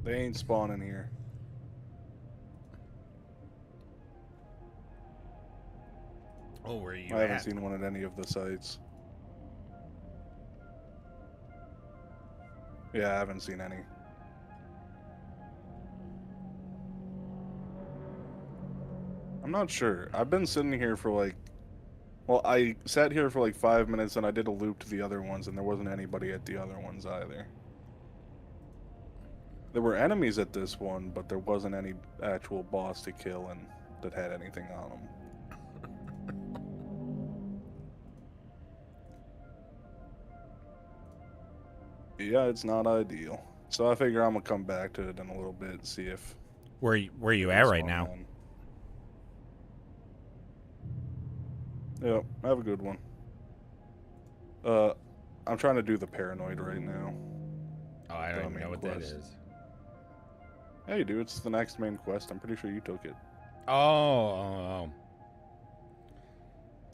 They ain't spawning here. Oh, where are you I haven't at? seen one at any of the sites. Yeah, I haven't seen any. I'm not sure. I've been sitting here for like... Well, I sat here for like 5 minutes and I did a loop to the other ones and there wasn't anybody at the other ones either. There were enemies at this one, but there wasn't any actual boss to kill and that had anything on them. Yeah, it's not ideal. So I figure I'm gonna come back to it in a little bit, see if Where you they at right spawn now? in. Yep, have a good one. Uh, I'm trying to do the paranoid right now. Oh, I don't The even know main what that quest. is. Yeah, you do. It's the next main quest. I'm pretty sure you took it. Oh.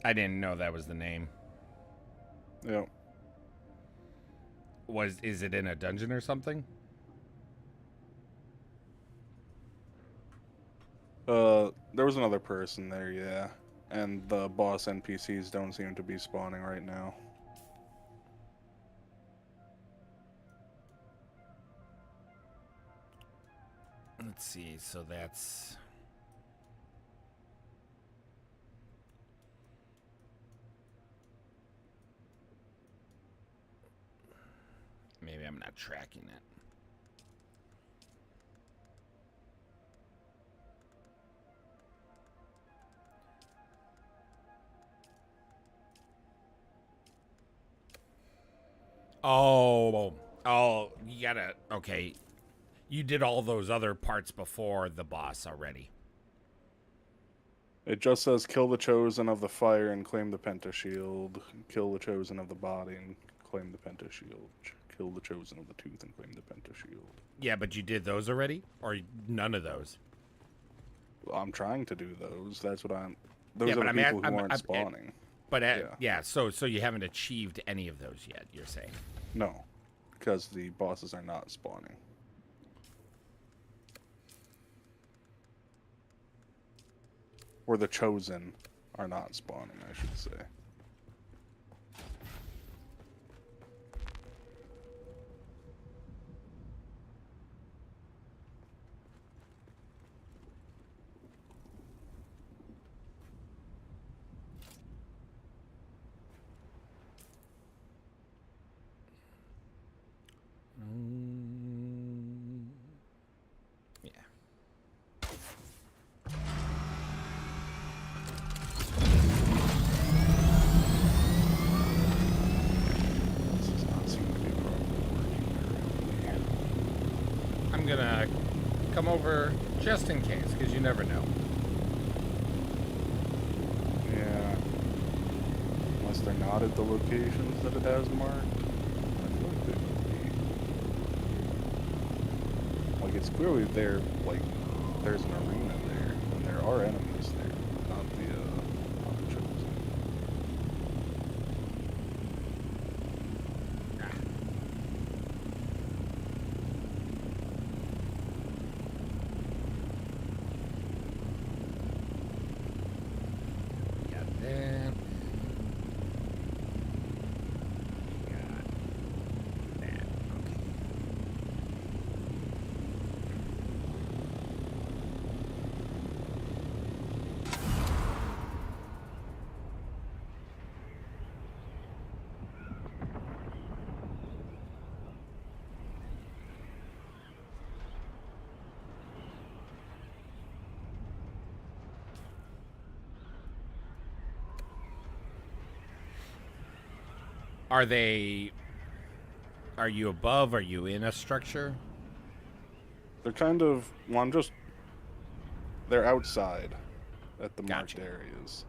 I didn't know that was the name. Yep. Is it in a dungeon or something? There was another person there, yeah. And the boss NPCs don't seem to be spawning right now. Let's see. So that's maybe I'm not tracking it. Oh, you gotta. Okay, you did all those other parts before the boss already. It just says kill the chosen of the fire and claim the pentashield. Kill the chosen of the body and claim the pentashield. Kill the chosen of the tooth and claim the pentashield. Yeah, but you did those already, or none of those? I'm trying to do those. That's what I'm. Yeah, Those are but the people who aren't I'm spawning. but Yeah. yeah. So you haven't achieved any of those yet. You're saying? No, because the bosses are not spawning. Or the chosen are not spawning, I should say. Yeah. This does not seem to be properly working currently. I'm gonna come over just in case, because you never know. Yeah. Unless they're not at the locations that it has marked. I feel like they would be. Like, it's clearly there, like, there's an arena there, and there are enemies there, not the chosen. Got that. Got that. Okay. Are they? Are you above? Are you in a structure? They're kind of, well, they're outside at the marked Gotcha. areas.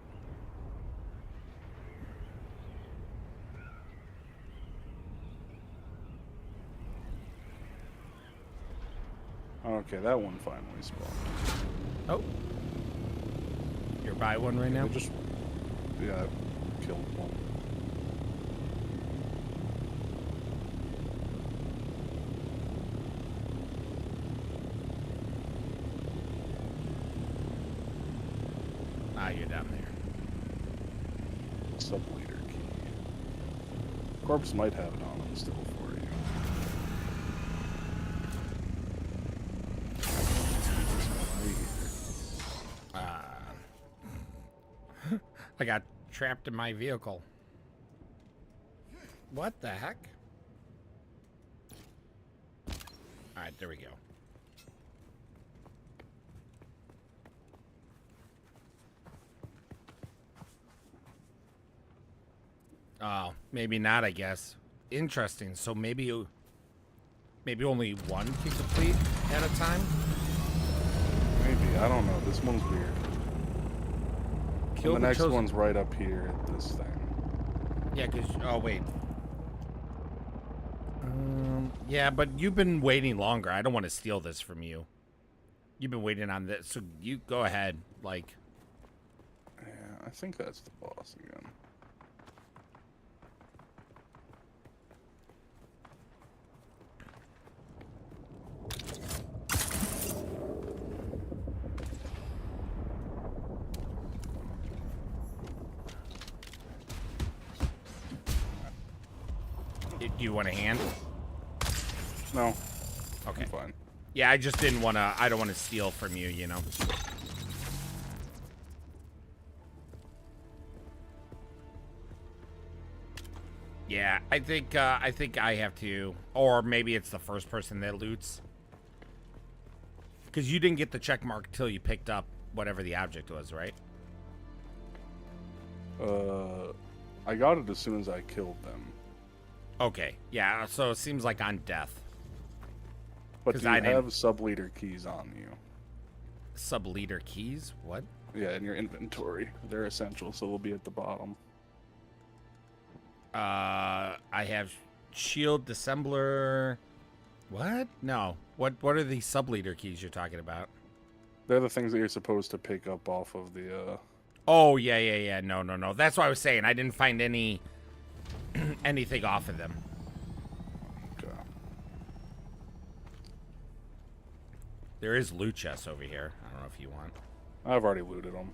Okay, that one finally spawned. Oh, you're by one right now. They just, yeah, I killed one. you're down there. Sub-leader key. Corpse might have it on him still for you. I got trapped in my vehicle. What the heck? Alright, there we go. Oh, maybe not, I guess. Interesting. So maybe only one can complete at a time? Maybe. I don't know. This one's weird. Kill And the next chosen. one's right up here at this thing. Yeah, because... Oh, wait. Yeah, but you've been waiting longer. I don't want to steal this from you. You've been waiting on this, so you go ahead. Like... Yeah, I think that's the boss again. Do you want a hand? No. Okay. I'm fine. Yeah, I just didn't want to... I don't want to steal from you, you know? Yeah, I think I have to... Or maybe it's the first person that loots. Because you didn't get the check mark till you picked up whatever the object was, right? I got it as soon as I killed them. Okay, yeah, so it seems like on death. But 'Cause do you I didn't- have sub-leader keys on you? Sub-leader keys? What? Yeah, in your inventory. They're essential, so they'll be at the bottom. I have shield dissembler. What? No. What are these sub-leader keys you're talking about? They're the things that you're supposed to pick up off of the, Oh, yeah. No. That's what I was saying. I didn't find any... anything off of them. Okay. There is loot chests over here. I don't know if you want. I've already looted them.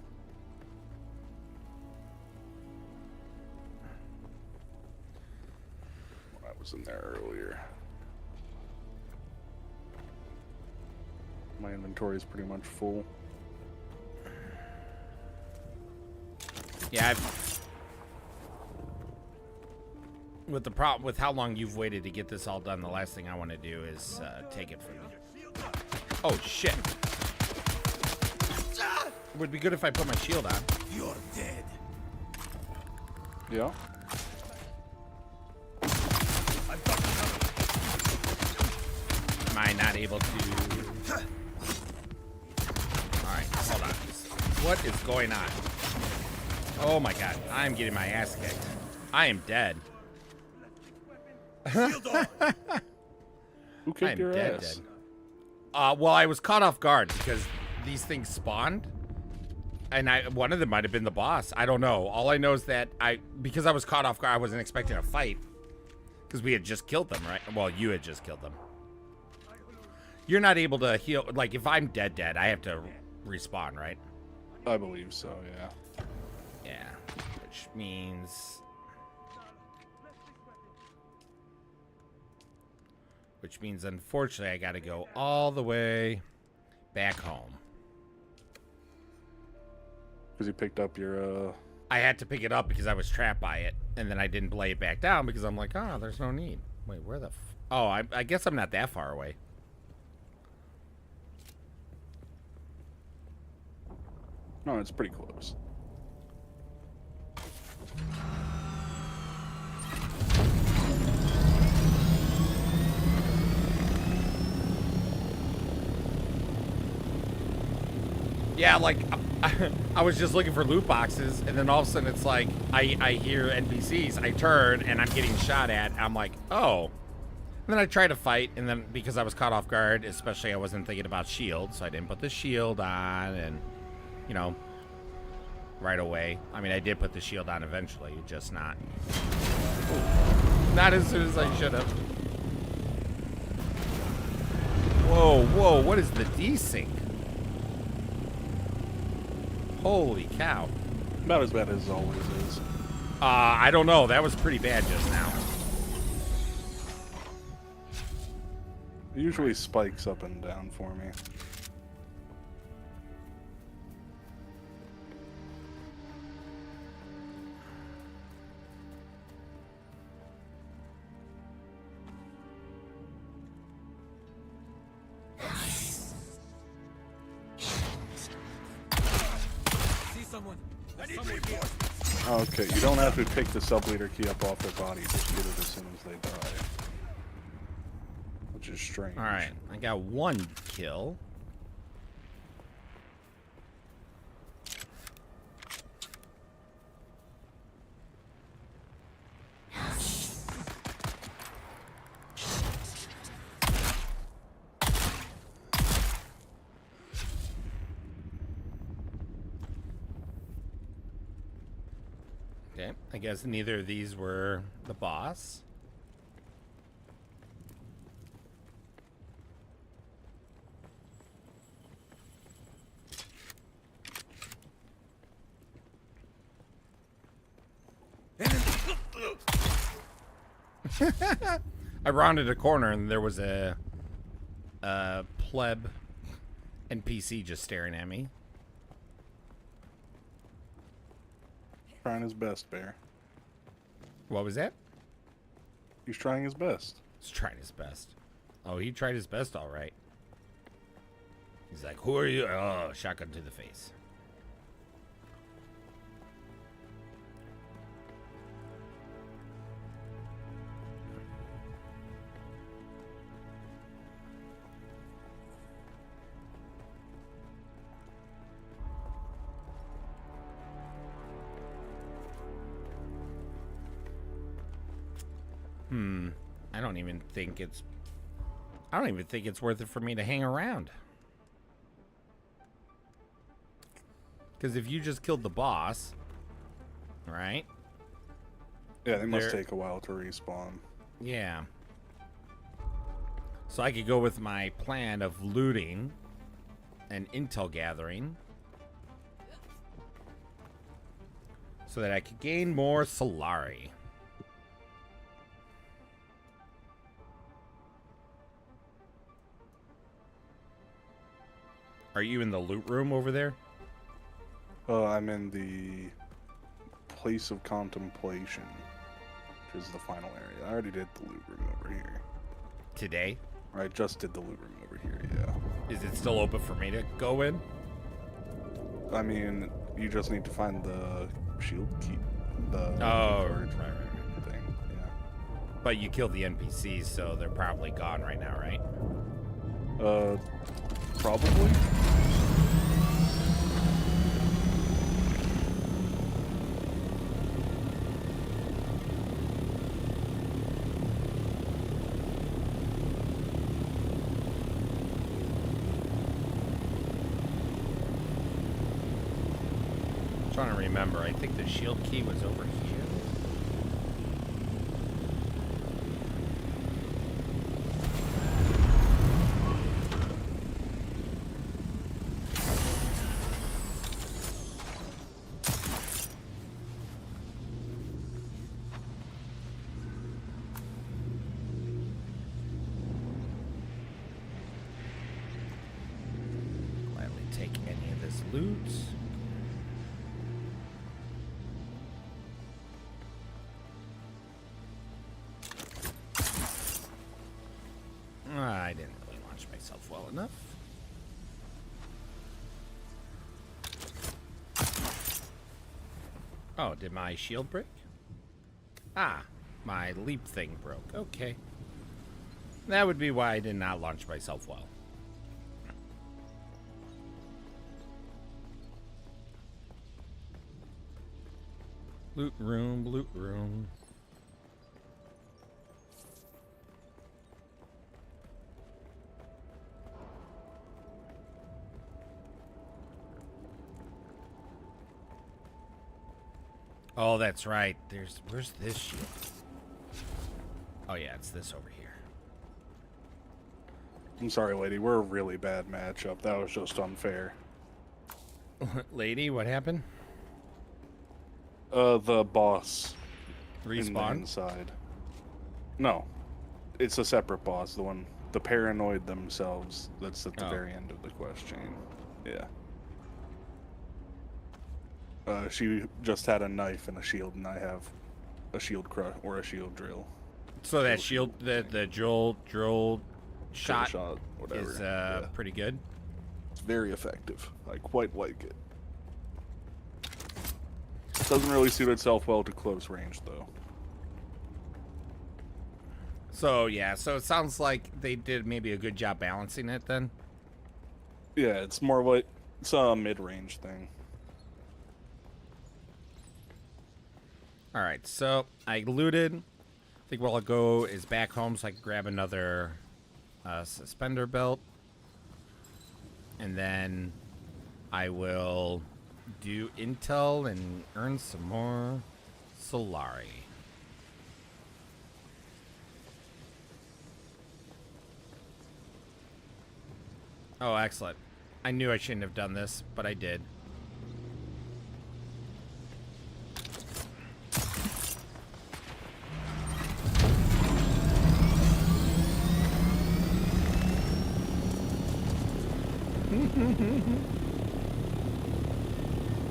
I was in there earlier. My inventory is pretty much full. Yeah, with the problem with how long you've waited to get this all done, the last thing I want to do is take it from you. Oh shit! It would be good if I put my shield on. You're dead. Yeah? Am I not able to? Alright, hold on. What is going on? Oh my god, I'm getting my ass kicked. I am dead. Who kicked I'm your dead. ass? Well, I was caught off guard because these things spawned. And one of them might have been the boss. I don't know. All I know is that because I was caught off guard, I wasn't expecting a fight. Because we had just killed them, right? Well, you had just killed them. You're not able to heal. Like, if I'm dead, I have to respawn, right? I believe so, yeah. Yeah. Which means... unfortunately, I gotta go all the way back home. Because you picked up your, I had to pick it up because I was trapped by it, and then I didn't lay it back down because I'm like, oh, there's no need. Wait, where the oh, I guess I'm not that far away. No, it's pretty close. Yeah, like, I was just looking for loot boxes, and then all of a sudden it's like, I hear NPCs, I turn, and I'm getting shot at, and I'm like, oh. And then I try to fight, and then because I was caught off guard, especially I wasn't thinking about shield, so I didn't put the shield on, and, you know, right away. I mean, I did put the shield on eventually, just not. Not as soon as I should have. Whoa, what is the desync? Holy cow. About as bad as it always is. I don't know. That was pretty bad just now. It usually spikes up and down for me. Okay, you don't have to pick the sub-leader key up off their body, just get it as soon as they die. Which is strange. Alright, I got 1 kill. Okay, I guess neither of these were the boss. I rounded a corner and there was a pleb NPC just staring at me. Trying his best, Bear. What was that? He's trying his best. He's trying his best. Oh, he tried his best, all right. He's like, who are you? Oh, shotgun to the face. I don't even think it's worth it for me to hang around. Because if you just killed the boss, right? Yeah, they must take a while to respawn. Yeah. So I could go with my plan of looting and intel gathering so that I could gain more Solari. Are you in the loot room over there? I'm in the place of contemplation, which is the final area. I already did the loot room over here. Today? I just did the loot room over here, yeah. Is it still open for me to go in? I mean, you just need to find the shield key. Right. Thing, yeah. But you killed the NPCs, so they're probably gone right now, right? Probably. I'm trying to remember. I think the shield key was over here. Take any of this loot. I didn't really launch myself well enough. Oh, did my shield break? Ah, my leap thing broke. Okay. That would be why I did not launch myself well. Loot room, loot room. Oh, that's right. Where's this shield? Oh yeah, it's this over here. I'm sorry, lady. We're a really bad matchup. That was just unfair. Lady, what happened? The boss in the Respawn? inside. No, it's a separate boss. The paranoid themselves. That's at the Oh. very end of the quest chain. Yeah. She just had a knife and a shield, and I have a shield crush or a shield drill. So that shield, the drill shot Whatever. is Yeah. pretty good. It's very effective. I quite like it. Doesn't really suit itself well to close range, though. So yeah, so it sounds like they did maybe a good job balancing it then. Yeah, it's more like it's a mid-range thing. All right, so I looted. I think where I'll go is back home so I can grab another suspender belt. And then I will do intel and earn some more Solari. Oh, excellent. I knew I shouldn't have done this, but I did.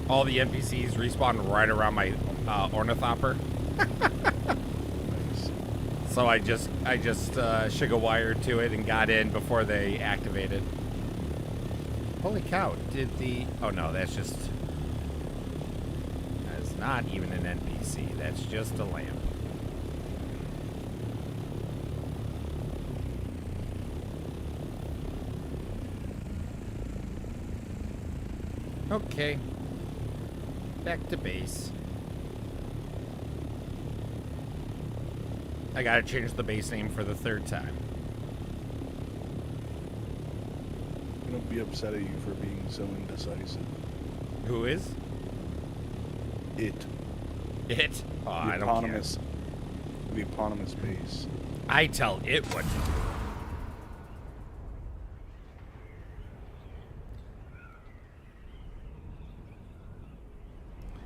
All the NPCs respawn right around my ornithopter. Nice. So I just sugar wired to it and got in before they activated. Holy cow! Did the? Oh no, that's not even an NPC. That's just a lamp. Okay. Back to base. I gotta change the base name for the third time. I'm gonna be upset at you for being so indecisive. Who is? It. It? Oh, I don't care. The eponymous base. I tell it what to do.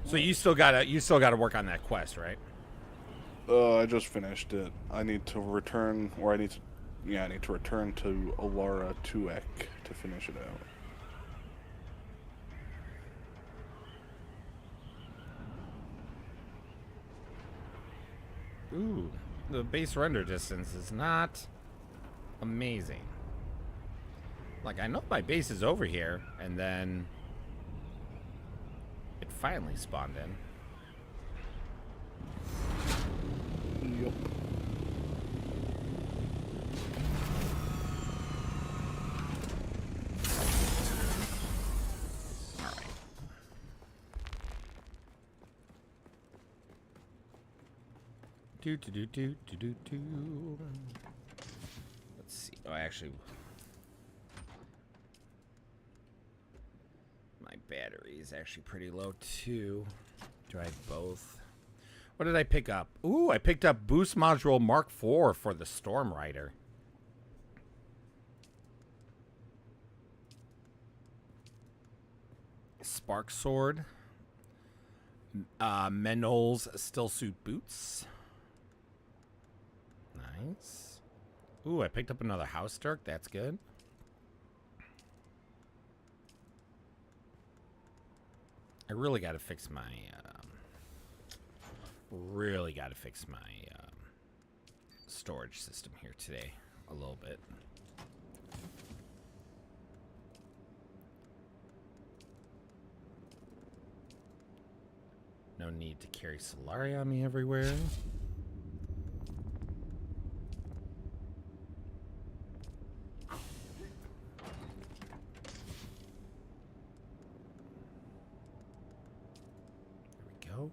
So you still gotta work on that quest, right? I just finished it. I need to return, or I need to return to Alara Tuek to finish it out. Ooh, the base render distance is not amazing. Like, I know my base is over here, and then it finally spawned in. Yep. Alright. Do. Let's see. Oh, actually, my battery is actually pretty low too. Do I have both? What did I pick up? Ooh, I picked up Boost Module Mark IV for the Storm Rider. Spark Sword. Menol's Still Suit Boots. Nice. Ooh, I picked up another House Dirk. That's good. I really got to fix my... storage system here today a little bit. No need to carry Solari on me everywhere. There we go.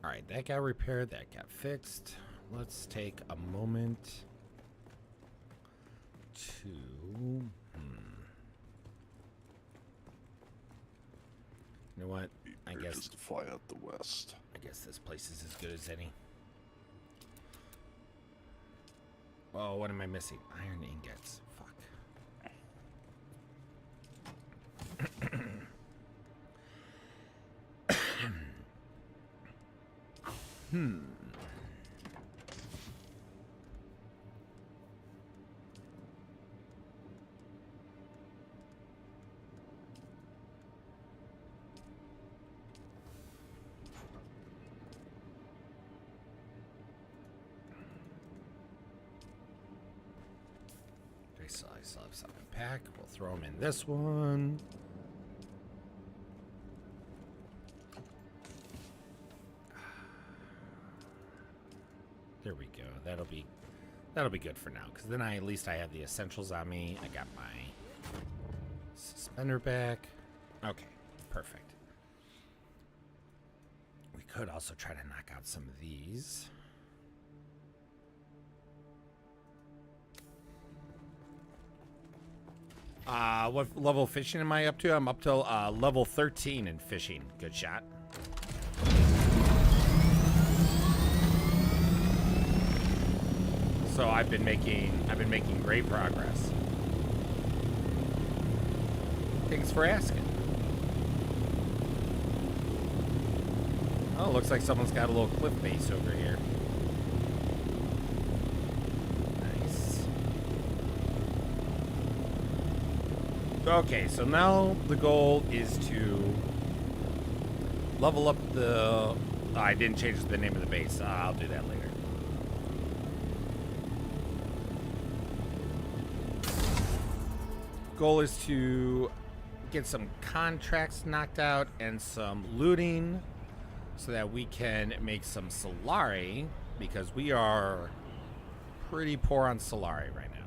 Alright, that got repaired, that got fixed. Let's take a moment to... You know what? I guess Just fly out the west. I guess this place is as good as any. Oh, what am I missing? Iron ingots. Fuck. I still have some in pack. We'll throw them in this one. There we go. That'll be good for now, because then at least I have the essentials on me. I got my suspender back. Okay, perfect. We could also try to knock out some of these. What level of fishing am I up to? I'm up to level 13 in fishing. Good shot. So I've been making great progress. Thanks for asking. Oh, looks like someone's got a little cliff base over here. Nice. Okay, so now the goal is to level up the... I didn't change the name of the base. I'll do that later. Goal is to get some contracts knocked out and some looting so that we can make some Solari, because we are pretty poor on Solari right now.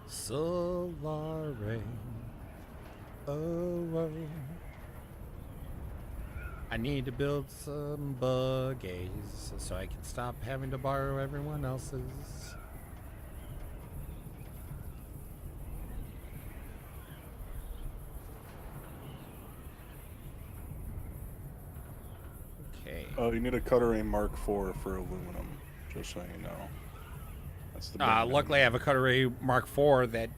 Solari. Oh, oh. I need to build some buggies so I can stop having to borrow everyone else's. Okay. Oh, you need a Cutter Mark IV for aluminum, just so you know. That's the luckily I have a Cutter Mark IV that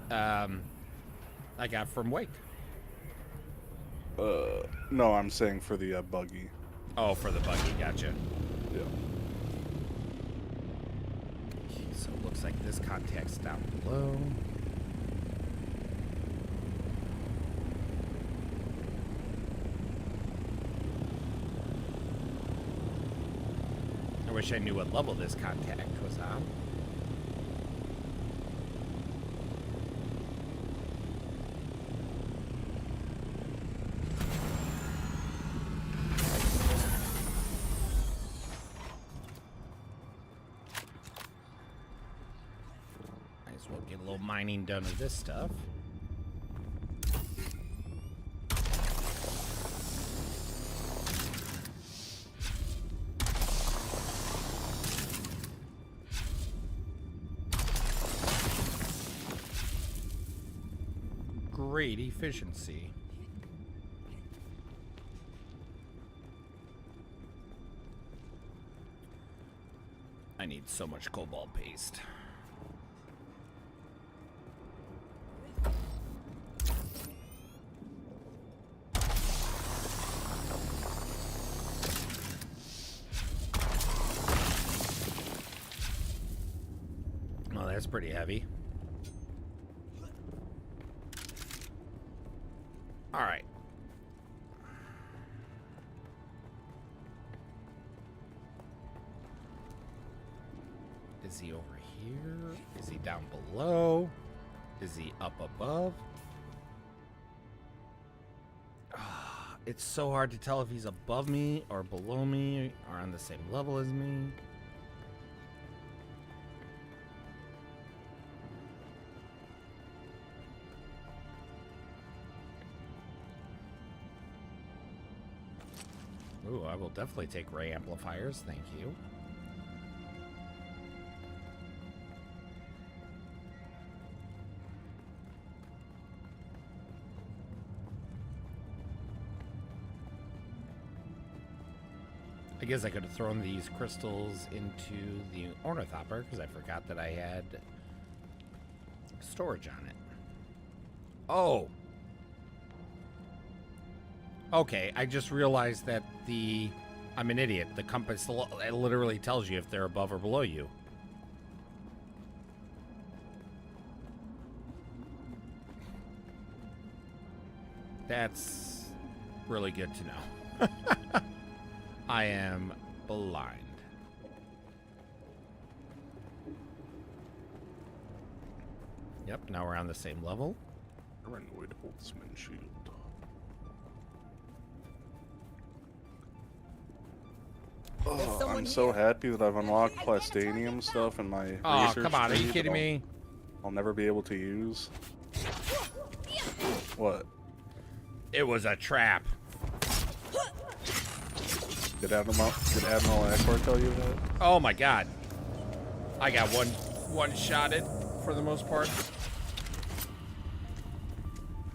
I got from Wake. No, I'm saying for the buggy. Oh, for the buggy, gotcha. Yeah. Okay, so it looks like this contact's down below. I wish I knew what level this contact was on. We'll get a little mining done of this stuff. Great efficiency. I need so much cobalt paste. Oh, that's pretty heavy. All right. Is he over here? Is he down below? Is he up above? It's so hard to tell if he's above me or below me or on the same level as me. Ooh, I will definitely take ray amplifiers, thank you. I guess I could have thrown these crystals into the ornithopter because I forgot that I had storage on it. Oh. Okay, I just realized that I'm an idiot. The compass it literally tells you if they're above or below you. That's really good to know. I am blind. Yep, now we're on the same level. Paranoid Holtzman shield. Oh, I'm so happy that I've unlocked Plastanium stuff in my Oh, research come on, are you tree kidding that me? I'll never be able to use. What? It was a trap. Did Admiral Akbar tell you that? Oh my god. I got one-shotted for the most part.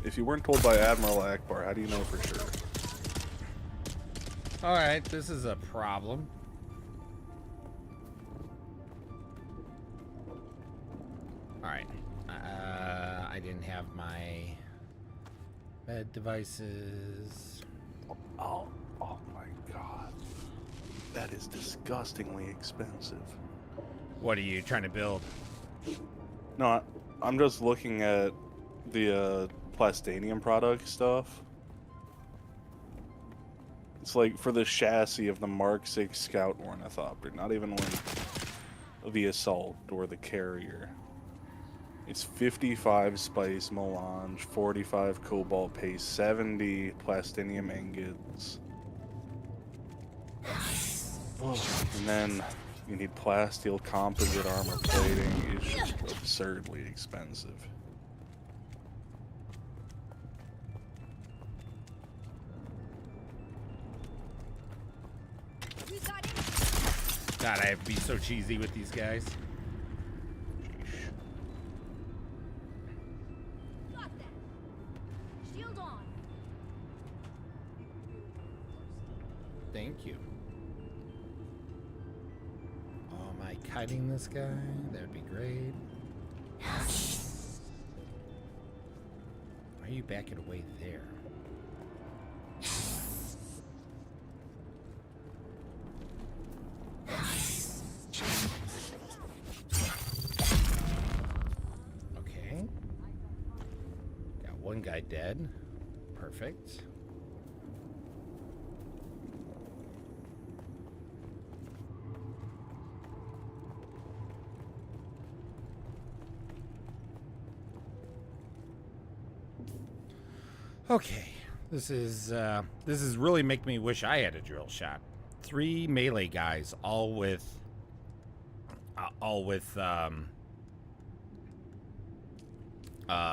If you weren't told by Admiral Akbar, how do you know for sure? Alright, this is a problem. Alright. I didn't have my med devices. Oh my god. That is disgustingly expensive. What are you trying to build? No, I'm just looking at the Plastanium product stuff. It's like for the chassis of the Mark 6 Scout Ornithopter, not even like the Assault or the Carrier. It's 55 spice melange, 45 cobalt paste, 70 Plastinium ingots. And then you need plasteel composite armor plating. It's just absurdly expensive. God, I have to be so cheesy with these guys. Got that. Shield on. Thank you. Oh, am I kiting this guy? That would be great. Why are you backing away there? Okay. Got one guy dead. Perfect. Okay, this is really making me wish I had a drill shot. 3 melee guys, all with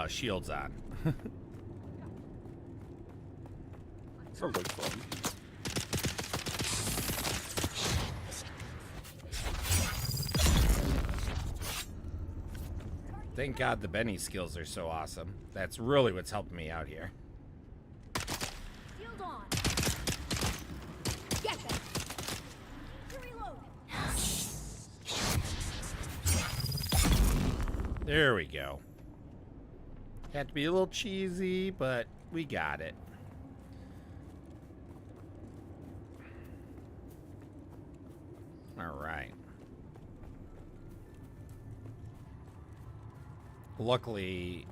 shields on. Sounds like fun. Thank God the Benny skills are so awesome. That's really what's helping me out here. Shield on. Get them. Reload. There we go. Had to be a little cheesy, but we got it. All right. Luckily,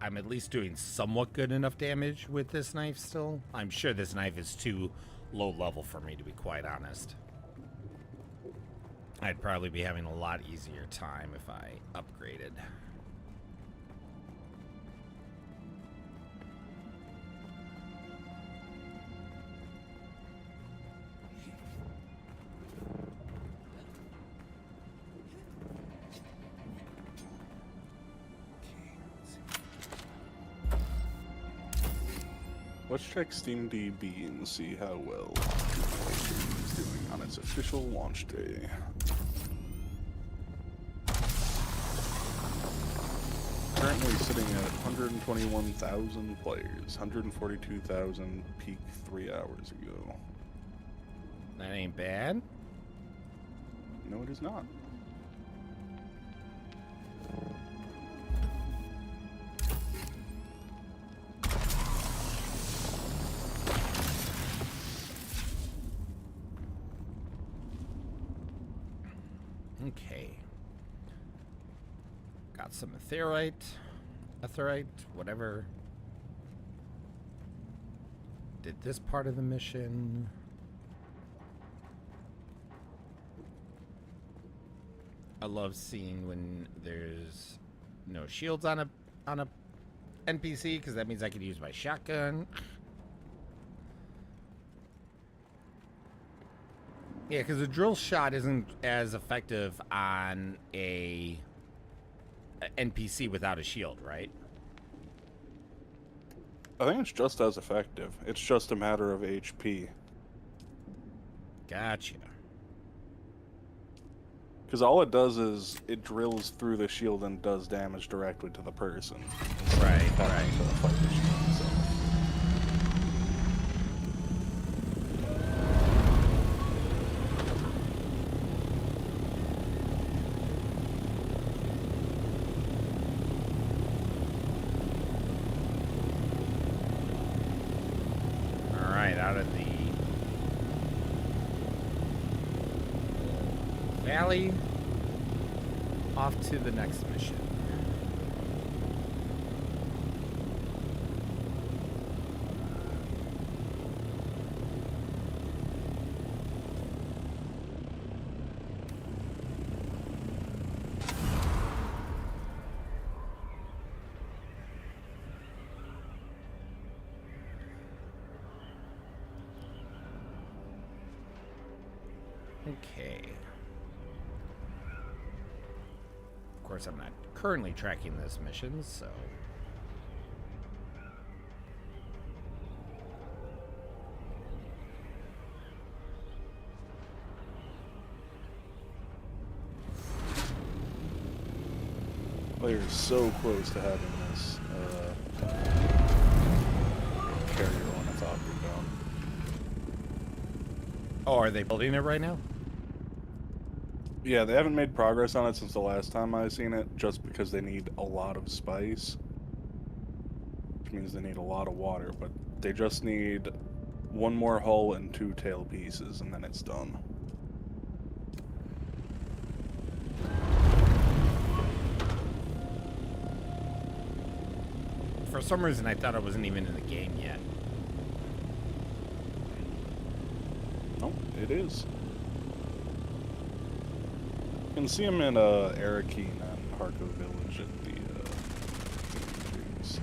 I'm at least doing somewhat good enough damage with this knife still. I'm sure this knife is too low level for me, to be quite honest. I'd probably be having a lot easier time if I upgraded. Let's check SteamDB and see how well it's doing on its official launch day. Currently sitting at 121,000 players, 142,000 peak 3 hours ago. That ain't bad. No, it is not. Okay. Got some etherite, whatever. Did this part of the mission. I love seeing when there's no shields on a NPC, because that means I could use my shotgun. Yeah, because a drill shot isn't as effective on a NPC without a shield, right? I think it's just as effective. It's just a matter of HP. Gotcha. Because all it does is it drills through the shield and does damage directly to the person. Right, Back right. into the fight machine itself. All right, out of the valley, off to the next mission. Okay. Of course, I'm not currently tracking this mission, so... Well, you're so close to having this carrier ornithopter down. Oh, are they building it right now? Yeah, they haven't made progress on it since the last time I seen it, just because they need a lot of spice. Which means they need a lot of water, but they just need one more hull and 2 tail pieces, and then it's done. For some reason, I thought it wasn't even in the game yet. No, it is. You can see them in Arakeen and Harko Village at the trees.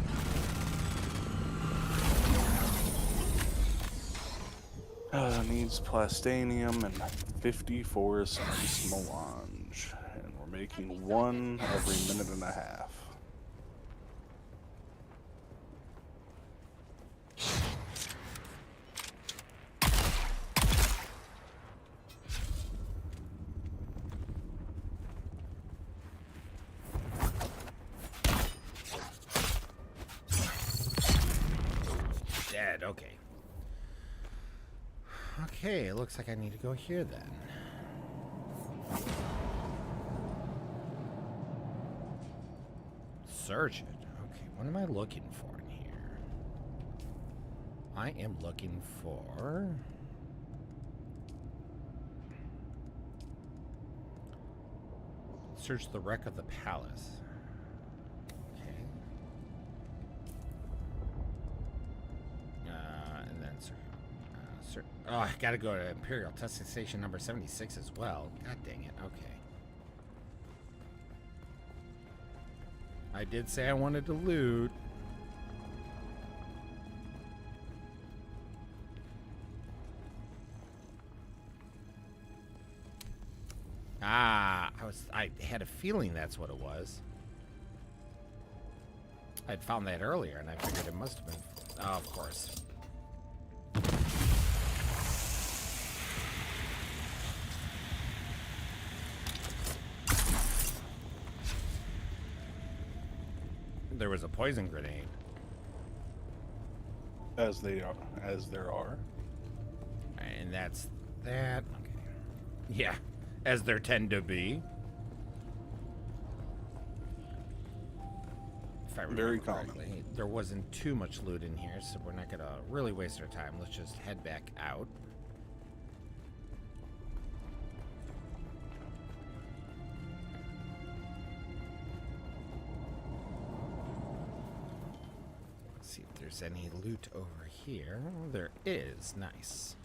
Needs plastanium and 54 spice melange. And we're making 1 every minute and a half. Dead, okay. Okay, it looks like I need to go here then. Search it. Okay, what am I looking for in here? I am looking for... Search the wreck of the palace. Okay. And then search. Oh, I gotta go to Imperial Testing Station number 76 as well. God dang it. Okay. I did say I wanted to loot. I had a feeling that's what it was. I'd found that earlier, and I figured it must have been... Oh, of course. There was a poison grenade. As there are. And that's that. Okay. Yeah, as there tend to be. If I remember Very common. correctly, there wasn't too much loot in here, so we're not gonna really waste our time. Let's just head back out. there's any loot over here. There is. Nice.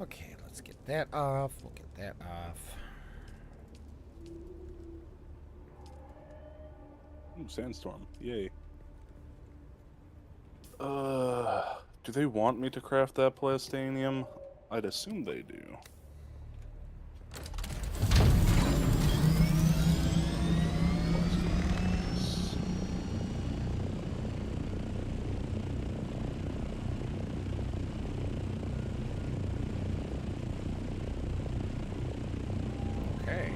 Okay, let's get that off. We'll get that off. Ooh, sandstorm. Yay. Do they want me to craft that plastanium? I'd assume they do. Okay.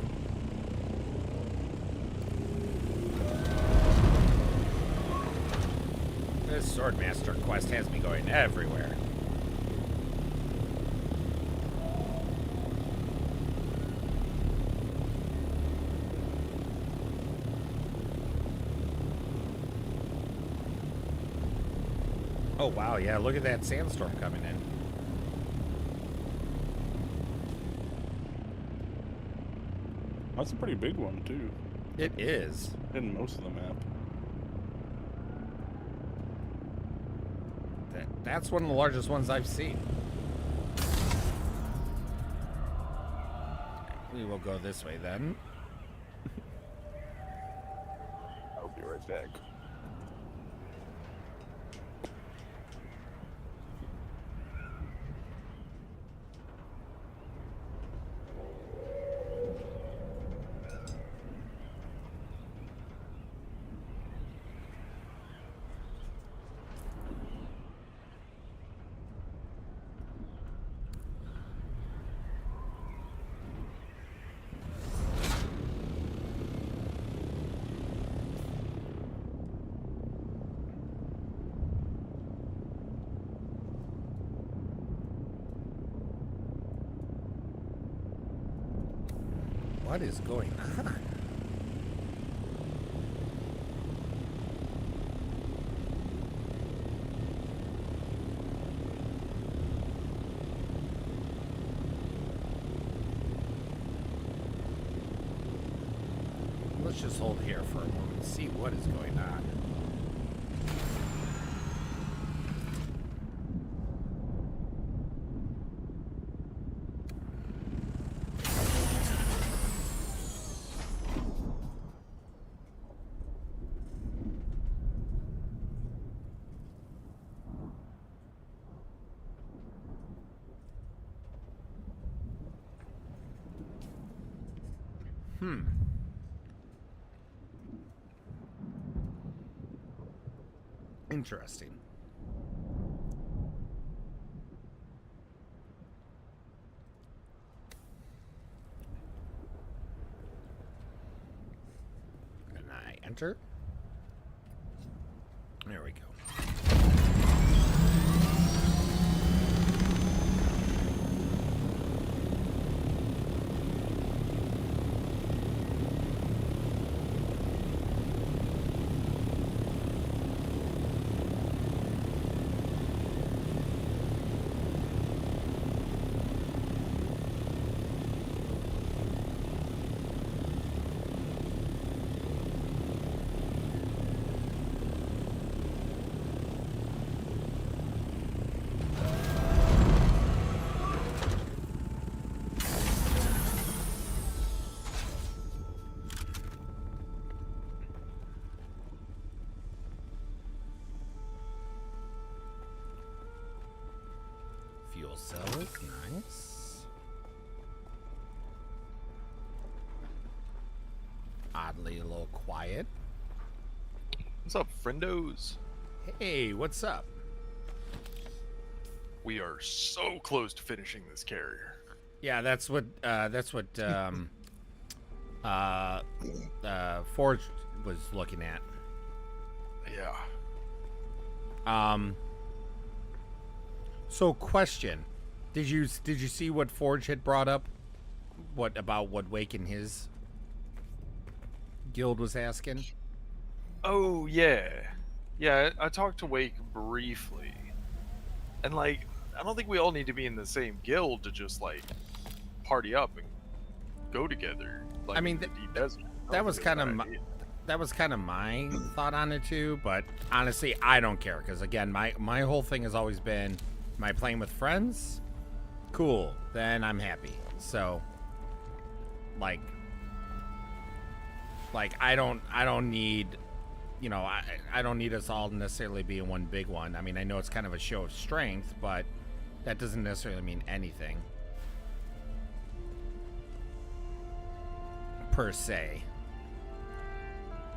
This Swordmaster quest has me going everywhere. Oh wow, yeah, look at that sandstorm coming in. That's a pretty big one, too. It is. In most of the map. That's one of the largest ones I've seen. We will go this way then. I'll be right back. What is going on? Let's just hold here for a moment and see what is going on. Interesting. And I enter. There we go. Fuel cells, nice. Oddly a little quiet. What's up, friendos? Hey, what's up? We are so close to finishing this carrier. Yeah, that's what Forge was looking at. Yeah. So question. Did you see what Forge had brought up? What about what Wake and his guild was asking? Oh, yeah. Yeah, I talked to Wake briefly. And like, I don't think we all need to be in the same guild to just like party up and go together. Like I mean, in the deep desert. I that don't was think it's a kind of bad idea. that was kind of my thought on it too. But honestly, I don't care because again, my whole thing has always been, am I playing with friends? Cool, then I'm happy. So, like I don't need, you know, I don't need us all to necessarily be in one big one. I mean, I know it's kind of a show of strength, but that doesn't necessarily mean anything per se.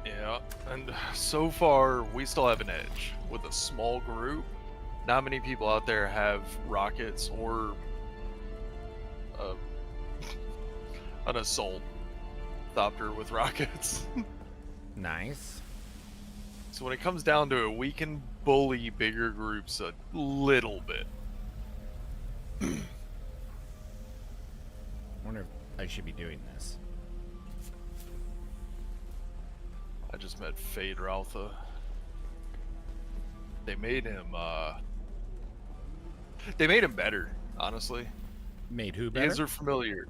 Yeah, and so far we still have an edge with a small group. Not many people out there have rockets or an assault thopter with rockets. Nice. So when it comes down to it, we can bully bigger groups a little bit. Wonder if I should be doing this. I just met Fade Raltha. They made him better, honestly. Made who You better? guys are familiar.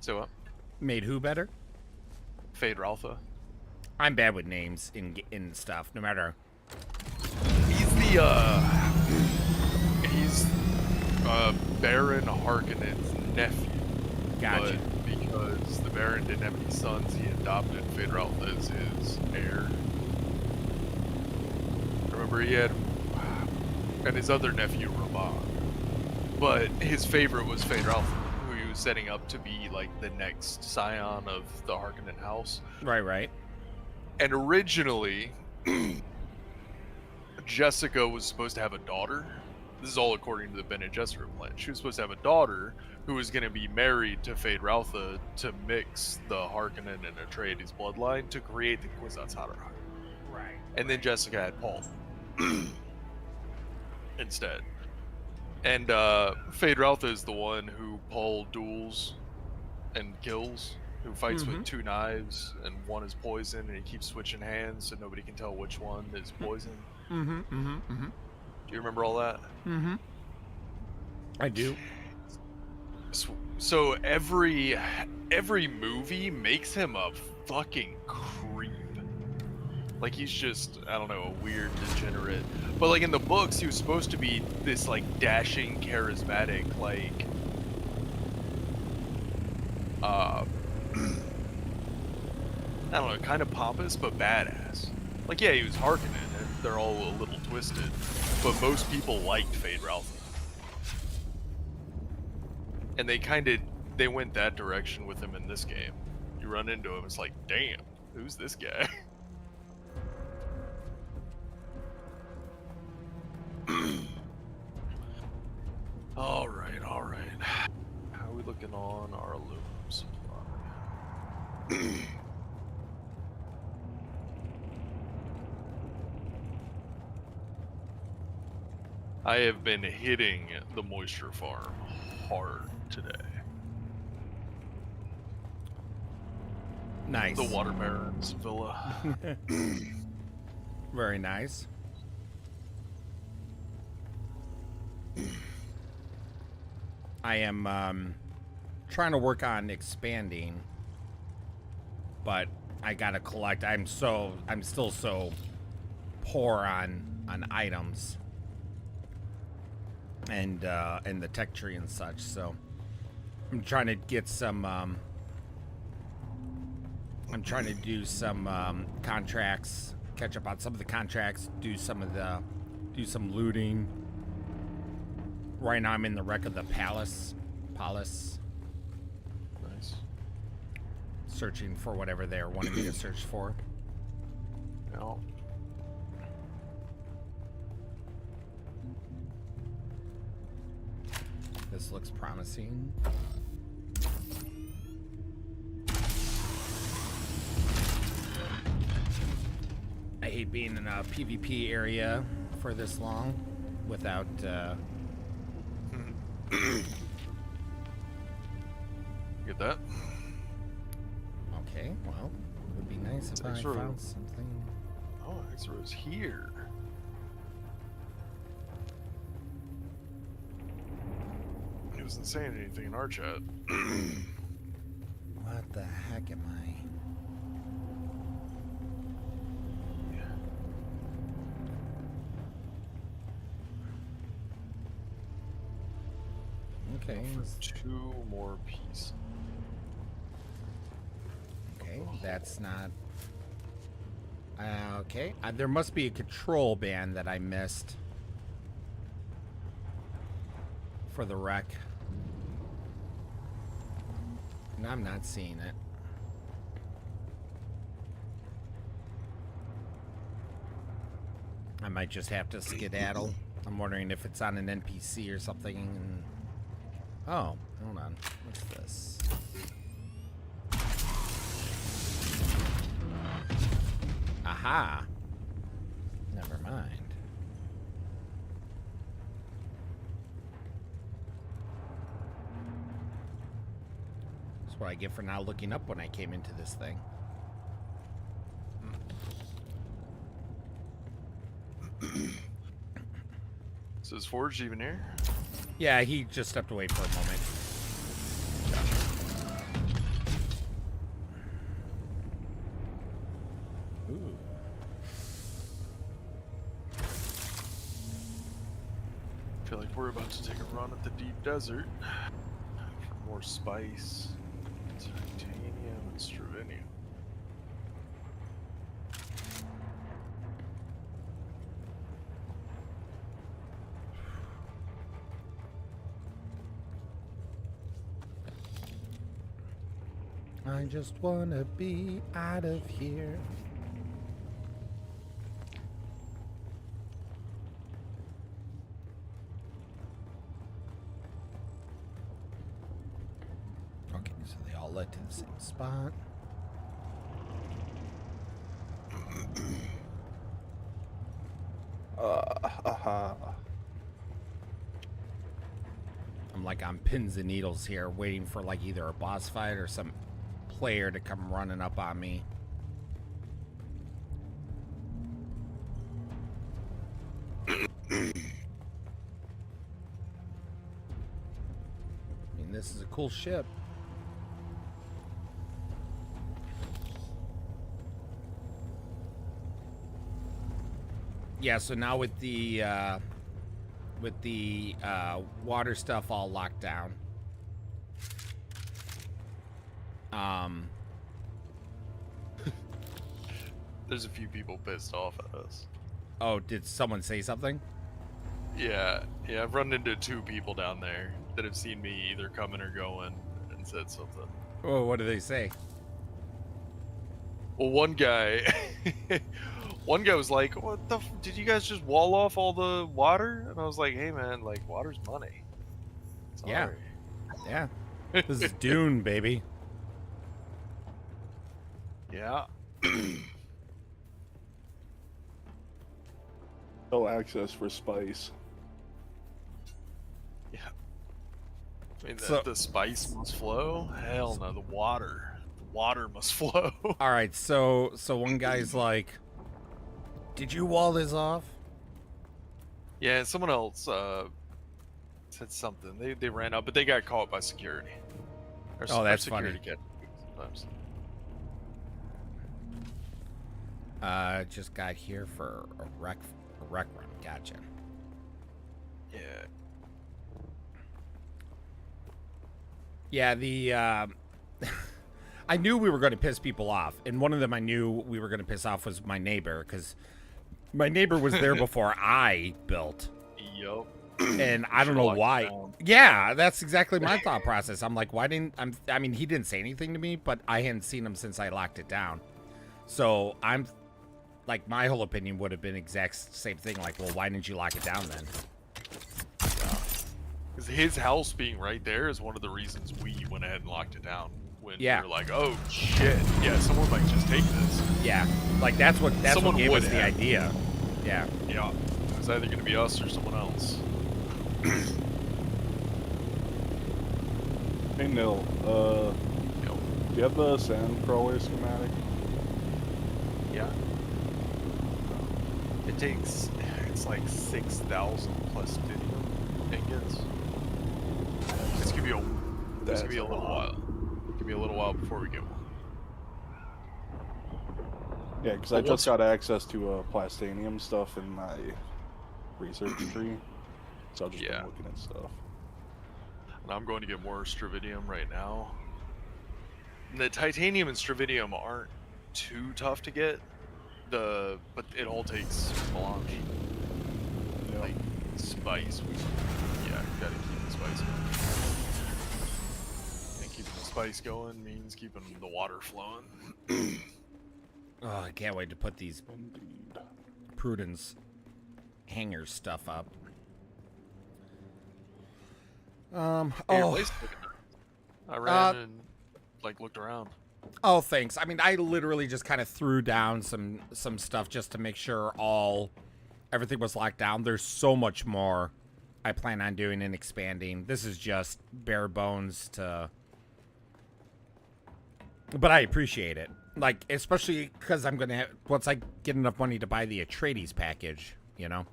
So what? Made who better? Fade Raltha. I'm bad with names in stuff. No matter. He's Baron Harkonnen's nephew. Gotcha. But because the Baron didn't have any sons, he adopted Fade Raltha as his heir. Remember, he had and his other nephew Raban, but his favorite was Fade Ralph, who he was setting up to be like the next scion of the Harkonnen house. Right. And originally, Jessica was supposed to have a daughter. This is all according to the Bene Gesserit plan. She was supposed to have a daughter who was going to be married to Fade Ralpha to mix the Harkonnen and Atreides bloodline to create the Kwisatz Haderach. Right. And then Jessica had Paul instead. And Fade Ralpha is the one who Paul duels and kills, who fights with two knives, and one is poison, and he keeps switching hands so nobody can tell which one is poison. Do you remember all that? I do. So every movie makes him a fucking creep. Like he's just, I don't know, a weird degenerate. But like in the books, he was supposed to be this like dashing, charismatic, like I don't know, kind of pompous but badass. Like yeah, he was Harkonnen, and they're all a little twisted, but most people liked Fade Ralph. And they went that direction with him in this game. You run into him, it's like, damn, who's this guy? All right. How are we looking on our aluminum supply? I have been hitting the moisture farm hard today. Nice. The Water Baron's villa. Very nice. I am trying to work on expanding, but I gotta collect. I'm still so poor on items and the tech tree and such. So I'm trying to get some. I'm trying to do some contracts, catch up on some of the contracts, do some looting. Right now I'm in the wreck of the palace. Nice. Searching for whatever they're wanting me to search for. No. This looks promising. I hate being in a PvP area for this long without Get that? Okay, well, it would be nice if I Thanks for- found something. Oh, Exo's here. isn't saying anything in our chat. What the heck am I? Okay. For 2 more pieces. Okay, that's not. Okay, there must be a control band that I missed for the wreck. And I'm not seeing it. I might just have to skedaddle. I'm wondering if it's on an NPC or something. And... Oh, hold on. What's this? Aha. Never mind. That's what I get for not looking up when I came into this thing. So is Forge even here? Yeah, he just stepped away for a moment. Ooh. I feel like we're about to take a run at the deep desert for more spice, titanium, and stravinium. I just wanna be out of here. Okay, so they all led to the same spot. I'm like on pins and needles here, waiting for like either a boss fight or some player to come running up on me. I mean, this is a cool ship. Yeah, so now with the water stuff all locked down. There's a few people pissed off at us. Oh, did someone say something? Yeah, I've run into 2 people down there that have seen me either coming or going and said something. Oh, what do they say? Well, one guy was like, "What the? Did you guys just wall off all the water?" And I was like, "Hey, man, like water's money." Yeah. Sorry. Yeah. This is Dune, baby. Yeah. No access for spice. Yeah. I mean, So- the spice must flow. Hell no, the water must flow. All right, so one guy's like, "Did you wall this off?" Yeah, someone else said something. They ran up, but they got caught by security. Oh, that's security funny. Sometimes. Just got here for a wreck run. Gotcha. Yeah. Yeah, the I knew we were going to piss people off, and one of them I knew we were going to piss off was my neighbor, because my neighbor was there before I built, Yup. and I don't know Locked why. down. Yeah, that's exactly my thought process. I'm like, why didn't I mean, he didn't say anything to me, but I hadn't seen him since I locked it down. So I'm like, my whole opinion would have been exact same thing. Like, well, why didn't you lock it down then? Because his house being right there is one of the reasons we went ahead and locked it down. When Yeah. we were like, oh shit, yeah, someone might just take this. Yeah, like that's what Someone gave would us the have. idea. Yeah. Yeah, it was either going to be us or someone else. Hey, Nil, Yo. do you have the sand crawler schematic? Yeah. It takes, it's like 6,000 plus ingots. It's gonna be a little while. Give me a little while before we get one. Yeah, because But I just once- got access to plastanium stuff in my research tree, so I've just Yeah. been looking at stuff. And I'm going to get more stravidium right now. And the titanium and stravidium aren't too tough to get. But it all takes melange. Yep. Like spice. Yeah, gotta keep the spice going. And keeping the spice going means keeping the water flowing. Oh, I can't wait to put these Indeed. Prudence hanger stuff up. Your Oh, place is looking nice. I ran and looked around. oh, thanks. I mean, I literally just kind of threw down some stuff just to make sure everything was locked down. There's so much more I plan on doing and expanding. This is just bare bones but I appreciate it. Like, especially because I'm gonna once I get enough money to buy the Atreides package, you know.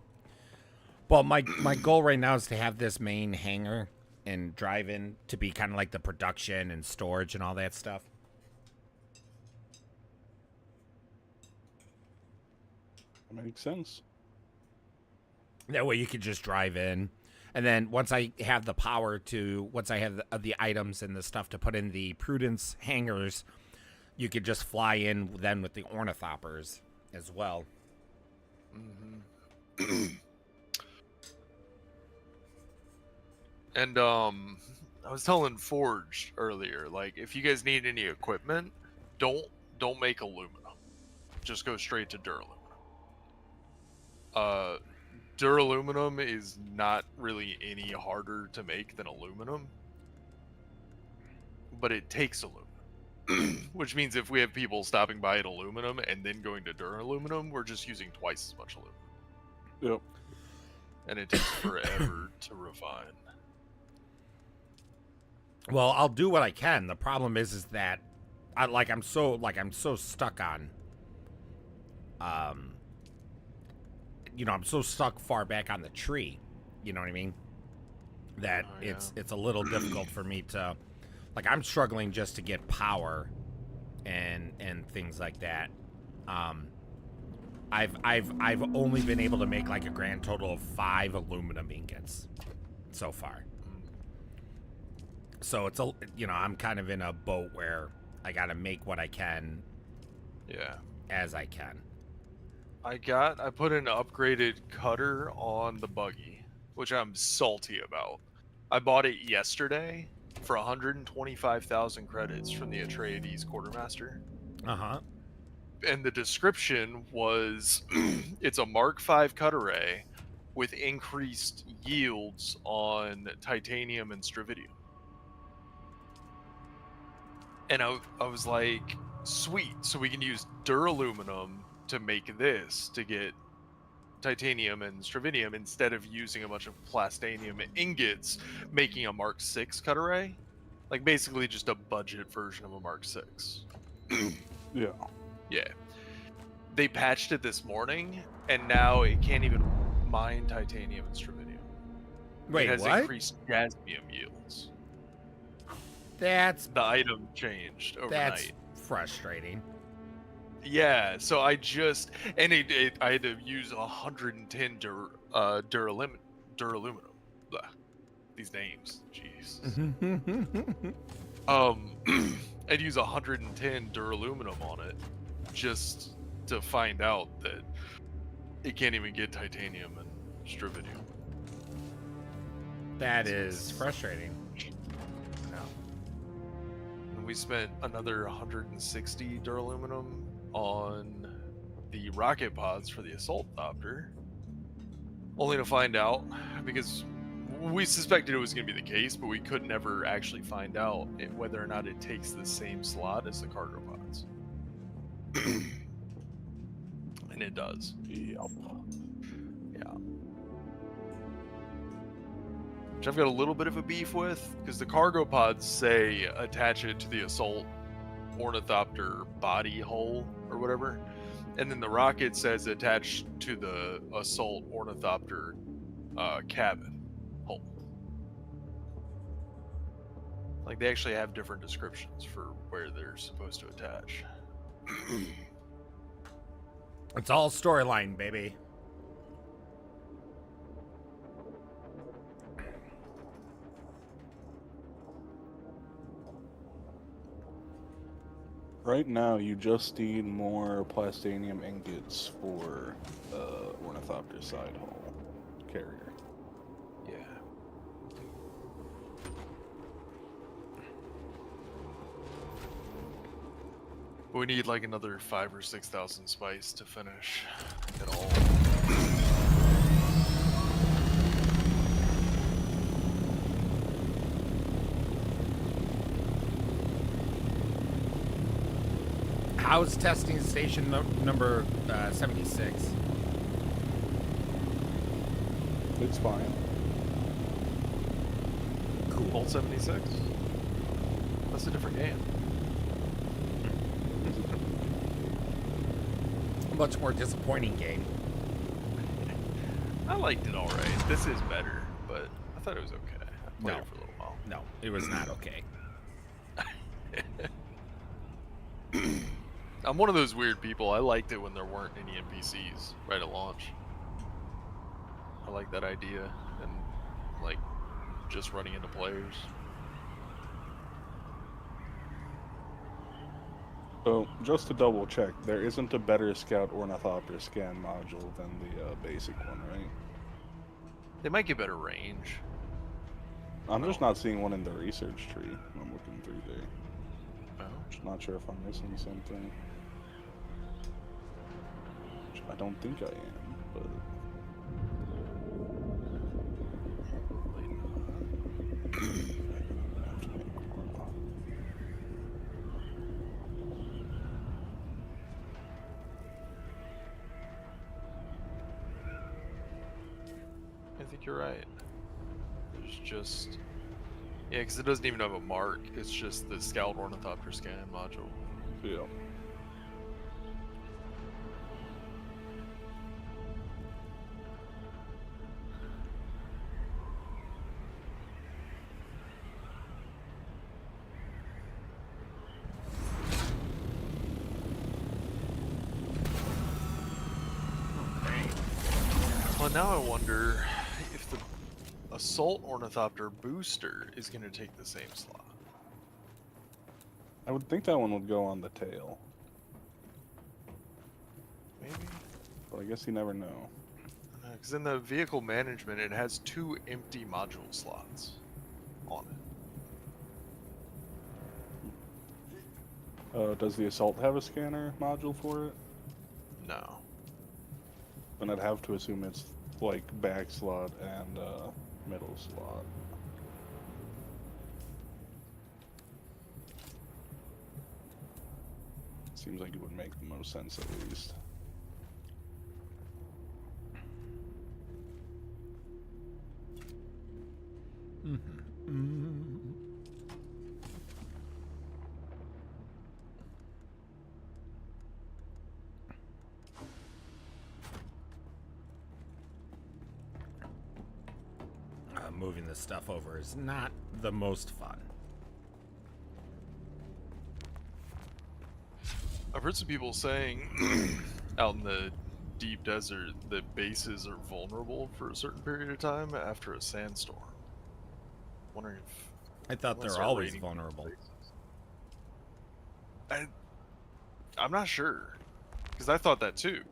Well, my goal right now is to have this main hangar and drive-in to be kind of like the production and storage and all that stuff. That makes sense. That way you could just drive in. And then once I have the power once I have the items and the stuff to put in the Prudence hangars, you could just fly in then with the ornithopters as well. Mm-hmm. And I was telling Forge earlier, like, if you guys need any equipment, don't make aluminum. Just go straight to duraluminum. Duraluminum is not really any harder to make than aluminum, but it takes aluminum. Which means if we have people stopping by at aluminum and then going to duraluminum, we're just using twice as much aluminum. Yep. And it takes forever to refine. Well, I'll do what I can. The problem is that I'm so stuck on I'm so stuck far back on the tree, you know what I mean? That Oh, yeah. it's a little difficult for me to, like, I'm struggling just to get power and things like that. I've only been able to make like a grand total of 5 aluminum ingots so far. So it's I'm kind of in a boat where I got to make what I can. Yeah. As I can. I put an upgraded cutter on the buggy, which I'm salty about. I bought it yesterday for 125,000 credits from the Atreides quartermaster. Uh-huh. And the description was it's a Mark V cut array with increased yields on titanium and stravidium. And I was like, sweet, so we can use duraluminum to make this to get titanium and stravidium instead of using a bunch of plastanium ingots making a Mark VI cut array. Like basically just a budget version of a Mark VI. Yeah. Yeah. They patched it this morning and now it can't even mine titanium and stravidium. Wait, it has what? increased jasmium yields. That's The item changed overnight. frustrating. Yeah, so I just I had to use 110 duraluminum. Blah. These names, jeez. I'd use 110 duraluminum on it just to find out that it can't even get titanium and stravidium. That is frustrating. And we spent another 160 duraluminum on the rocket pods for the assault copter, only to find out, because we suspected it was going to be the case, but we could never actually find out whether or not it takes the same slot as the cargo pods. And it does. Yep. Yeah. Which I've got a little bit of a beef with, because the cargo pods say attach it to the assault ornithopter body hull or whatever, and then the rocket says attached to the assault ornithopter cabin hull. Like they actually have different descriptions for where they're supposed to attach. It's all storyline, baby. Right now, you just need more plastanium ingots for Ornithopter side hull carrier. Yeah. We need like another 5,000 or 6,000 spice to finish it all. How's testing station number 76? It's fine. Cool. Bolt 76? That's a different game. Much more disappointing game. I liked it alright. This is better, but I thought it was okay. I played No. it for a little while. No, it was not okay. I'm one of those weird people. I liked it when there weren't any NPCs right at launch. I like that idea and like just running into players. So, just to double check, there isn't a better Scout Ornithopter scan module than the basic one, right? They might get better range. I'm just not seeing one in the research tree. I'm looking through there. Oh. Just not sure if I'm missing something. Which I don't think I am, but... I think you're right. There's just... Yeah, because it doesn't even have a mark. It's just the Scout Ornithopter scan module. Yeah. Well, now I wonder if the Assault Ornithopter booster is going to take the same slot. I would think that one would go on the tail, Maybe? but I guess you never know. Because in the vehicle management, it has 2 empty module slots on it. Does the Assault have a scanner module for it? No. Then I'd have to assume it's like back slot and middle slot. Seems like it would make the most sense at least. Moving this stuff over is not the most fun. I've heard some people saying out in the deep desert that bases are vulnerable for a certain period of time after a sandstorm. Wondering if I thought let's they're start always raiding vulnerable. I'm not sure, because I thought that too.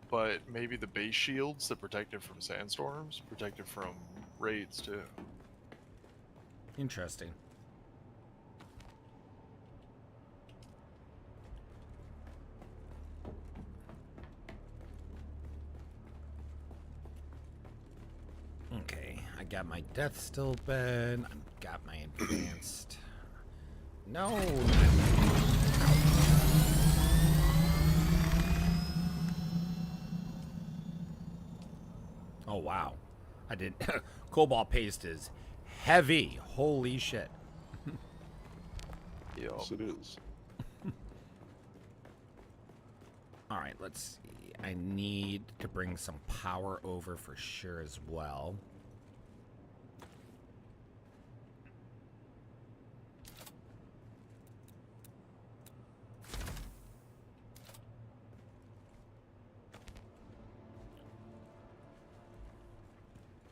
But maybe the base shields that protect it from sandstorms protect it from raids too. Interesting. Okay, I got my death still bed. I've got my advanced. No. Oh wow, I did. Cobalt paste is heavy. Holy shit. Yes, it is. All right, let's see. I need to bring some power over for sure as well.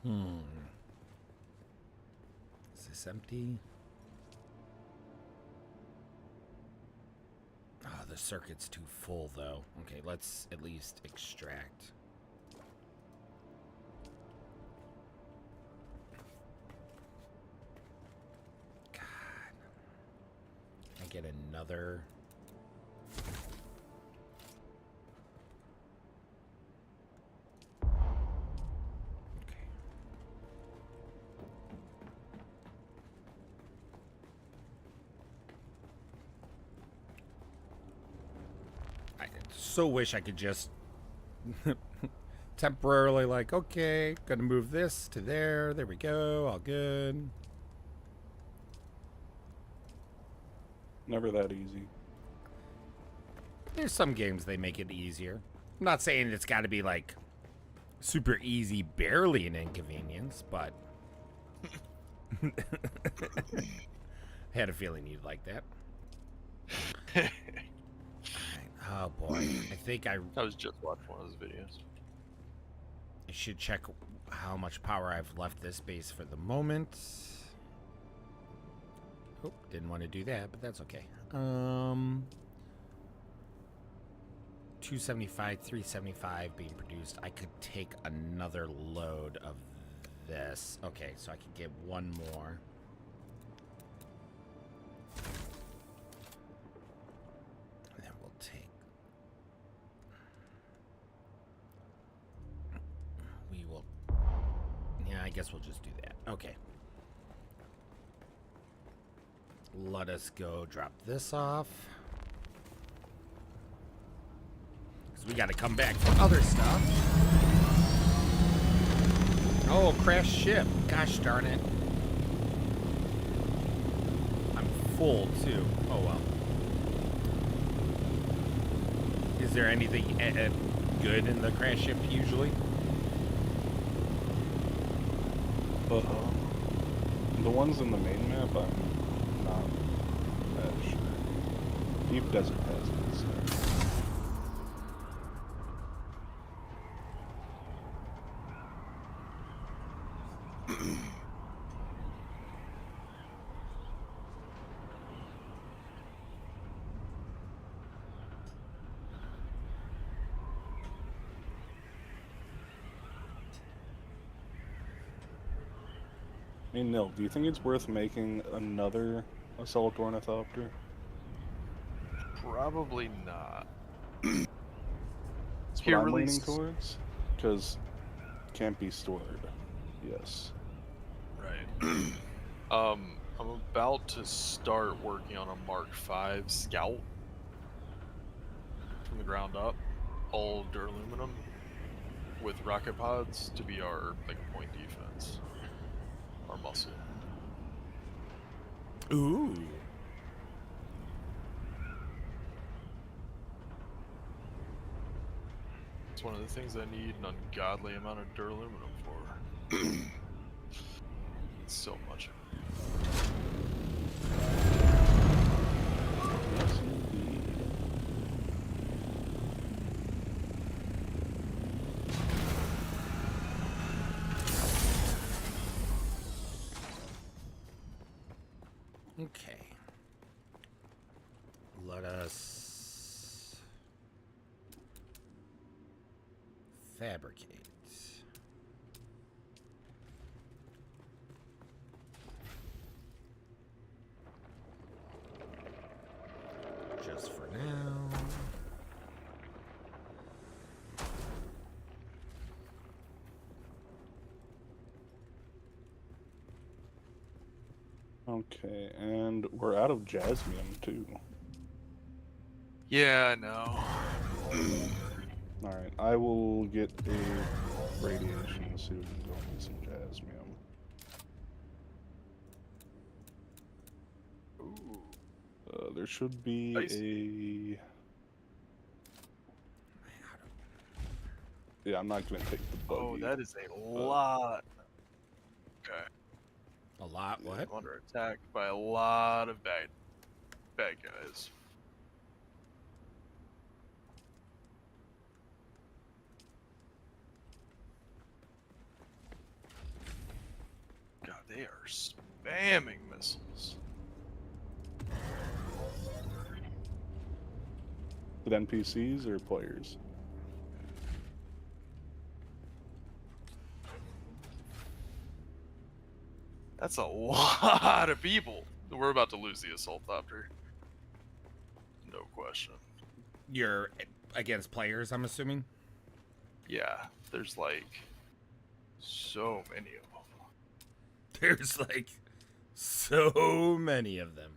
Hmm. Is this empty? Oh, the circuit's too full, though. Okay, let's at least extract. God. Can I get another? Okay. I so wish I could just temporarily, like, okay, gonna move this to there. There we go. All good. Never that easy. There's some games they make it easier. I'm not saying it's got to be like super easy, barely an inconvenience, but I had a feeling you'd like that. Alright. Oh boy, I think I was just watching one of those videos. should check how much power I've left this base for the moment. Oh, didn't want to do that, but that's okay. 275, 375 being produced. I could take another load of this. Okay, so I could get one more. And then we'll take... We will... Yeah, I guess we'll just do that. Okay. Let us go drop this off. Because we got to come back for other stuff. Oh, crash ship. Gosh darn it. I'm full, too. Oh, well. Is there anything good in the crash ship, usually? The ones in the main map, I'm not that sure. Deep Desert has it. So. Hey, Nil, do you think it's worth making another assault ornithopter? Probably not. That's what Here, I'm leaning release. towards. Because can't be stored. Yes. Right. I'm about to start working on a Mark V Scout from the ground up, all duraluminum with rocket pods to be our point defense, our muscle. Ooh. It's one of the things I need an ungodly amount of duraluminum for. So much. Yes, indeed. Okay. Let us fabricate. Just for now. Okay, and we're out of jasmium too. Yeah, I know. Alright, I will get a radiation suit and go get some jasmium. Ooh. There should be Nice. a... Yeah, I'm not gonna take the buggy. Oh, that is a lot. Okay. A lot, what? I'm under attack by a lot of bad guys. They are spamming missiles. With NPCs or players? That's a lot of people. We're about to lose the assault copter. No question. You're against players, I'm assuming. Yeah, there's like so many of them. There's like so many of them.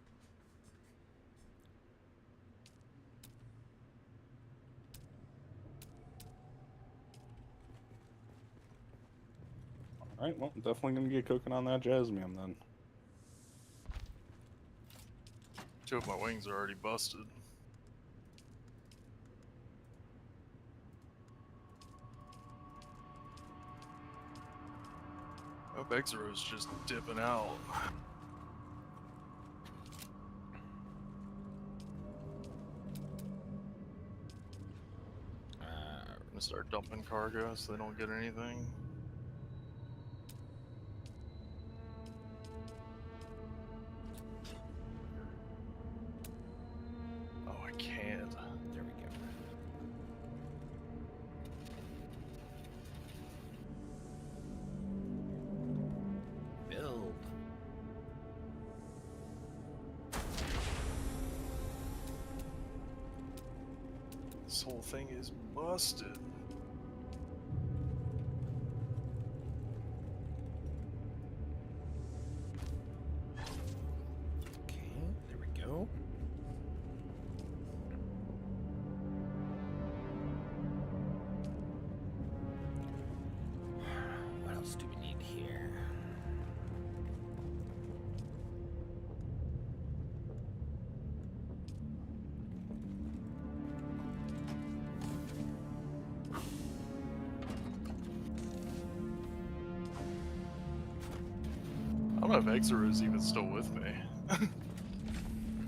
Alright, well, definitely gonna get cooking on that Jasmine then. Two of my wings are already busted. Oh, Exero's just dipping out. I'm gonna start dumping cargo so they don't get anything. Oh, I can't. There we go. Build. This whole thing is busted. Okay, there we go. What else do we need here? I don't know if Exero's even still with me.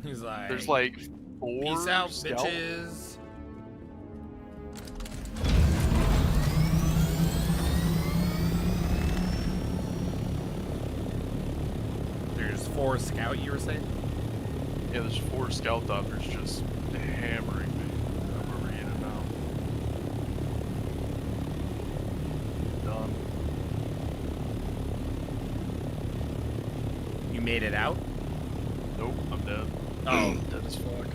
He's like, There's like 4 peace out, scout- bitches. There's 4 scout, you were saying? Yeah, there's 4 scout doctors just hammering me. I'm over in and out. Done. You made it out? Nope, I'm dead. Oh. Dead as fuck.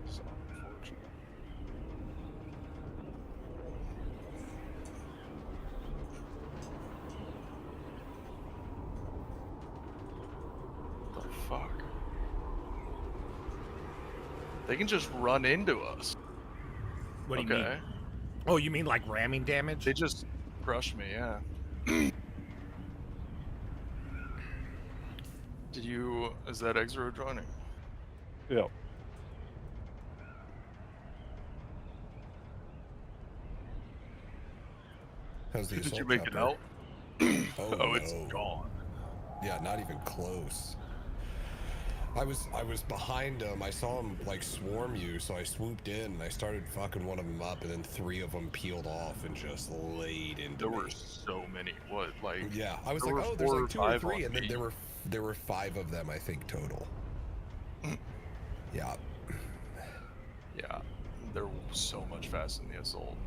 So unfortunate. The fuck? They can just run into us. What do you Okay. mean? Oh, you mean like ramming damage? They just crushed me, yeah. Did you... Is that Exero joining? Yep. How's the Did assault you make it chopper? out? Oh, Oh, it's no. gone. Yeah, not even close. I was behind him. I saw him like swarm you, so I swooped in and I started fucking one of them up, and then 3 of them peeled off and just laid into There me. were so many. What, like... Yeah, I was there like, were oh, there's 4 or like 2 or 5 3, on and then me. there were 5 of them, I think, total. Yeah. Yeah, they're so much faster than the assault.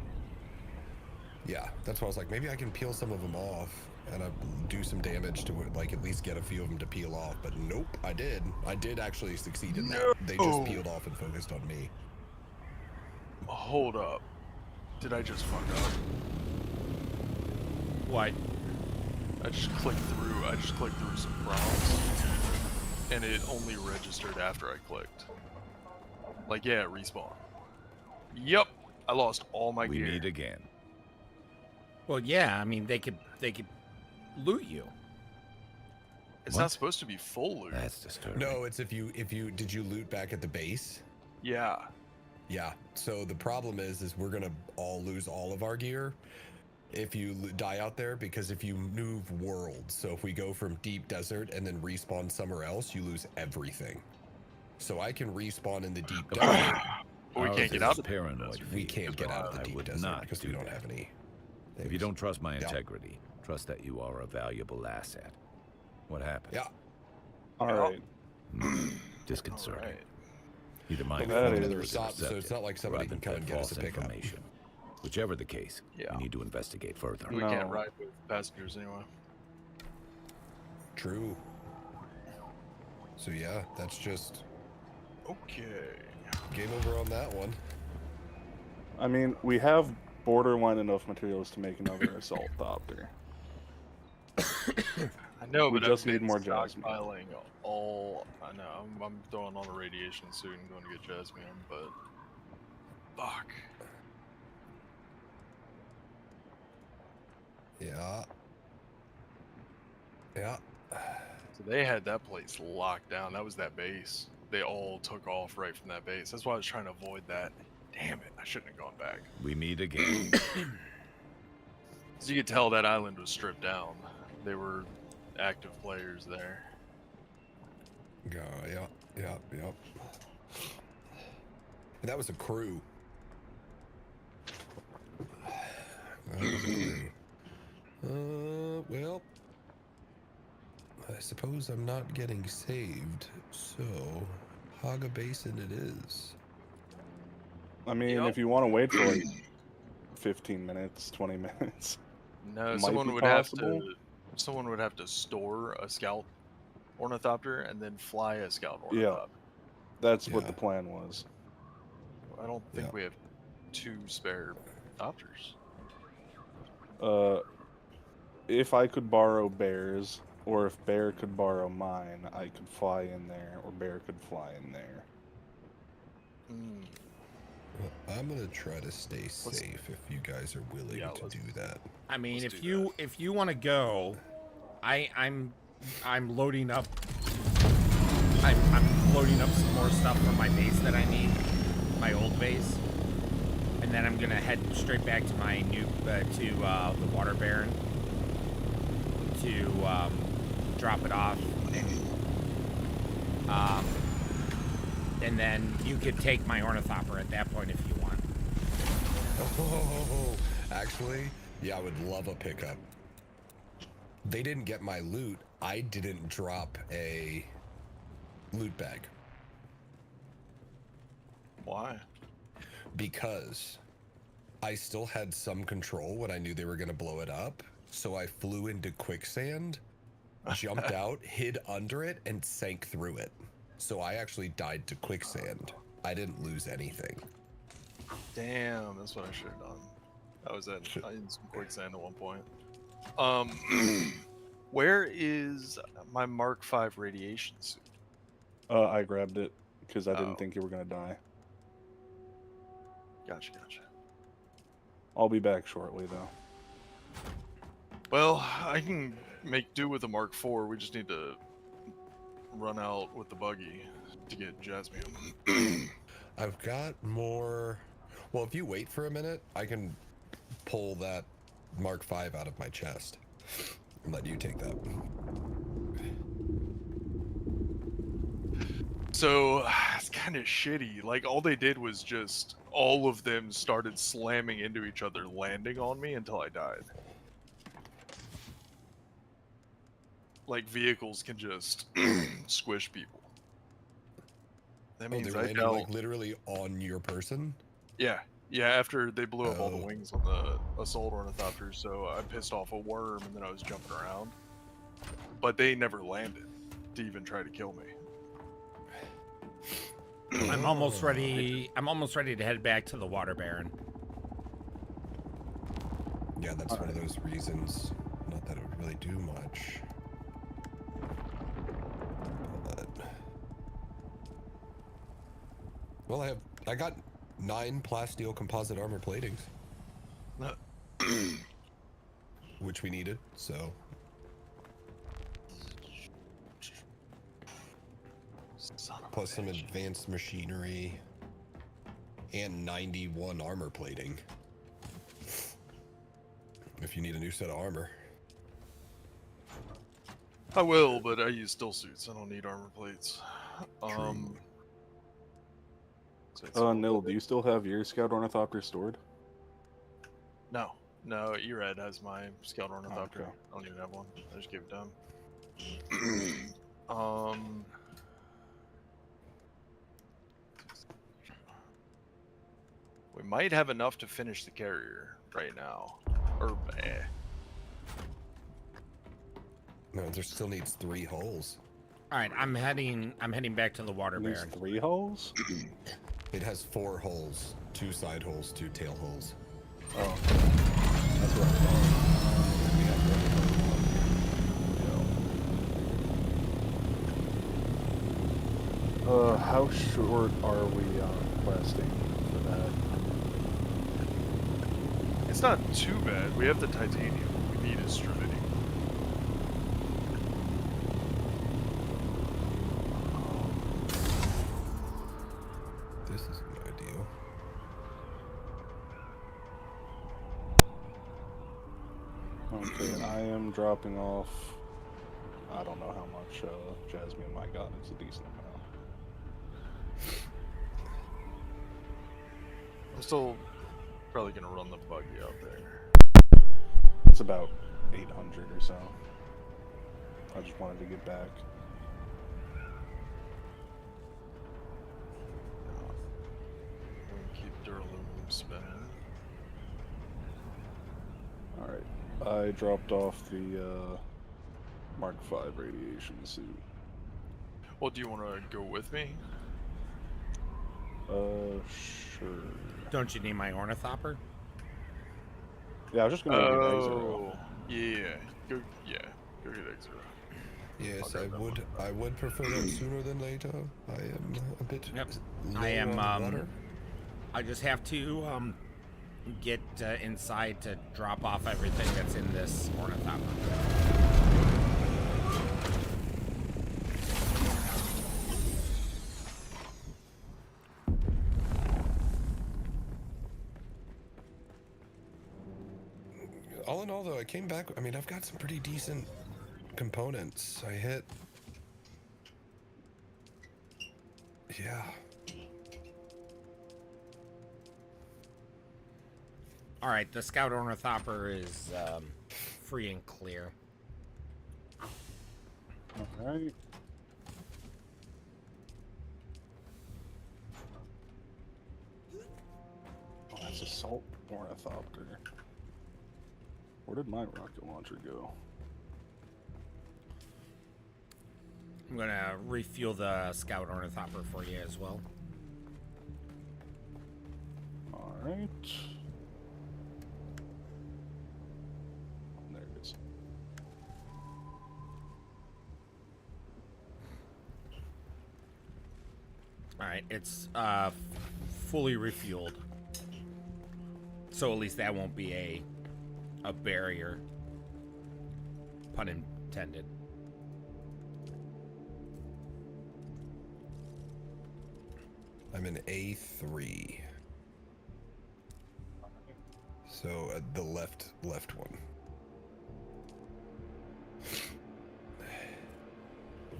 Yeah, that's why I was like, maybe I can peel some of them off and do some damage to it, like at least get a few of them to peel off. But nope, I did. I did actually succeed in that. They just peeled off and focused on me. Hold up. Did I just fuck up? What? I just clicked through some prompts, and it only registered after I clicked. Like, yeah, respawn. Yep, I lost all my We gear. meet again. Well, yeah. I mean, they could loot you. It's What? not supposed to be full loot. That's disturbing. No, it's if you did you loot back at the base? Yeah. Yeah. So the problem is we're gonna all lose all of our gear if you die out there, because if you move worlds, so if we go from deep desert and then respawn somewhere else, you lose everything. So I can respawn in the deep desert But we Ours can't get is out of the paranoid. desert. We can't get out of the I deep would desert not because do we don't that. have any. If you things. don't trust my Yeah. integrity, trust that you are a valuable asset. What happened? Yeah. All right. Disconcerting. Alright. Either my That phone is- was so intercepted, it's not like or somebody I've can been come fed and get us false a pickup. information. Whichever the case, Yeah. we need to investigate further. We No. can't ride with passengers anyway. True. So yeah, that's just Okay. game over on that one. I mean, we have borderline enough materials to make another assault copter. I know, We but just I've need been more jasmine. stockpiling all. I know. I'm throwing on a radiation suit and going to get jasmine, but fuck. Yeah. Yeah. So they had that place locked down. That was that base. They all took off right from that base. That's why I was trying to avoid that. Damn it! I shouldn't have gone back. We meet again. So you could tell that island was stripped down. They were active players there. Yeah. And that was a crew. That was a crew. Well, I suppose I'm not getting saved, so Haga Basin it is. I mean, Yep. if you want to wait for like 15 minutes, 20 minutes. No, Might someone be would possible. have to. Someone would have to store a scout ornithopter and then fly a scout Yeah. ornithopter. That's what Yeah. the plan was. I don't think Yeah. we have 2 spare opters. If I could borrow Bear's, or if Bear could borrow mine, I could fly in there, or Bear could fly in there. Hmm. Well, I'm gonna try to stay safe if you guys are willing Yeah, to let's- do that. I mean, Let's if do you want to go, I'm loading up. I'm loading up some more stuff from my base that I need, my old base, and then I'm gonna head straight back to my new to the Water Baron to drop it off, and then you could take my ornithopter at that point if you want. Oh, actually, yeah, I would love a pickup. They didn't get my loot. I didn't drop a loot bag Why? because I still had some control when I knew they were going to blow it up. So I flew into quicksand, jumped out, hid under it, and sank through it. So I actually died to quicksand. I didn't lose anything. Damn, that's what I should have done. I was in some quicksand at one point. Where is my Mark V radiation suit? I grabbed it because I Oh. didn't think you were gonna die. Gotcha. I'll be back shortly though. Well, I can make do with the Mark IV. We just need to run out with the buggy to get jasmine. I've got more. Well, if you wait for a minute, I can pull that Mark V out of my chest and let you take that. So it's kind of shitty. Like all they did was just all of them started slamming into each other, landing on me until I died. Like vehicles can just squish people. That Oh, they means were I landing dealt. like literally on your person. Yeah. After they blew up all the Oh. wings on the assault ornithopter, so I pissed off a worm and then I was jumping around. But they never landed to even try to kill me. I'm almost ready. I'm almost ready to head back to the Water Baron. Yeah, that's one of those reasons. Not that it would really do much. But well, I got 9 plasteel composite armor platings, which we needed. So Son of a plus some bitch. advanced machinery and 91 armor plating. If you need a new set of armor. I will, but I use still suits. I don't need armor plates. True. So it's a little Nil, bit- do you still have your Scout Ornithopter stored? No, no. Erad has my Scout Ornithopter. okay. I don't even have one. I just gave it to him. We might have enough to finish the carrier right now. Or No, there still needs 3 holes. All right, I'm heading back to the water These baron. 3 holes? It has 4 holes, 2 side holes, 2 tail holes. Oh, that's what I thought. How short are we on questing for that? it's not too bad. We have the titanium. What we need is stridity. This isn't ideal. Okay, I am dropping off. I don't know how much Jasmine might got. It's a decent amount. I'm still probably gonna run the buggy out there. It's about 800 or so. I just wanted to get back. Keep Duraloom spinning. Alright, I dropped off the Mark V radiation suit. Well, do you want to go with me? Sure. Don't you need my ornithopter? Yeah, I was just gonna get Exero. Yeah. Go get Exero. Yes, Okay, I would prefer that sooner than later. I am a bit Yep. low I am, on water. I just have to get inside to drop off everything that's in this ornithopter. All in all, though, I came back. I mean, I've got some pretty decent components. I hit. Yeah. All right, the scout ornithopter is free and clear. Alright. Oh, that's Assault Ornithopter. Where did my rocket launcher go? I'm gonna refuel the scout ornithopter for you as well. Alright. There it is. All right, it's fully refueled, so at least that won't be a barrier. Pun intended. I'm in A3. So the left one.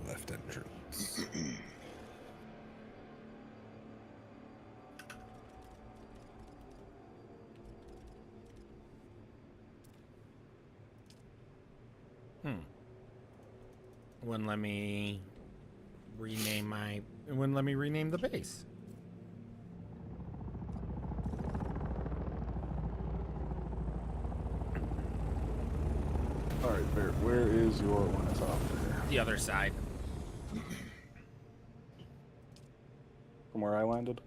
Left entrance. Wouldn't let me rename the base. Alright, Bear, where is your ornithopter? The other side. From where I landed?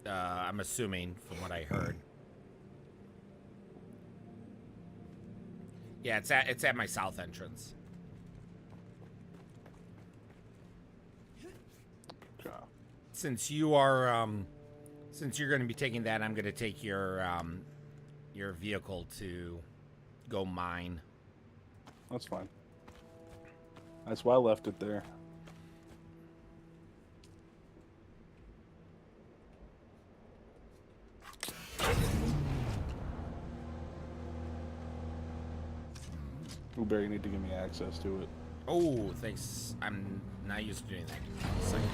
I'm assuming from what I heard. Yeah, it's at my south entrance. Okay. Since you are since you're going to be taking that, I'm going to take your vehicle to go mine. That's fine. That's why I left it there. Ooh, Bear, you need to give me access to it. Oh, thanks. I'm not used to doing that. Second.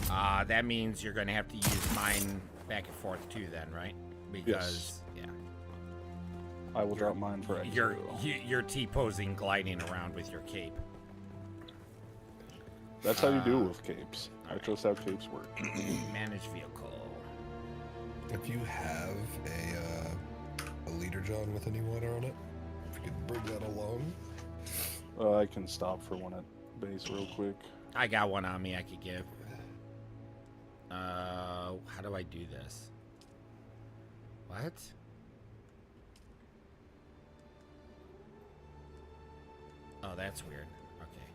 That means you're gonna have to use mine back and forth too, then, right? Because yeah, I will drop mine for extra. you're T-posing, gliding around with your cape. That's how you do with capes. That's just how capes work. Manage vehicle. If you have a leader John with any water on it, if you could bring that along. I can stop for one at base real quick. I got one on me I could give. How do I do this? What? Oh, that's weird. Okay.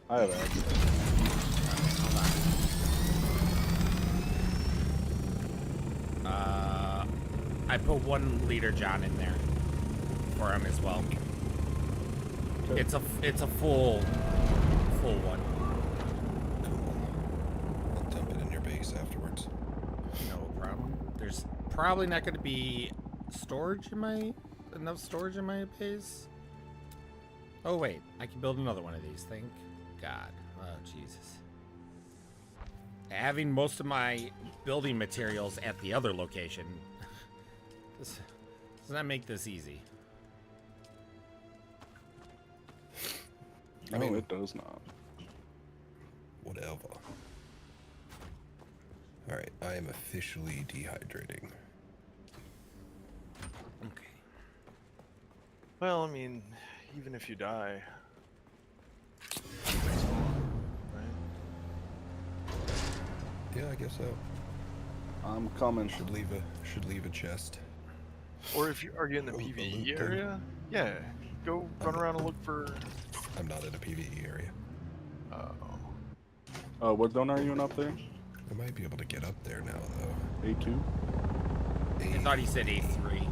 I have access. I put one leader John in there for him as well. Okay. It's a full one. Cool. I'll dump it in your base afterwards. No problem. There's probably not going to be enough storage in my base. Oh wait, I can build another one of these. Thank God. Oh Jesus. Having most of my building materials at the other location does not make this easy. No, it does not. Whatever. Alright, I am officially dehydrating. Okay. Well, I mean, even if you die, right? Yeah, I guess so. I'm coming. Should leave a chest. Or if you are in the Oh, the PvE loot thing. area, yeah, go run around and look for. I'm not in a PvE area. What zone are you in up there? I might be able to get up there now, though. A2? I thought he said A3.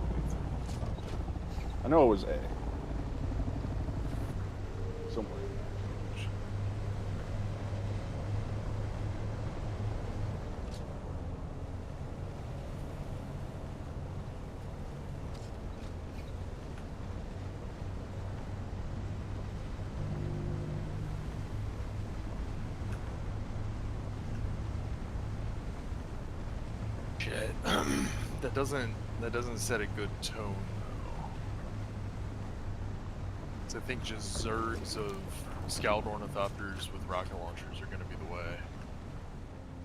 I know it was A. Somewhere. Shit. that doesn't set a good tone though. So I think just Zergs of Scout Ornithopters with rocket launchers are gonna be the way.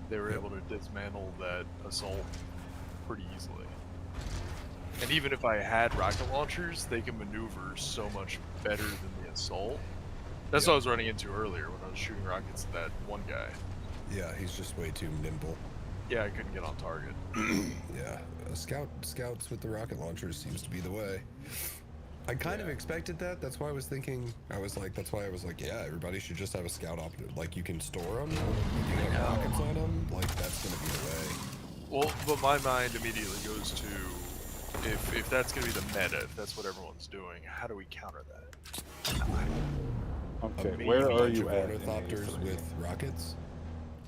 They were able to dismantle that assault pretty easily. And even if I had rocket launchers, they can maneuver so much better than the assault. That's what I was running into earlier when I was shooting rockets at that one guy. Yeah, he's just way too nimble. Yeah, I couldn't get on target. Yeah, scouts with the rocket launchers seems to be the way. I kind of expected that. That's why I was thinking. That's why I was like, yeah, everybody should just have a scout op. Like you can store them, you can have rockets on them. Like that's gonna be the way. Well, but my mind immediately goes to if that's gonna be the meta, if that's what everyone's doing, how do we counter that? Okay, where are you at? Ornithopters with rockets?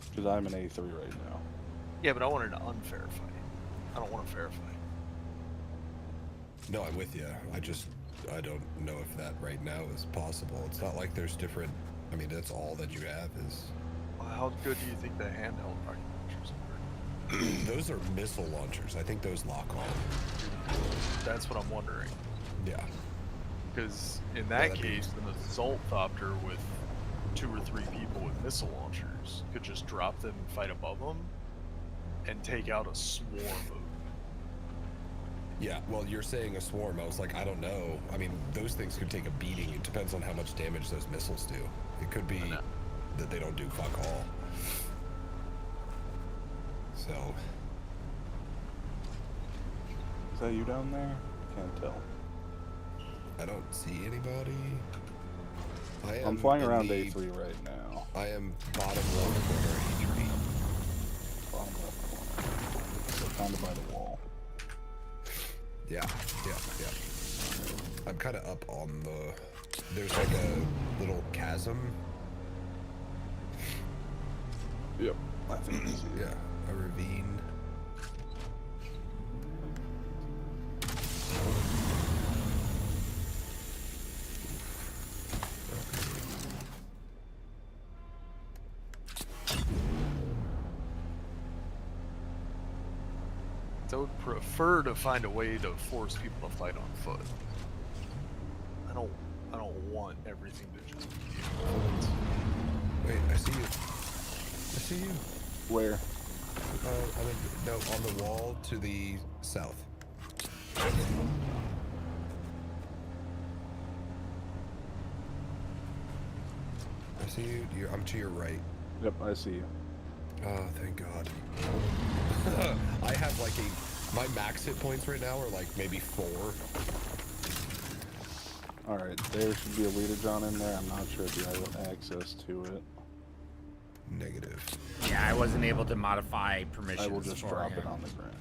Because I'm in A3 right now. Yeah, but I wanted an unfair fight. I don't want a fair fight. No, I'm with you. I don't know if that right now is possible. It's not like there's different. I mean, that's all that you have is. Well, how good do you think the handheld rocket launchers are? Those are missile launchers. I think those lock on. That's what I'm wondering. Yeah. Because in that case, an assault thopter with 2 or 3 people with missile launchers could just drop them and fight above them and take out a swarm of. Yeah, well, you're saying a swarm. I was like, I don't know. I mean, those things could take a beating. It depends on how much damage those missiles do. It could be that they don't do fuck all. So. Is that you down there? Can't tell. I don't see anybody. I'm flying around A3 right now. I am bottom left corner A3. Bottom left corner. So kind of by the wall. Yeah. I'm kind of up on the. There's like a little chasm. Yep. I think it's Yeah, a ravine. I would prefer to find a way to force people to fight on foot. I don't want everything to just be bullets. Wait, I see you. I see you. Where? No, on the wall to the south. I see you. I'm to your right. Yep, I see you. Oh, thank God. I have like my max hit points right now are like maybe 4. Alright, there should be a leader John in there. I'm not sure if you have access to it. Negative. Yeah, I wasn't able to modify permissions. I will just for drop him. it on the ground.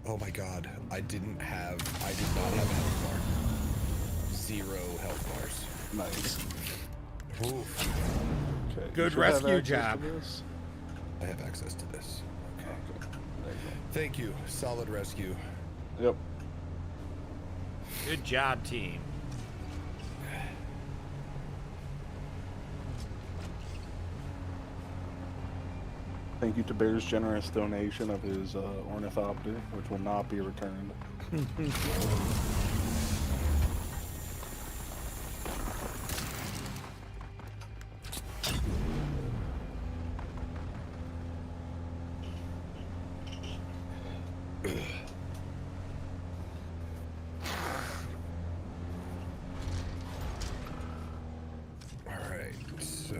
Oh my God, I did not have a health bar. 0 health bars. Nice. Oof. Okay. you Good should have rescue access job. to this. I have access to this. Okay. There you Thank you. Solid rescue. go. Yep. Good job, team. Thank you to Bear's generous donation of his ornithopter, which will not be returned. All right, so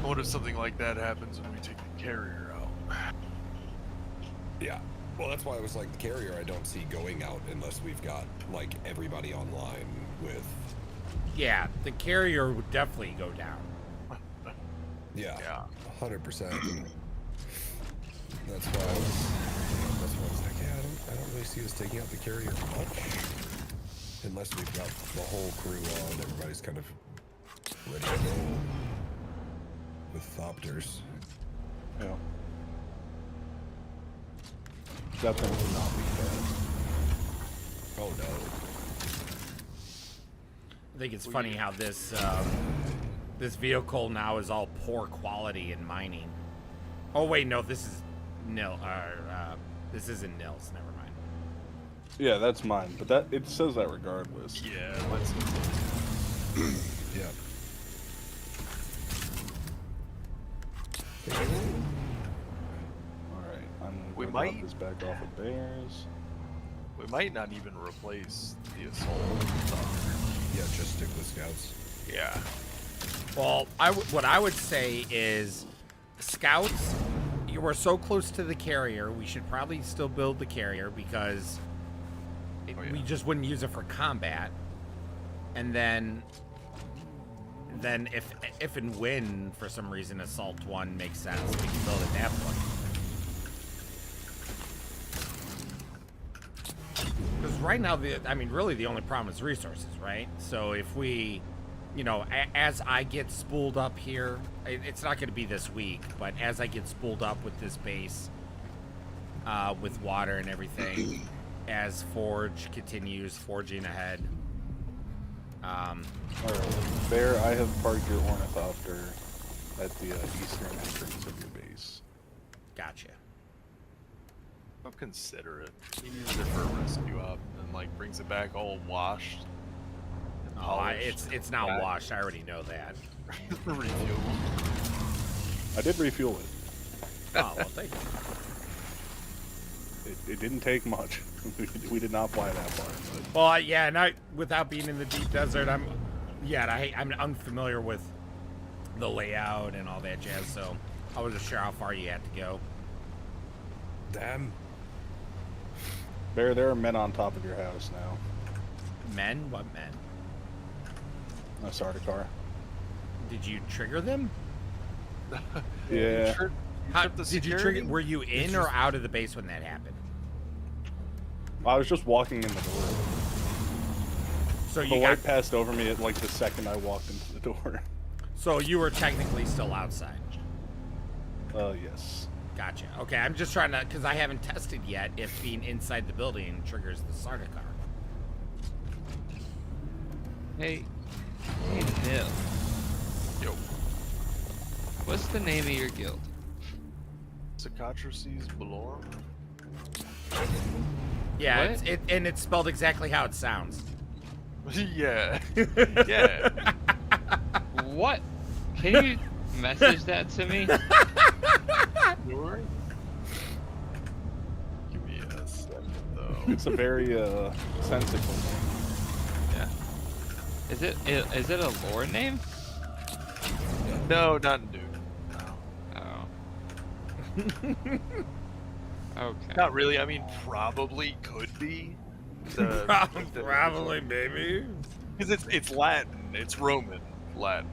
What if something like that happens when we take the carrier out? yeah. Well, that's why I was like the carrier. I don't see going out unless we've got like everybody online with. Yeah, the carrier would definitely go down. Yeah. Yeah. 100%. That's why I was like, yeah, I don't really see us taking out the carrier much. Unless we've got the whole crew on, everybody's kind of ready to go with thopters. Yeah. Definitely not be fast. Oh no. I think it's funny how this this vehicle now is all poor quality in mining. Oh wait, no, this is this isn't Nils. Never mind. Yeah, that's mine, but that it says that regardless. Yeah, let's. Yeah. Alright, I'm We gonna might- drop this back off of Bears. We might not even replace the assault. Yeah, just stick with scouts. Yeah. Well, what I would say is, scouts, you were so close to the carrier. We should probably still build the carrier because Oh, yeah. we just wouldn't use it for combat. And then if and when for some reason assault 1 makes sense, we can build at that point. Because right now, really the only problem is resources, right? So if we, as I get spooled up here, it's not going to be this week, but as I get spooled up with this base, with water and everything, as Forge continues forging ahead. Alright, Bear, I have parked your ornithopter at the eastern entrance of your base. Gotcha. I'll consider it. He uses it for a rescue op and like brings it back all washed. And Oh, polished. it's not Yeah. washed. I already know that. Refuel. I did refuel it. Oh, well, thank you. It didn't take much. We did not fly that far. But Well, yeah, and without being in the deep desert, yet. I'm unfamiliar with the layout and all that jazz, so I wasn't sure how far you had to go. Damn. Bear, there are men on top of your house now. Men? What men? I started a car. Did you trigger them? Yeah. How did you trigger? Were you in or out of the base when that happened? I was just walking in the door. So The you light got. passed over me at like the second I walked into the door. So you were technically still outside. Yes. Gotcha. Okay, I'm just trying to, because I haven't tested yet if being inside the building triggers the starter car. Hey, Nil. Yo. What's the name of your guild? Cicatrices Balorum? Yeah, What? and it's spelled exactly how it sounds. Yeah. Yeah. What? Can you message that to me? Sure. Give me a second, though. It's a very sensical name. Yeah. Is it a lore name? No, not in Dune. No. Oh. Okay. Not really. I mean, probably could be. Probably, baby. Because it's Latin. It's Roman Latin.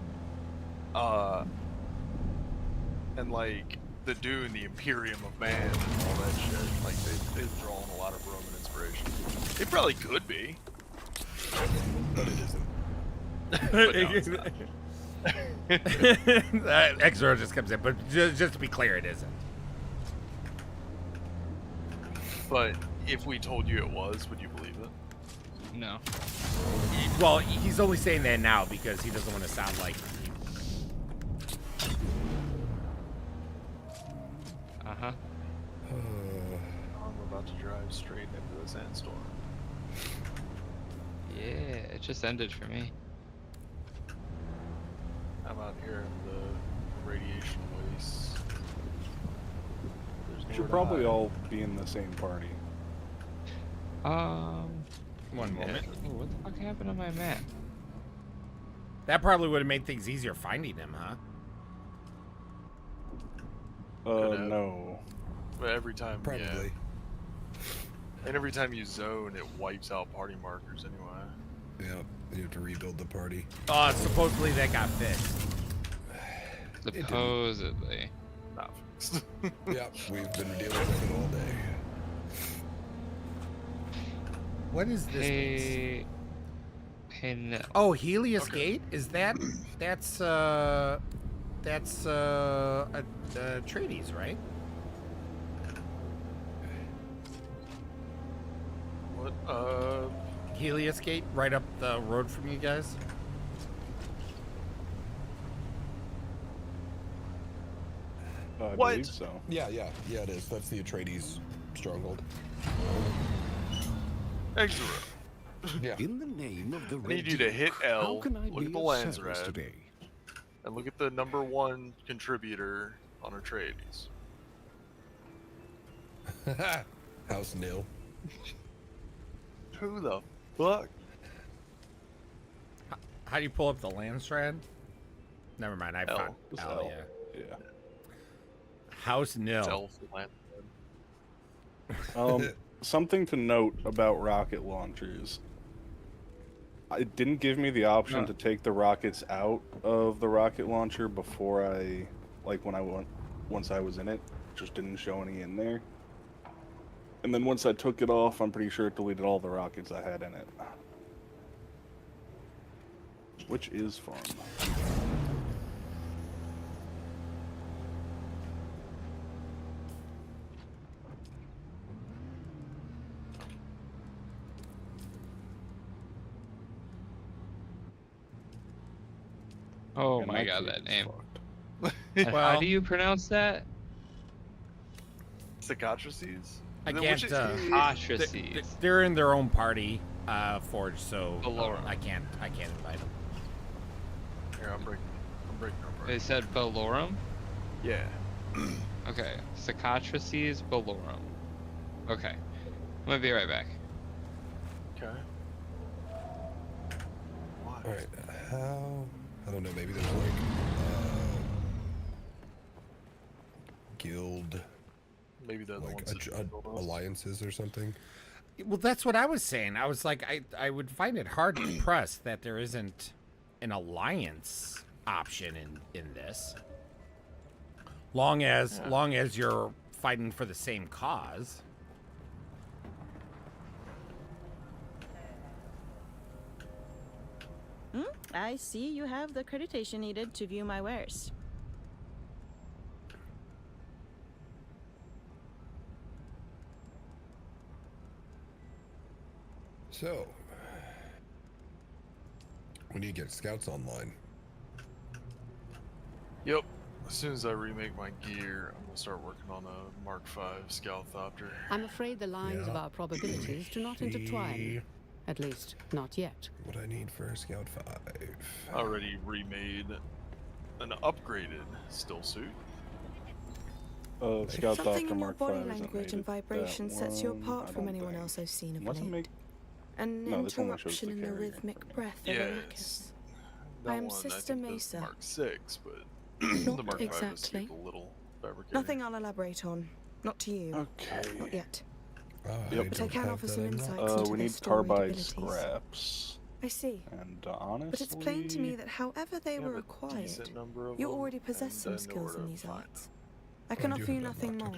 And like the Dune, the Imperium of Man, and all that shit. Like they've drawn a lot of Roman inspiration. It probably could be, But it isn't. but no, it's not. Exora just comes in, but just to be clear, it isn't. But if we told you it was, would you believe it? No. Well, he's only saying that now because he doesn't want to sound like. Uh-huh. I'm about to drive straight into a sandstorm. Yeah, it just ended for me. I'm out here in the radiation wastes. There's Should nowhere to probably hide. all be in the same party. One moment. Ooh, what the fuck happened on my map? That probably would have made things easier finding him, huh? Could have. No. But every time, Probably. yeah. And every time you zone, it wipes out party markers anyway. Yeah. You have to rebuild the party. Supposedly that got fixed. didn't. Supposedly. Not fixed. Yeah, we've been dealing with it all day. What is this base? Hey, no. Oh, Helios Okay. Gate? Is that's Atreides, right? What? Helios Gate, right up the road from you guys. I What? believe so. Yeah, it is. That's the Atreides stronghold. Exora. Yeah. In the name of the I need you to hit L, how can I look be at the of lands service red, today? and look at the #1 contributor on Atreides. House nil. Who the fuck? How do you pull up the land strand? Never mind, I L. found. Just Oh L. yeah. Yeah. House nil. Tell the land red. Something to note about rocket launchers. It didn't give me the option to take the rockets out of the rocket launcher before I, like once I was in it. Just didn't show any in there. And then once I took it off, I'm pretty sure it deleted all the rockets I had in it. Which is fun. Oh And my god, cave that is name. fucked. And how Well- do you pronounce that? Cicatrices? I Then can't. which- Ostraces. They're in their own party, Forge, so Valora. I can't invite them. Here, I'm breaking our They break. said Balorum? Yeah. Okay. Cicatrices, Balorum. Okay. I'm gonna be right back. Okay. Why? All right, how? I don't know. Maybe there's like guild, Maybe they're the like ones that build us. alliances or something. Well, that's what I was saying. I was like, I would find it hard to press that there isn't an alliance option in this. Long as you're fighting for the same cause. I see you have the accreditation needed to view my wares. So, we need to get scouts online. Yep. As soon as I remake my gear, I'm gonna start working on a Mark V Scoutopter. I'm afraid the lines of our probabilities do not intertwine. At least, not yet. What I need for a Scout 5. I already remade an upgraded still suit. Scout Something Doctor in your Mark body V isn't language made and it. vibration That sets you one, apart I from don't anyone think. else I've seen of Wasn't late. An No, this only shows interruption the in the carrier. rhythmic breath of Yes. Arrakis. That I am one, Sister think, was Mesa. Mark 6, but the Not Mark V was exactly. a little fabricated. Nothing I'll elaborate on. Not to you. Not Okay. yet. Yep. But I can offer some insights into We their need storied carbide abilities. scraps. I see. And honestly, But it's plain to me that however they we were have a acquired, decent number of you them, already possess some and I know skills where in to these find arts. I can offer you nothing more.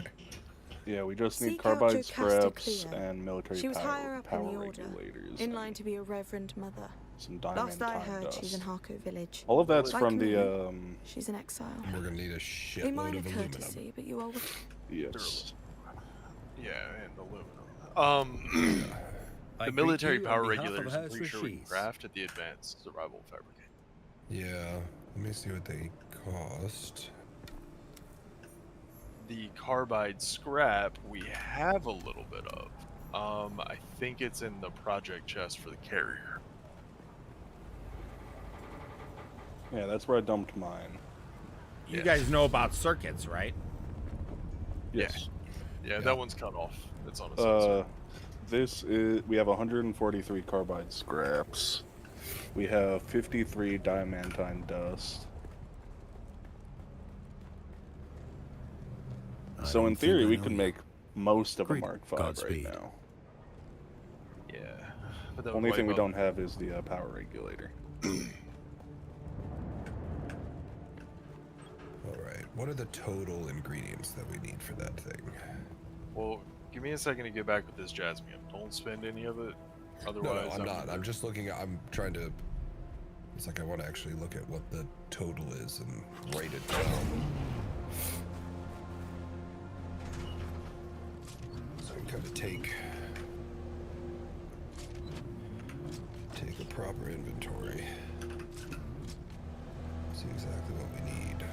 yeah, we just need Seek out carbide Jocasta scraps Cleo. and military She was power, higher up in power the order, regulators. in and line to be a reverend mother. some diamond Last I time heard, dust. she's in Harko village. All of that's Like from me, the she's in exile. We're gonna need a A shitload minor of aluminum. courtesy, but you are with yes. Yeah, and aluminum. The military power regulators, I'm pretty sure we can craft at the advanced survival fabricate. Yeah, let me see what they cost. The carbide scrap we have a little bit of. I think it's in the project chest for the carrier. Yeah, that's where I dumped mine. You guys know about circuits, right? Yes. Yeah, that one's cut off. It's on a sensor. This is we have 143 carbide scraps. We have 53 diamantine dust. So in theory, we could make most of a Mark V right now. Yeah. But that would Only thing we wipe don't have is the power regulator. Alright, what are the total ingredients that we need for that thing? Well, give me a second to get back with this jasmine. Don't spend any of it. Otherwise, No, I'm not. I'm just looking at, I'm trying to, it's like I want to actually look at what the total is and write it down. So I can kind of take a proper inventory. See exactly what we need.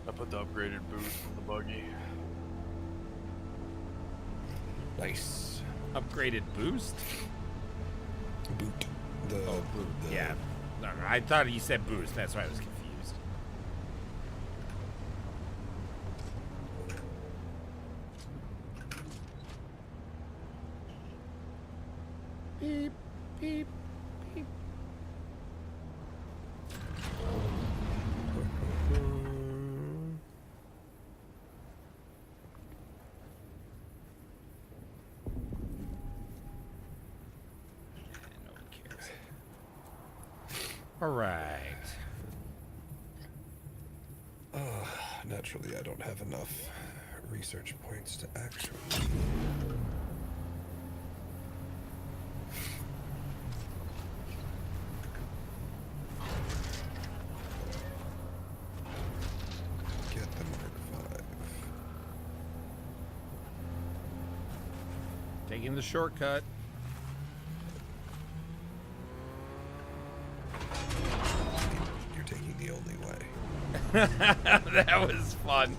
I put the upgraded boot from the buggy. Nice. Upgraded boost? Boot. The, boot. the Yeah. No, I thought you said boost. That's why I was confused. Beep, beep, beep. No one cares. All right. Naturally, I don't have enough research points to actually. Get the Mark V. Taking the shortcut. You're taking the only way. That was fun.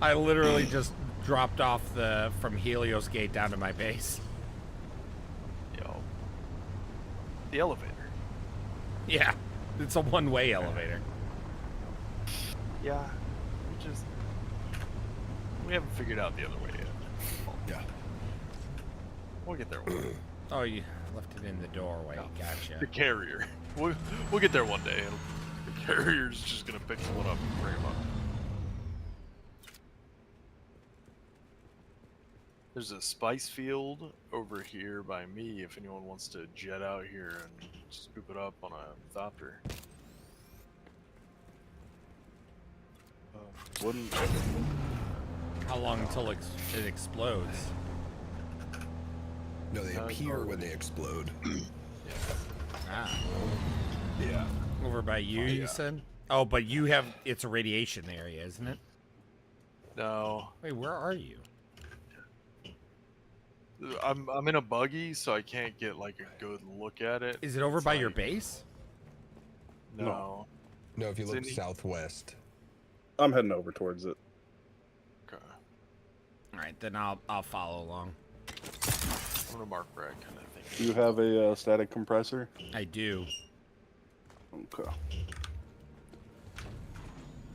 I literally just dropped off from Helios Gate down to my base. Yo. The elevator. Yeah, it's a one-way elevator. Yeah. We haven't figured out the other way yet. Yeah. We'll get there one day. Oh, you left it in the doorway. Gotcha. The carrier. We'll get there one day. The carrier's just gonna pick someone up and bring him up. There's a spice field over here by me if anyone wants to jet out here and scoop it up on a thopter. Wouldn't. How long until it explodes? No, they appear when they explode. Ah. Yeah. Over by you, you said? Oh, but you have... It's a radiation area, isn't it? No. Wait, where are you? I'm in a buggy, so I can't get like a good look at it. Is it over by your base? No. No, if you It's look in- southwest. I'm heading over towards it. Okay. All right, then I'll follow along. I'm gonna mark red kind of thing. You have a static compressor? I do. Okay.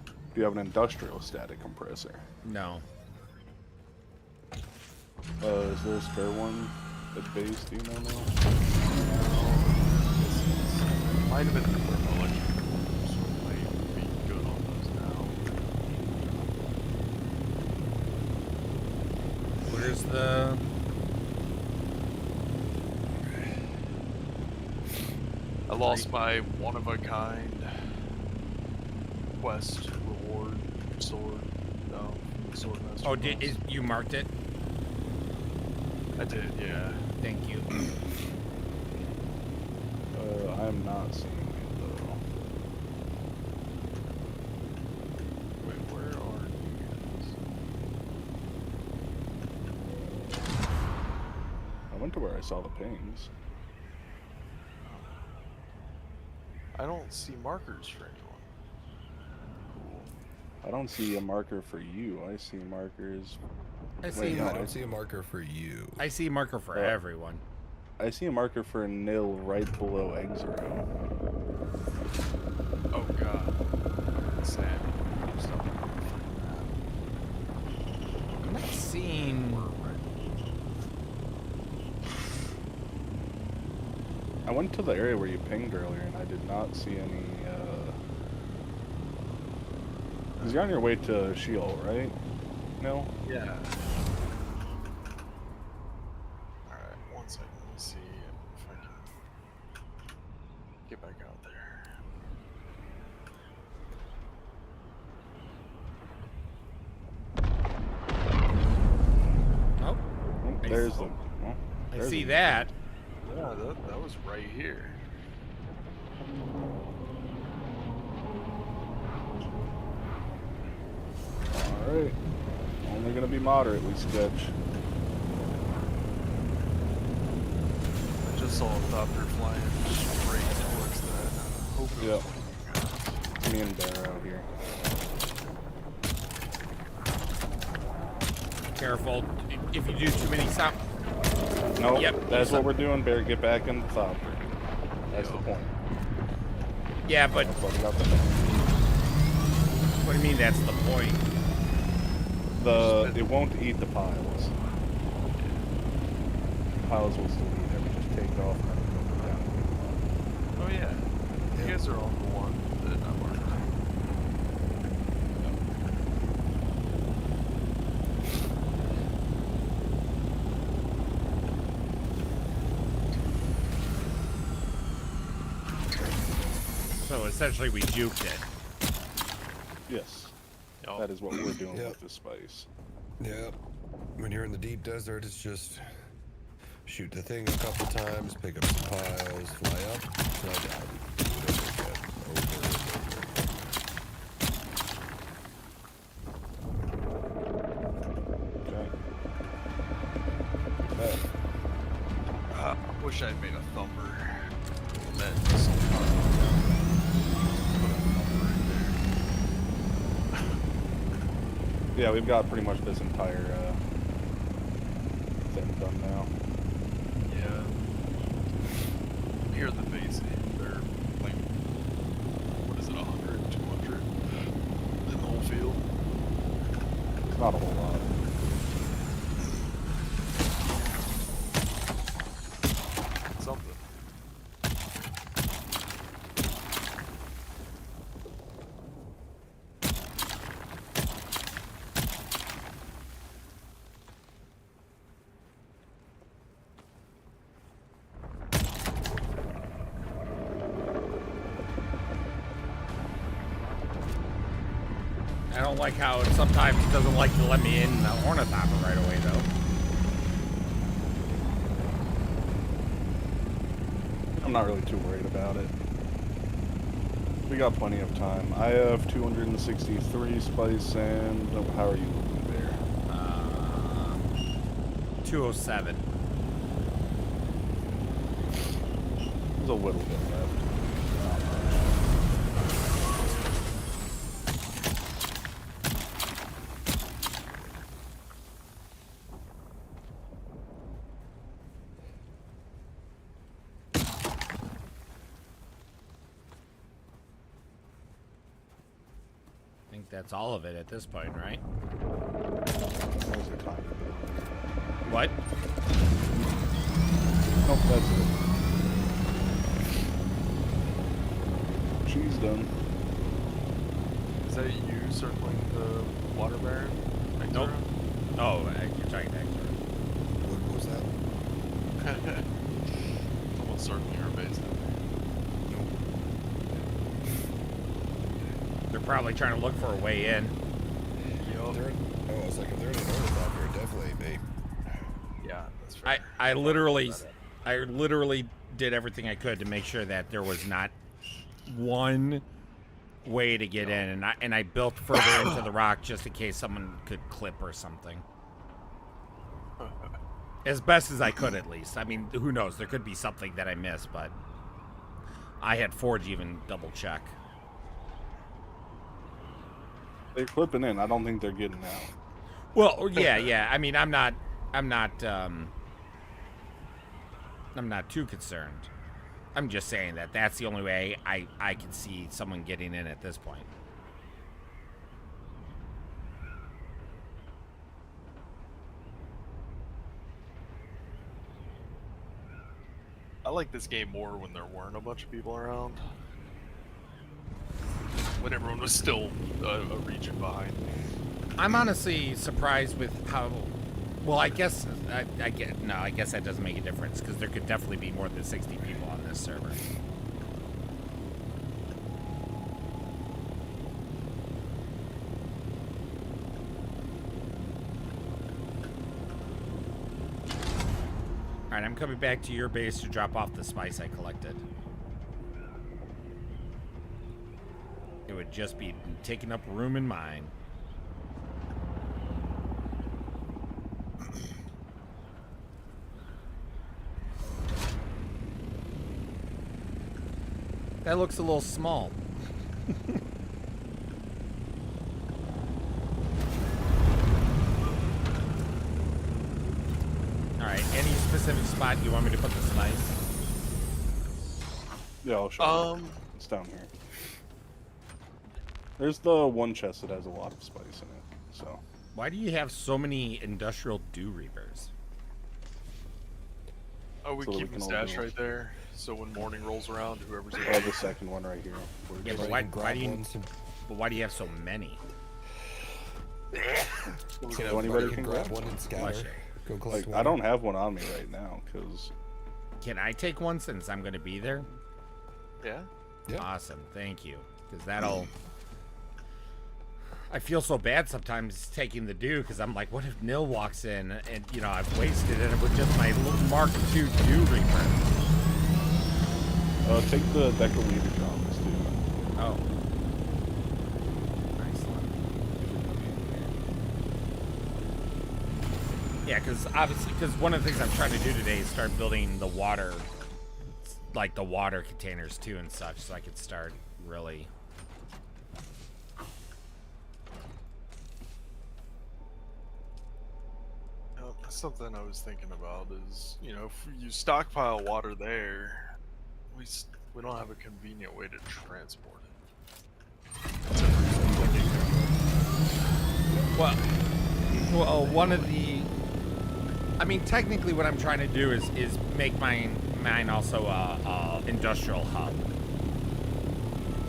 Do you have an industrial static compressor? No. Is there a spare one at base? Do you know now? Might have been the electric. So might be good on those now. Where's the... I lost my one-of-a-kind quest reward sword. No, sword master. Oh, class. you marked it? I did, yeah. Thank you. I am not seeing it though. Wait, where are you guys? I went to where I saw the pings. I don't see markers for anyone. I don't see a marker for you. I see markers. I see. Wait, no, I don't see a marker for you. I see a marker for everyone. I see a marker for nil right below X0. Oh god. Sad. I'm not seeing... I went to the area where you pinged earlier and I did not see any, Because you're on your way to Sheol, right? No? Yeah. Alright, one second. Let me see if I can get back out there. Oh, Oh, there's the... Well, I there's see the- that. Yeah, that was right here. Alright. Only gonna be moderately sketch. I just saw a thopter flying straight towards that. Hope it Yep. was It's me and Bear out here. Careful. If you do too many sound... Nope, Yep, that's you what we're doing, Bear. Get back in the Thopter. That's the point. Yeah, but... That's what we got the What do you mean that's the point? It won't eat the piles. Piles will still eat it. Just take off and then go down. Oh yeah. You guys are on the one that I marked. So essentially we juked it. Yes. Yep. That is what we're doing Yep. with this spice. Yep. When you're in the deep desert, it's just shoot the thing a couple times, pick up some piles, fly up, fly down. Do it over again, over and over. Okay. I wish I had made a thumper. That just put a thumper right there. Yeah, we've got pretty much this entire thing done now. Yeah. Here at the base, they're like, what is it, 100, 200 in the whole field? It's not a whole lot. don't like how it sometimes doesn't like to let me in the ornithopter right away, though. I'm not really too worried about it. We got plenty of time. I have 263 spice, and how are you looking there? 207. There's a little bit left. I think that's all of it at this point, right? Where's the time? What? Nope, that's it. She's done. Is that you circling the water baron? Nope. Oh, you're talking to Hector. What was that? Almost circling your base. They're probably trying to look for a way in. Yup. I was like, if they're in an ornithopter, it definitely ain't me. Yeah, that's right. I literally did everything I could to make sure that there was not one way to get in, and I built further into the rock just in case someone could clip or something. As best as I could, at least. I mean, who knows? There could be something that I missed, but I had Forge even double check. They're clipping in. I don't think they're getting out. Well, yeah. I mean, I'm not too concerned. I'm just saying that that's the only way I can see someone getting in at this point. I like this game more when there weren't a bunch of people around. When everyone was still a region behind me. I'm honestly surprised with how. Well, I guess I guess that doesn't make a difference because there could definitely be more than 60 people on this server. All right, I'm coming back to your base to drop off the spice I collected. It would just be taking up room in mine. That looks a little small. Alright, any specific spot you want me to put the spice? Yeah, I'll show you. It's down here. There's the one chest that has a lot of spice in it, so. Why do you have so many industrial dew reapers? Oh, we So that we keep can them all stashed go. right there, so when morning rolls around, whoever's I in have the second one right here. We're Yeah, just- but why do you have so many? So So anybody can can grab grab one and scatter. Bless you. Go collect Like, one. I don't have one on me right now, because Can I take one since I'm going to be there? Yeah? Yeah. Awesome, thank you. Because that'll... I feel so bad sometimes taking the dew because I'm like, what if Nil walks in and, you know, I've wasted it with just my little Mark II dew reaper. take the decaleader jobs, too. Oh. Nice one. Yeah, because obviously, because one of the things I'm trying to do today is start building the water, like the water containers too and such, so I could start really... Something I was thinking about is, you know, if you stockpile water there, we don't have a convenient way to transport it. Well, one of the... I mean, technically what I'm trying to do is make mine also a industrial hub.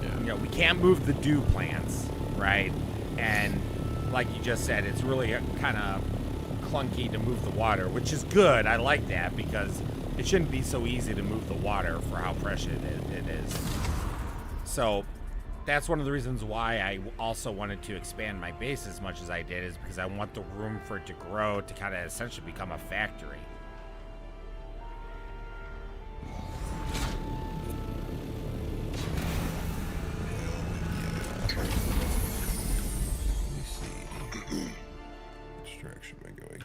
Yeah. You know, we can't move the dew plants, right? And like you just said, it's really kind of clunky to move the water, which is good. I like that because it shouldn't be so easy to move the water for how precious it is. So that's one of the reasons why I also wanted to expand my base as much as I did, is because I want the room for it to grow to kind of essentially become a factory. Let me see. Which direction am I going?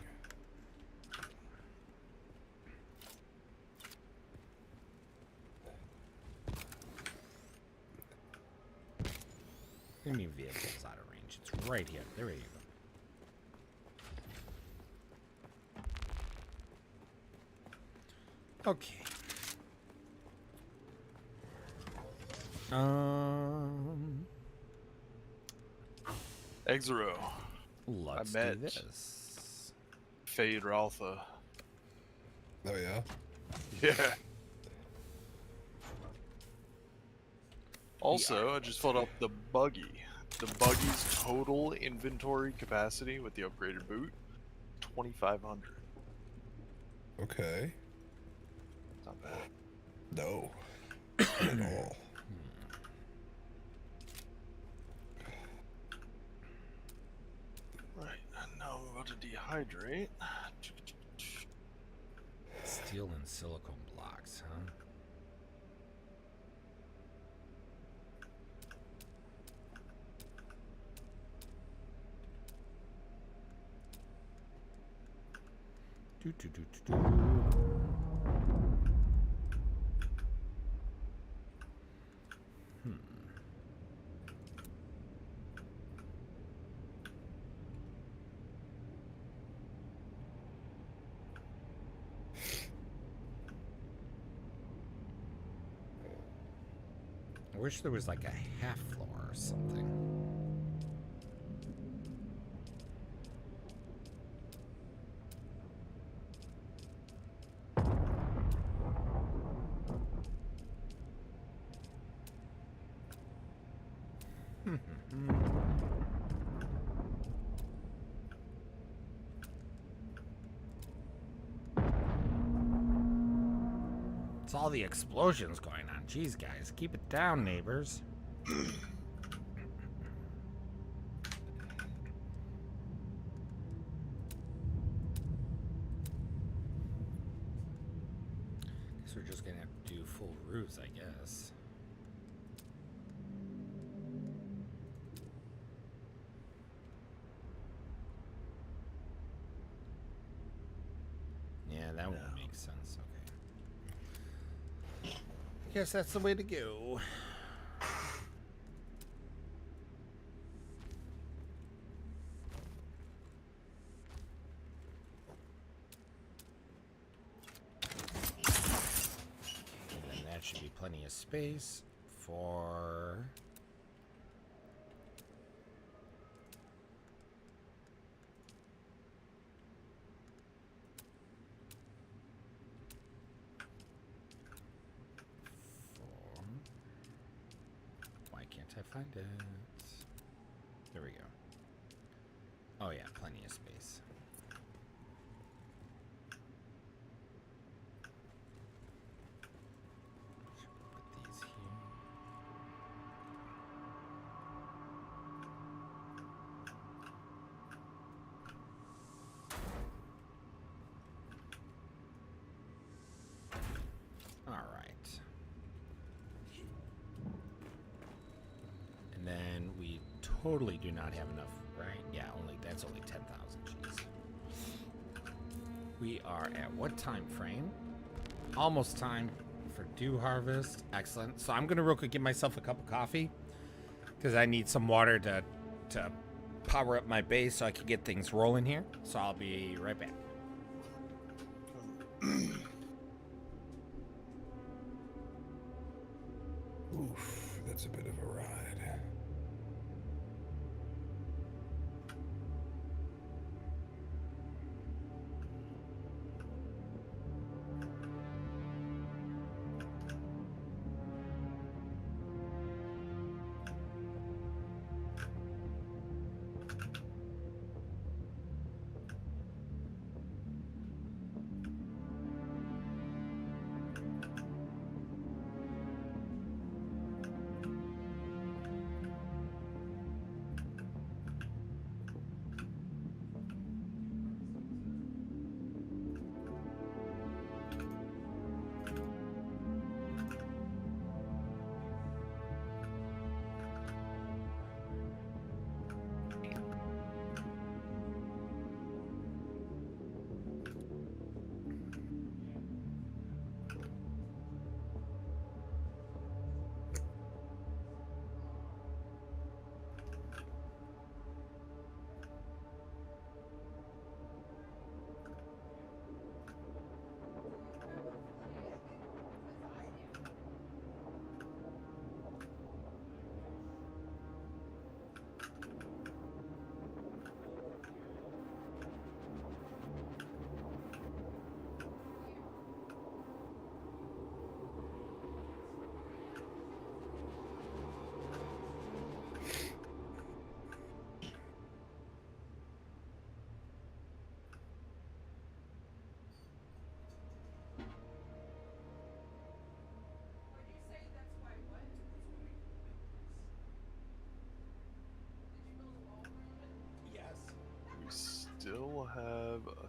Enemy vehicles out of range. It's right here. There you go. Okay. Exero. Let's I do met this. Fade Raltha. Oh yeah. Yeah. Also, I just filled up the buggy. The buggy's total inventory capacity with the upgraded boot, 2,500. Okay. Not bad. No. Not at all. Right, and now I'm about to dehydrate. Steel and silicone blocks, huh? Do, do, do, do, do. I wish there was like a half floor or something. It's all the explosions going on. Jeez, guys, keep it down, neighbors. Guess we're just gonna have to do full roofs, I guess. Yeah, that won't make sense. Okay. Guess that's the way to go. And then that should be plenty of space for... Why can't I find it? There we go. Oh yeah, plenty of space. Should put these here. All right. And then we totally do not have enough, right? Yeah, that's only 10,000. Jeez. We are at what time frame? Almost time for dew harvest. Excellent. So I'm gonna real quick get myself a cup of coffee because I need some water to power up my base so I can get things rolling here. So I'll be right back. Oof, that's a bit of a ride.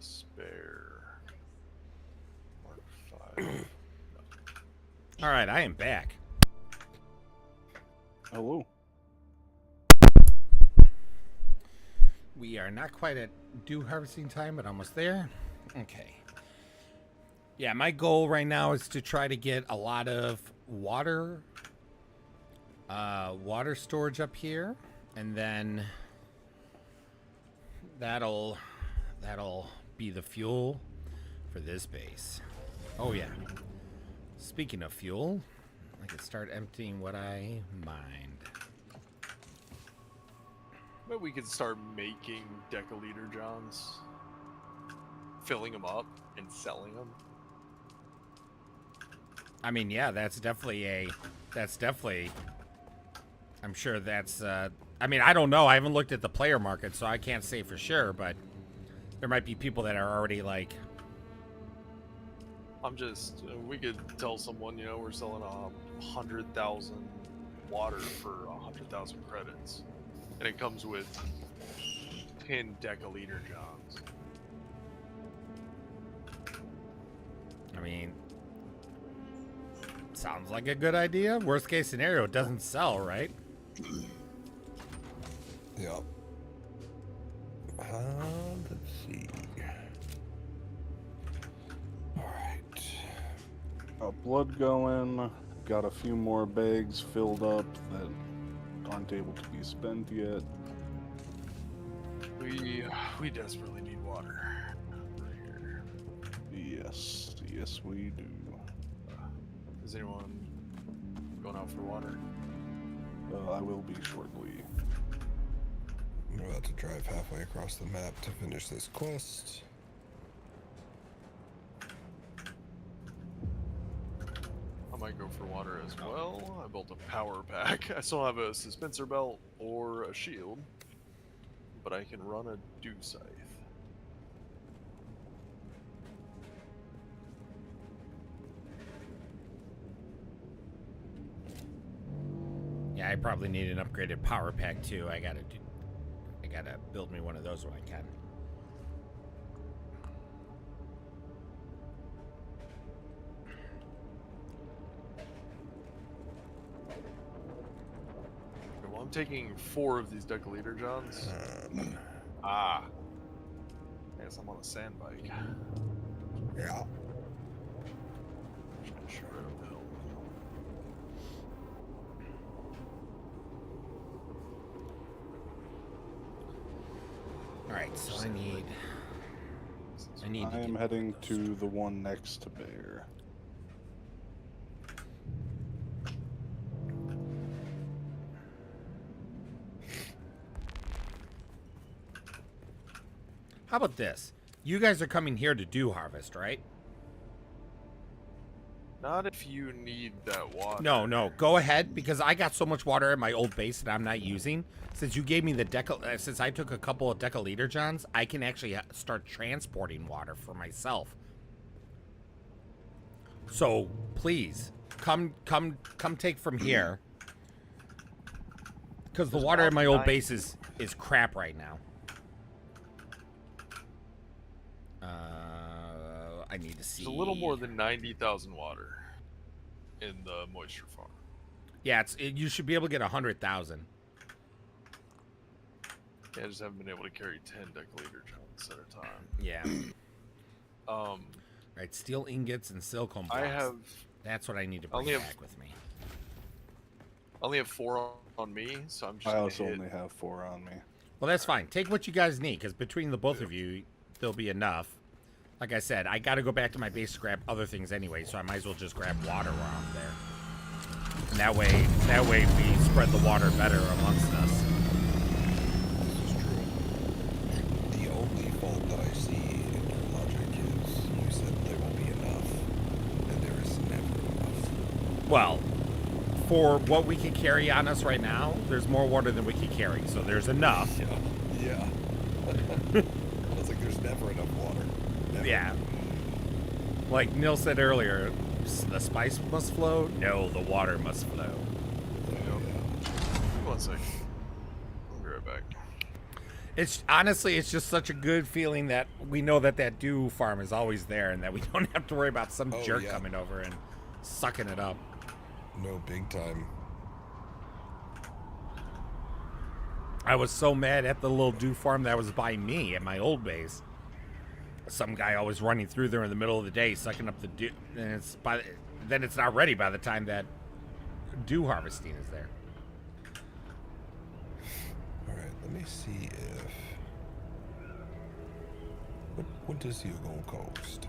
a spare. Mark 5. All right, I am back. Hello. We are not quite at dew harvesting time, but almost there. Okay. Yeah, my goal right now is to try to get a lot of water storage up here, and then that'll be the fuel for this base. Oh yeah. Speaking of fuel, I can start emptying what I mined. But we could start making deciliter Johns, filling them up and selling them. I mean, yeah, that's definitely. I'm sure that's. I mean, I don't know. I haven't looked at the player market, so I can't say for sure. But there might be people that are already like. I'm just. We could tell someone, you know, we're selling 100,000 water for 100,000 credits, and it comes with 10 deciliter Johns. I mean, sounds like a good idea. Worst case scenario, it doesn't sell, right? Yep. Let's see. Alright. Blood going. Got a few more bags filled up that aren't able to be spent yet. We desperately need water. Right here. Yes, yes we do. Is anyone going out for water? I will be shortly. I'm about to drive halfway across the map to finish this quest. I might go for water as well. I built a power pack. I still have a suspensor belt or a shield, but I can run a dew scythe. Yeah, I probably need an upgraded power pack too. I gotta build me one of those when I can. Well, I'm taking 4 of these deciliter Johns. I guess I'm on a sand bike. Yeah. Sure, what the hell. All right, so I need I am heading to the one next to Bear. How about this? You guys are coming here to do harvest, right? Not if you need that water. No, go ahead, because I got so much water at my old base that I'm not using. Since you gave me the since I took a couple of deciliter Johns, I can actually start transporting water for myself. So please come take from here, because the water at my old base is crap right now. I need to see. It's a little more than 90,000 water in the moisture farm. Yeah, you should be able to get 100,000. Yeah, I just haven't been able to carry 10 deciliter Johns at a time. Yeah. Right, steel ingots and silicone blocks. That's what I need to bring back with me. I only have 4 on me, so I'm just. I also only have 4 on me. Well, that's fine. Take what you guys need, because between the both of you, there'll be enough. Like I said, I got to go back to my base to grab other things anyway, so I might as well just grab water while I'm there. And that way we spread the water better amongst us. This is true. The only fault that I see in your logic is you said there will be enough, and there is never enough. Well, for what we can carry on us right now, there's more water than we can carry, so there's enough. Yeah. It's like there's never enough water. Never. Yeah. Like Neil said earlier, the spice must flow. No, the water must flow. Oh, yeah. 1 second. I'll be right back. It's honestly, it's just such a good feeling that we know that that dew farm is always there, and that we don't have to worry about some jerk coming over and sucking it up. No, big time. I was so mad at the little dew farm that was by me at my old base. Some guy always running through there in the middle of the day, sucking up the dew, and then it's not ready by the time that dew harvesting is there. All right, let me see if what does your Gold Coast?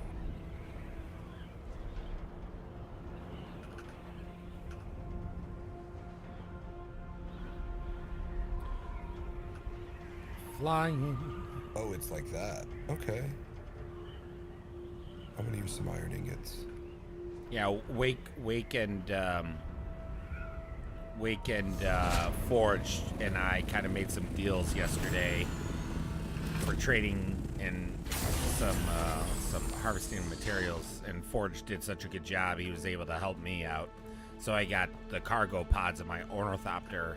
Flying. Oh, it's like that. Okay. I'm gonna use some iron ingots. Yeah, Wake and Forge and I kind of made some deals yesterday for trading in some harvesting materials, and Forge did such a good job, he was able to help me out. So I got the cargo pods of my Ornithopter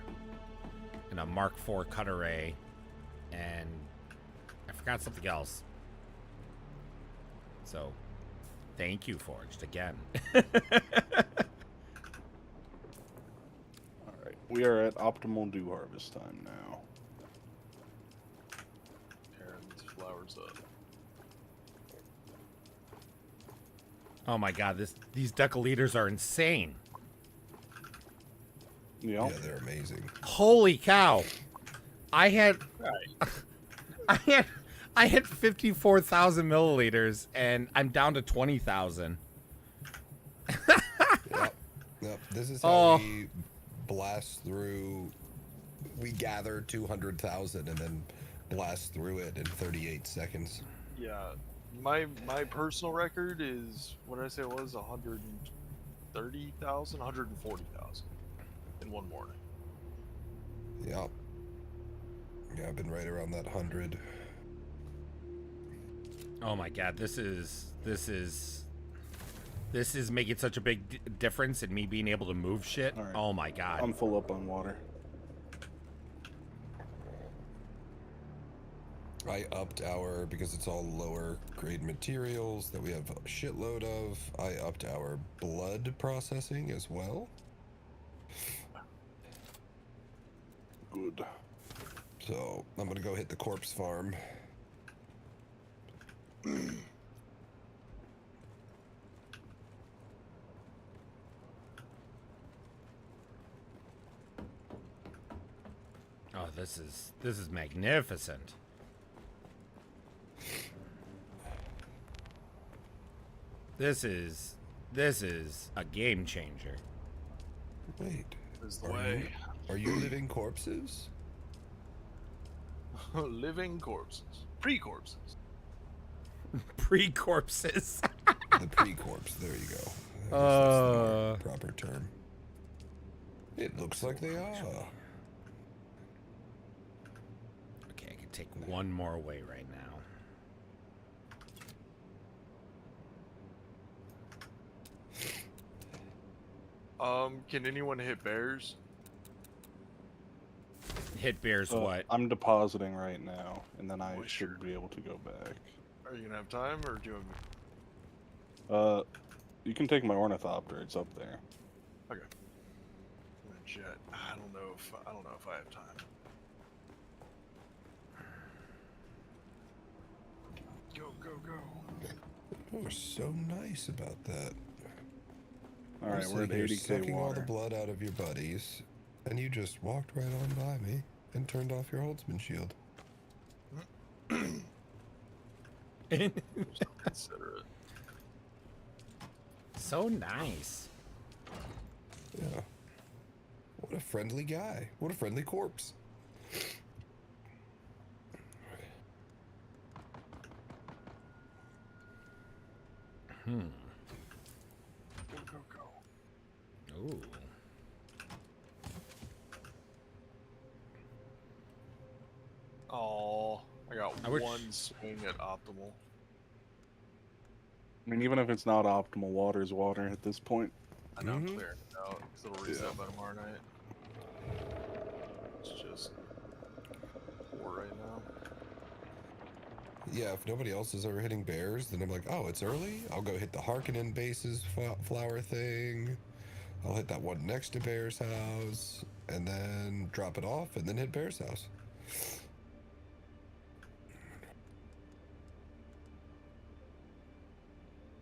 and a Mark IV cut array, and I forgot something else. So thank you, Forged, again. Alright, we are at optimal dew harvest time now. Aaron's flowers up. Oh my god, these deciliters are insane. Yep. Yeah, they're amazing. Holy cow. I had 54,000 milliliters and I'm down to 20,000. Yep. This is how we blast through. We gather 200,000 and then blast through it in 38 seconds. Yeah, my personal record is, what did I say it was? 130,000, 140,000 in one morning. Yep. Yeah, I've been right around that 100. Oh my god, this is making such a big difference in me being able to move shit. Right. Oh my god. I'm full up on water. I upped our, because it's all lower grade materials that we have a shitload of, I upped our blood processing as well. Good. So I'm gonna go hit the corpse farm. Oh, this is magnificent. This is a game changer. Wait. Is the way. Are you living corpses? Living corpses. Pre-corpses. Pre-corpses. The pre-corpse, there you go. That's the more proper term. It looks like they are. Okay, I can take one more away right now. Can anyone hit bears? Hit bears what? I'm depositing right now, and then I Oh, should sure. be able to go back. Are you gonna have time, or do you want me? You can take my Ornithopter, it's up there. Okay. I'm gonna jet. I don't know if I have time. Go, go, go. You were so nice about that. Alright, we're at You're 80k sucking all the water. blood out of your buddies, and you just walked right on by me and turned off your Holtzman shield. Consider it. So nice. Yeah. What a friendly guy. What a friendly corpse. Go, go, go. Ooh. Oh, I got I wish- one swing at optimal. I mean, even if it's not optimal, water is water at this point. I know I'm clearing it out because it'll reset by tomorrow night. It's just poor right now. Yeah, if nobody else is ever hitting bears, then I'm like, oh, it's early? I'll go hit the Harkonnen base's flower thing. I'll hit that one next to Bear's house, and then drop it off, and then hit Bear's house.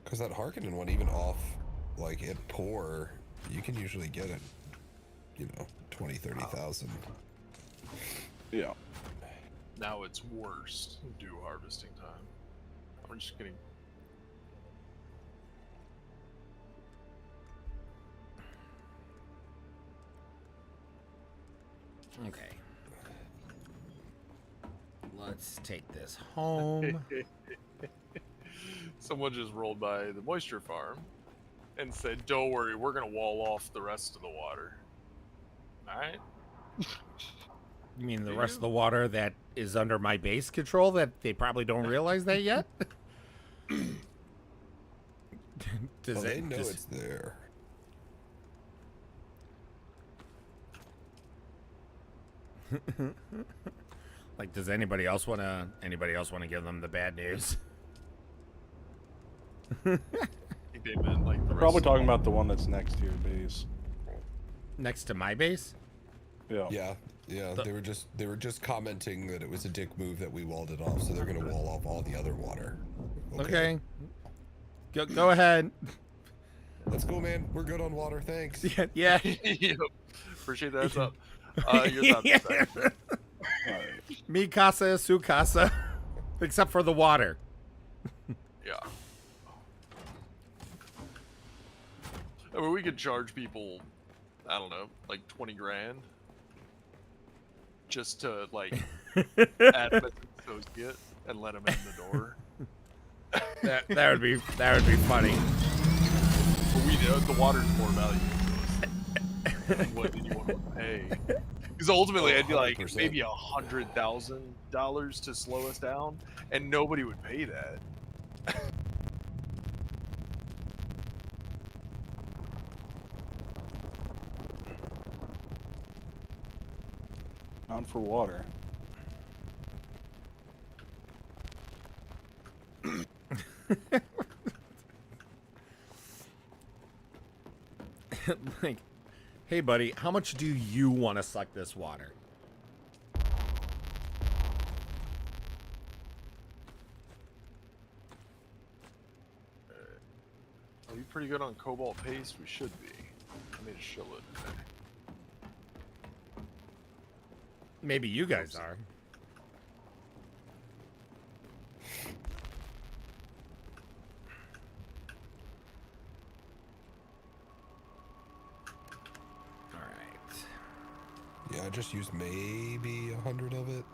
Because that Harkonnen one, even off, like, at poor, you can usually get it, 20, 30,000. Yeah. Now it's worse. Dew harvesting time. I'm just kidding. Okay. Let's take this home. Someone just rolled by the moisture farm and said, "Don't worry, we're gonna wall off the rest of the water." All right. You mean the rest of the water that is under my base control that they probably don't realize that yet? They know it's there. Like, does anybody else wanna give them the bad news? I think they meant like the Probably rest talking about the one that's next to your base. Next to my base? Yeah. Yeah. They were just commenting that it was a dick move that we walled it off, so they're gonna wall off all the other water. Okay. Go ahead. That's cool, man. We're good on water. Thanks. Yeah. Yep. Appreciate that. Heads up. Your thoughts, Mi casa, su casa. Except for the water. Yeah. I mean, we could charge people, I don't know, like 20 grand. Just to, like, add an associate and let him in the door. That would be funny. But we know the water's more valuable to us. What did you want to pay? Because ultimately, I'd be like, 100%. maybe $100,000 to slow us down, and nobody would pay that. Not for water. Like, hey buddy, how much do you want to suck this water? Are we pretty good on cobalt paste? We should be. I made a shitload today. Maybe you guys are. Yeah, I just used maybe 100 of it.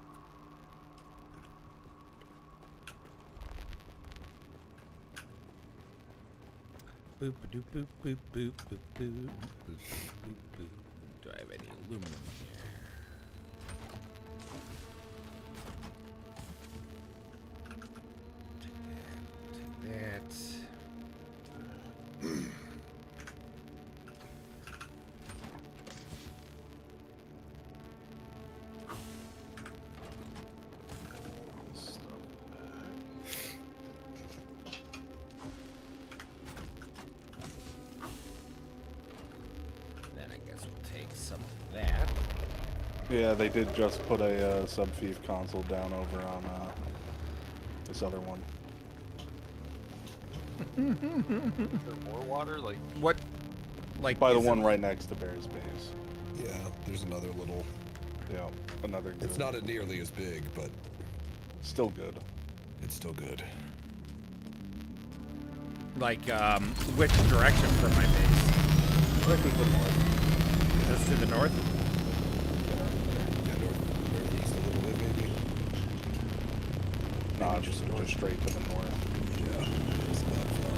Boop boop boop boop boop boop boop boop boop. Do I have any aluminum here? Take that. Then I guess we'll take some of that. Yeah, they did just put a sub-thief console down over on this other one. Is there more water? Like what? Like by the one right next to Bear's base. Yeah, there's another little. Yeah, another. Good. It's not nearly as big, but still good. It's still good. Like, which direction from my base? Directly to the north. Just to the north? Yeah, northeast a little bit, maybe. Nah, just straight to the north. Yeah, it's not far.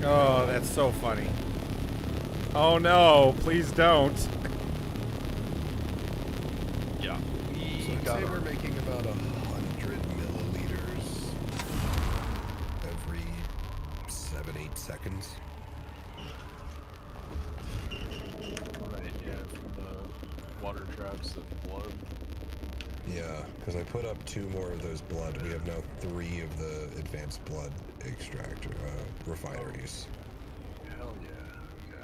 Oh, that's so funny. Oh no, please don't. Yeah. So I'd say we're making about 100 milliliters every 7-8 seconds. Right, yeah, from the water trap. traps of blood. Yeah, because I put up 2 more of those blood. We have now 3 of the advanced blood extractor refineries. Hell yeah. Okay.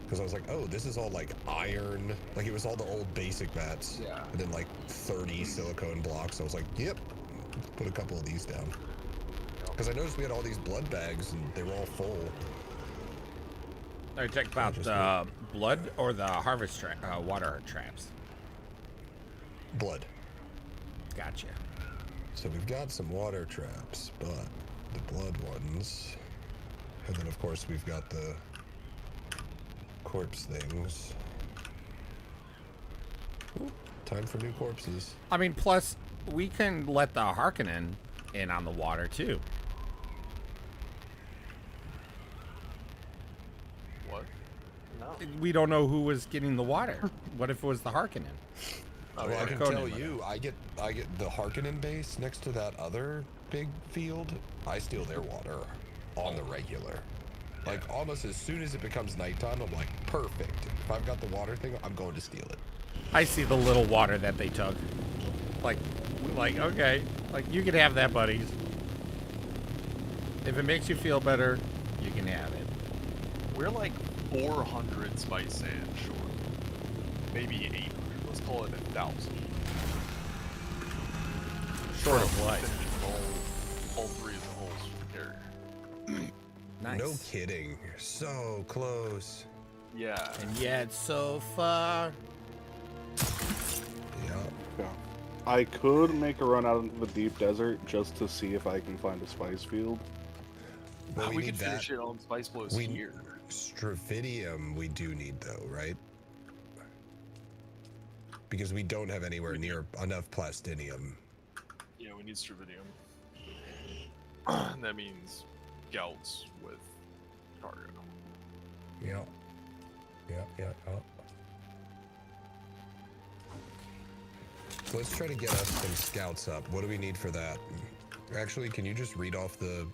Because I was like, oh, this is all like iron. Like it was all the old basic mats. Yeah. And then like 30 silicone blocks. I was like, yep, let's put a couple of these down. Because I noticed we had all these blood bags and they were all full. All right, check about the blood or the harvest water traps. Blood. Gotcha. So we've got some water traps, but the blood ones. And then of course we've got the corpse things. Ooh, time for new corpses. I mean, plus we can let the Harkonnen in on the water too. What? No. We don't know who was getting the water. What if it was the Harkonnen? Well, I can tell you, I get the Harkonnen base next to that other big field. I steal their water on the regular. Like almost as soon as it becomes nighttime, I'm like, perfect. If I've got the water thing, I'm going to steal it. I see the little water that they took. Like, okay, like you can have that, buddies. If it makes you feel better, you can have it. We're like 400 spice sand short. Maybe 800. Let's call it 1,000. Short of what? All 3 of the holes for the carrier. Nice. No kidding. So close. Yeah. And yet so far. Yeah. I could make a run out into the deep desert just to see if I can find a spice field. Well, we need could that. finish it on spice blows here. Stravidium we do need though, right? Because we don't have anywhere near enough plastinium. Yeah, we need Stravidium. That means Gouts with cargo. Yeah. Yeah. So let's try to get us some scouts up. What do we need for that? Actually, can you just read off the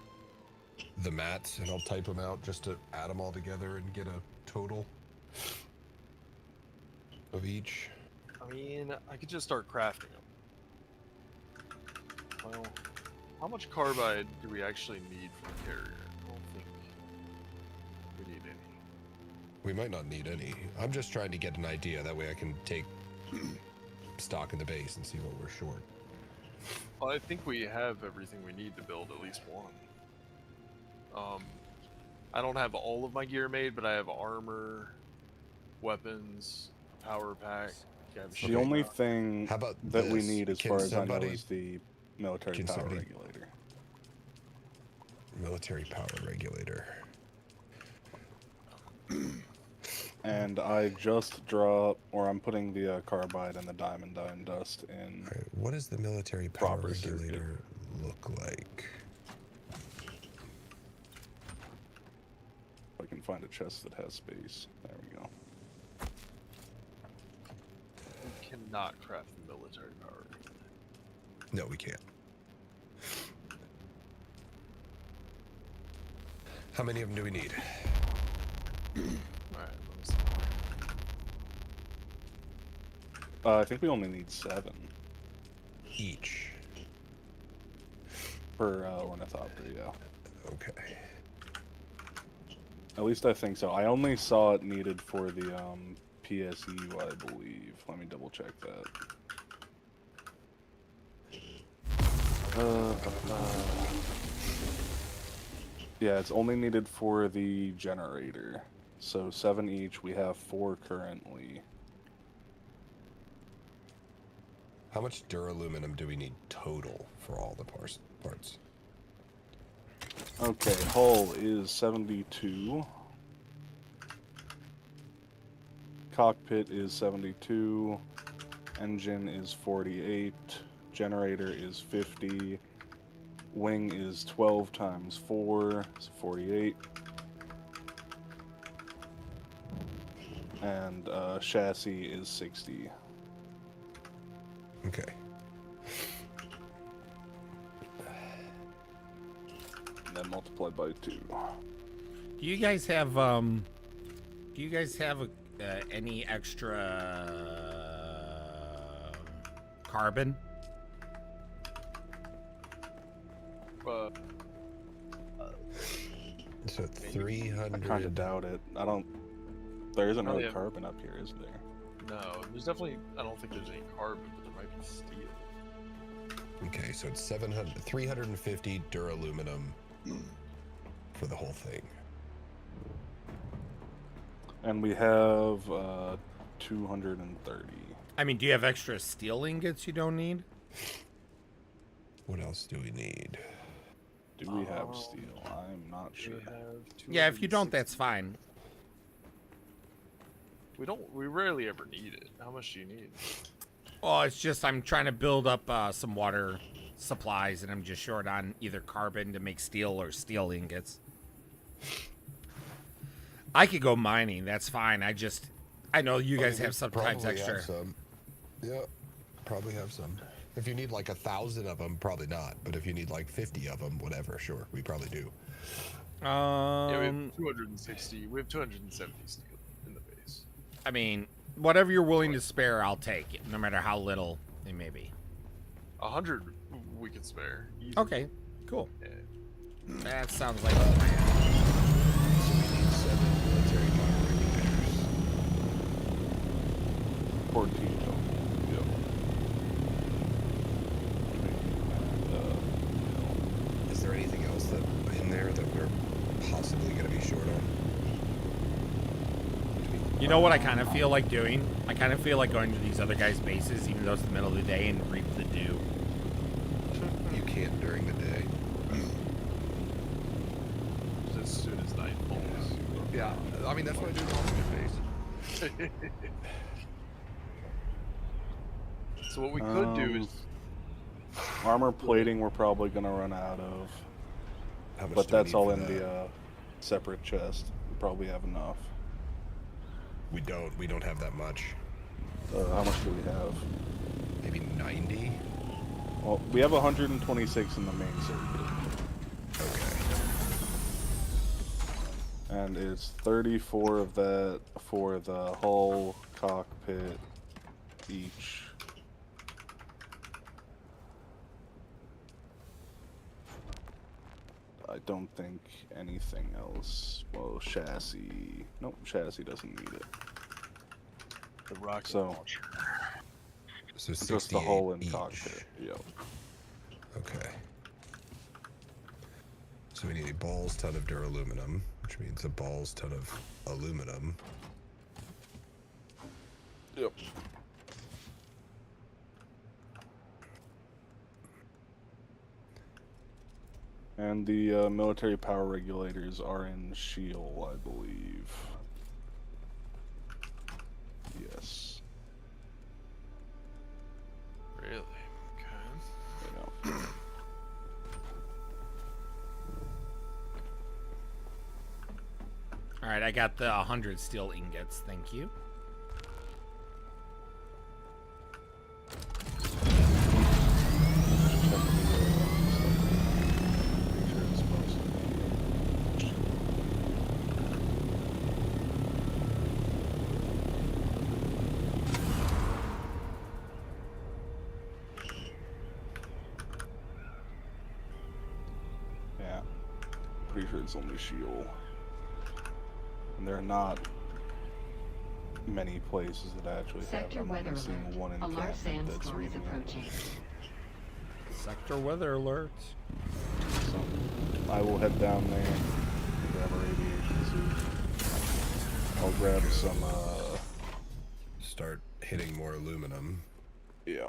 mats and I'll type them out just to add them all together and get a total of each? I mean, I could just start crafting them. Well, how much carbide do we actually need for the carrier? I don't think we need any. We might not need any. I'm just trying to get an idea. That way I can take stock in the base and see what we're short. Well, I think we have everything we need to build at least one. I don't have all of my gear made, but I have armor, weapons, power pack. The only thing How about that we this? need, as Can far as I know, somebody- is the military can power somebody- regulator. Military power regulator. And I just I'm putting the carbide and the diamond dime dust in. All right, what does the military power Proper circuit. regulator look like? If I can find a chest that has space. There we go. We cannot craft the military power. No, we can't. How many of them do we need? Alright, let me see. I think we only need 7 Each. per ornithopter, yeah. Okay. At least I think so. I only saw it needed for the PSU, I believe. Let me double check that. Yeah, it's only needed for the generator. So 7 each. We have 4 currently. How much duraluminum do we need total for all the parts? Okay, hull is 72. Cockpit is 72. Engine is 48. Generator is 50. Wing is 12 times 4, so 48. And chassis is 60. Okay. And then multiplied by 2. Do you guys have any extra carbon? So I 300. kind of doubt it. I don't. There isn't Oh, really yeah. carbon up here, is there? No, there's definitely. I don't think there's any carbon, but there might be steel. Okay, so it's 350 duraluminum for the whole thing. And we have 230. I mean, do you have extra steel ingots you don't need? What else do we need? Do we have steel? I'm not sure. Yeah, if you don't, that's fine. We don't. We rarely ever need it. How much do you need? Oh, it's just I'm trying to build up some water supplies, and I'm just short on either carbon to make steel or steel ingots. I could go mining. That's fine. I know you guys have sometimes extra. Have some. Yeah, probably have some. If you need like 1,000 of them, probably not. But if you need like 50 of them, whatever, sure, we probably do. Yeah, we have 260. We have 270 steel in the base. I mean, whatever you're willing to spare, I'll take it, no matter how little it may be. 100 we can spare. Easily. Okay, cool. Yeah. That sounds like a plan. So we need 7 military power regulators. 14 total. Yep. Is there anything else that in there that we're possibly going to be short on? You know what I kind of feel like doing? I kind of feel like going to these other guys' bases, even though it's the middle of the day, and reap the dew. You can't during the day. As soon as night falls. Yeah, I mean, that's what I do in the alternate base. So what we could do is armor plating we're probably gonna run out of. How much But do we that's need all for in that? the separate chest. We probably have enough. We don't have that much. How much do we have? Maybe 90? Well, we have 126 in the main circuit. Okay. And it's 34 of that for the hull, cockpit, each. I don't think anything else. Well, chassis. Nope, chassis doesn't need it. the rocket So, launcher. So just the hull and 68 each. cockpit. Yep. Okay. So we need a balls ton of duraluminum, which means a balls ton of aluminum. Yep. And the military power regulators are in Shield, I believe. Yes. Really? Okay. You know. All right, I got the 100 steel ingots. Thank you. Yeah. Pretty sure it's only Shield. And there are not many places that actually Sector have. I've weather only seen alert. one A large encampment that's sandstorm is reading approaching. Sector weather alerts. So I will head down there and grab a radiation suit. I'll grab some Start hitting more aluminum. yeah.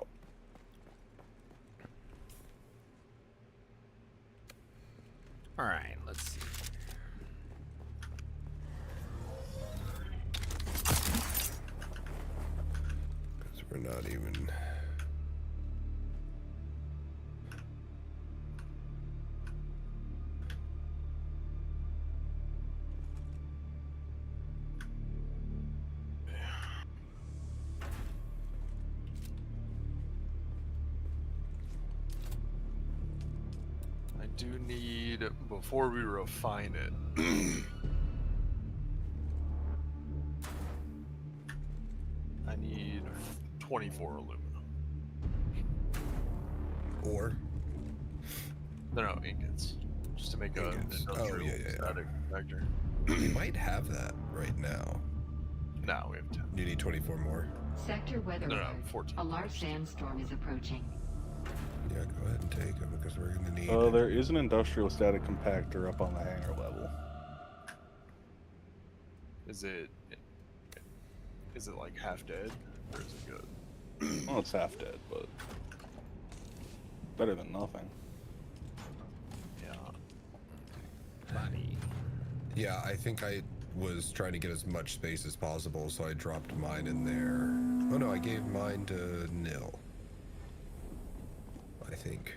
All right, let's see. Because we're not even... I do need, before we refine it, I need 24 aluminum. Or No, ingots. Just to make an Ingots. Oh, industrial yeah. static vector. we might have that right now. No, we have 10. You need 24 more. Sector weather No, alert. 14. A large sandstorm is approaching. Yeah, go ahead and take them because we're gonna need. There is an industrial static compactor up on the hangar level. Is it like half dead, or is it good? Well, it's half dead, but better than nothing. Yeah. Buddy. Yeah, I think I was trying to get as much space as possible, so I dropped mine in there. Oh no, I gave mine to Nil. I think.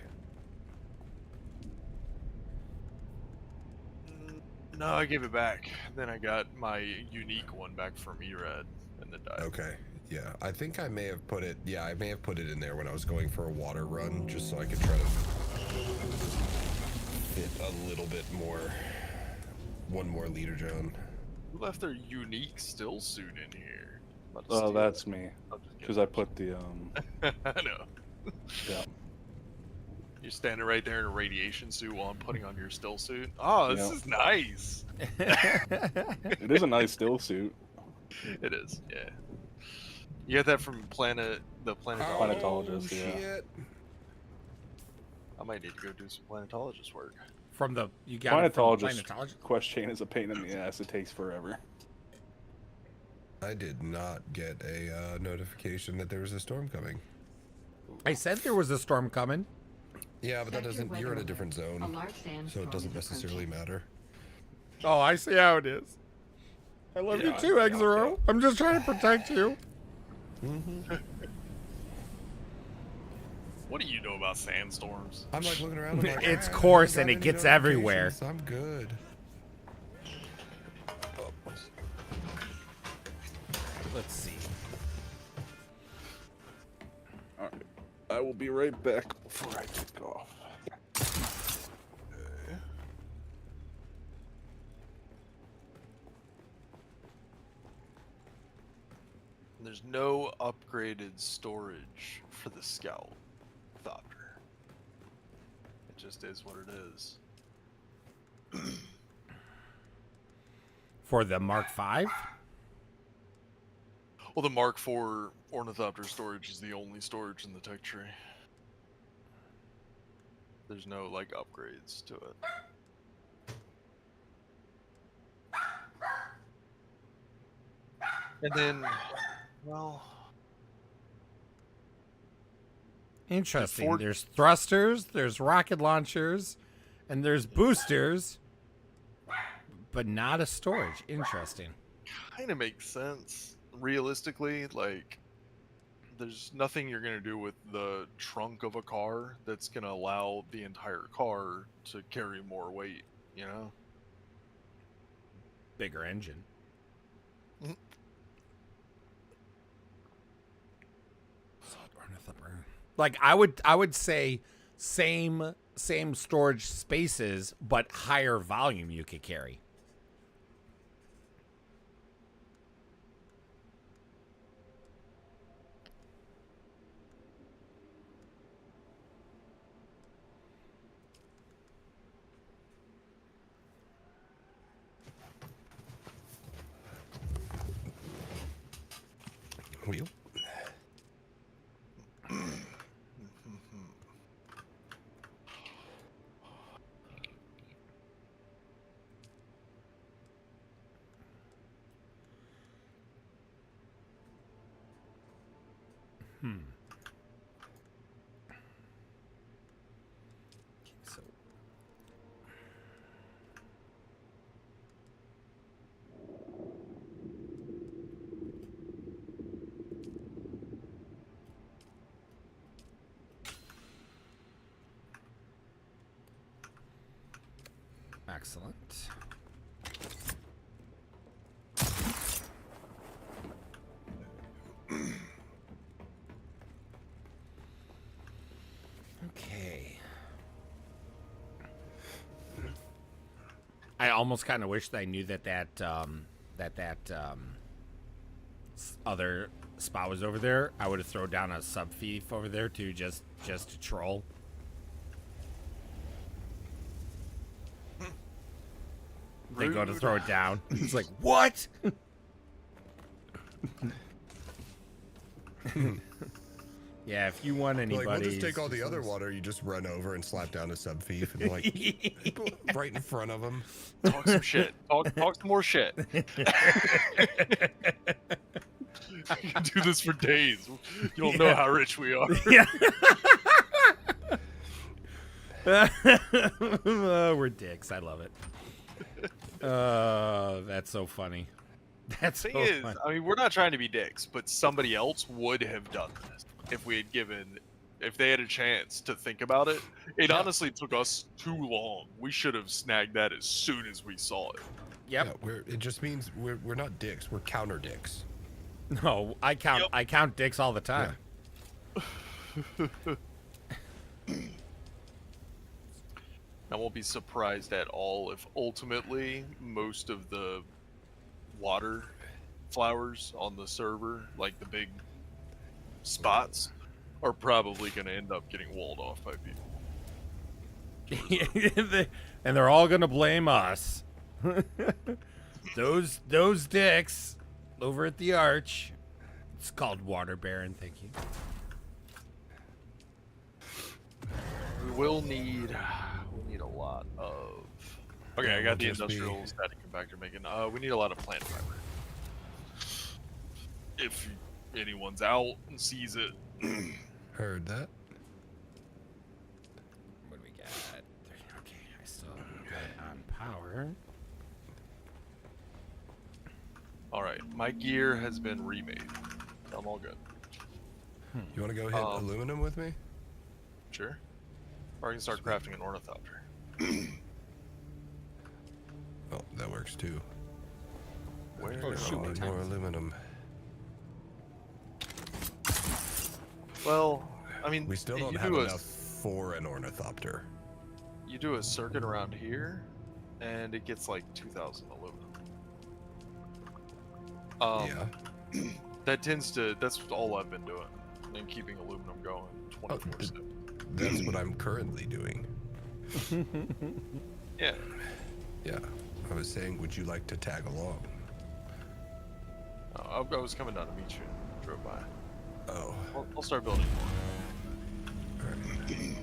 No, I gave it back. Then I got my unique one back from Erad, and then died. Okay. Yeah, I think I may have put it. Yeah, I may have put it in there when I was going for a water run, just so I could try to fit a little bit more. One more liter, John. Who left their unique still suit in here? Oh, that's me. Because I put the I know. Yeah. You're standing right there in a radiation suit while I'm putting on your still suit. Oh, this is nice. It is a nice still suit. It is, yeah. You got that from the Planetologist, yeah. Shit. I might need to go do some planetologist work. From the you got it from the Planetologist planetologist? quest chain is a pain in the ass. It takes forever. I did not get a notification that there was a storm coming. I said there was a storm coming. Yeah, but that doesn't. You're in a different A zone, large so sandstorm it doesn't is necessarily approaching. matter. Oh, I see how it is. I love you too, X-Zero. I'm just trying to protect you. What do you know about sandstorms? I'm like looking around. I'm like, It's "Ah, I coarse haven't and got it any gets everywhere." notifications. I'm good. Let's see. Alright. I will be right back before I take off. There's no upgraded storage for the Scout Thopter. It just is what it is. For the Mark V? Well, the Mark IV Ornithopter storage is the only storage in the tech tree. There's no, like, upgrades to it. And then, well... Interesting. There's thrusters, there's rocket launchers, and there's boosters, but not a storage. Interesting. Kind of makes sense. Realistically, like, there's nothing you're going to do with the trunk of a car that's going to allow the entire car to carry more weight, you know? Bigger engine. Like I would say same storage spaces, but higher volume you could carry. Wheel. So excellent. Okay. I almost kind of wish that I knew that other spot was over there. I would have thrown down a sub thief over there too, just to troll. They go to Rude. throw it down. It's like, what? Yeah, if you want anybody, Like, we'll just take all the other water. You just run over and slap down a sub thief and like right in front of him. Talk some shit. Talk some more shit. You can do this for days. You don't know how rich we are. Yeah. We're dicks. I love it. That's so funny. That's Thing so is, funny. I mean, we're not trying to be dicks, but somebody else would have done this if they had a chance to think about it. It honestly took us too long. We should have snagged that as soon as we saw it. Yep. Yeah, it just means we're not dicks. We're counter dicks. No, I count dicks all the time. I won't be surprised at all if ultimately most of the water flowers on the server, like the big spots, are probably going to end up getting walled off by people. And they're all gonna blame us. those dicks over at the Arch. It's called Water Baron. Thank you. We will need a lot of. Okay, I got the Just be- industrial static compactor making. We need a lot of plant fiber. If anyone's out and sees it. Heard that. What do we got? Okay, I still got on power. All right, my gear has been remade. I'm all good. You want to go hit aluminum with me? Sure. Or I can start crafting an ornithopter. Oh, that works too. Where? Oh, shoot, Need more aluminum. Well, I mean, We still don't you have do enough for an ornithopter. You do a circuit around here, and it gets like 2,000 aluminum. Yeah. That's all I've been doing, and keeping aluminum going 24/7. That's what I'm currently doing. Yeah. Yeah. I was saying, would you like to tag along? I was coming down to meet you. Drove by. Oh. I'll start building more. Alright.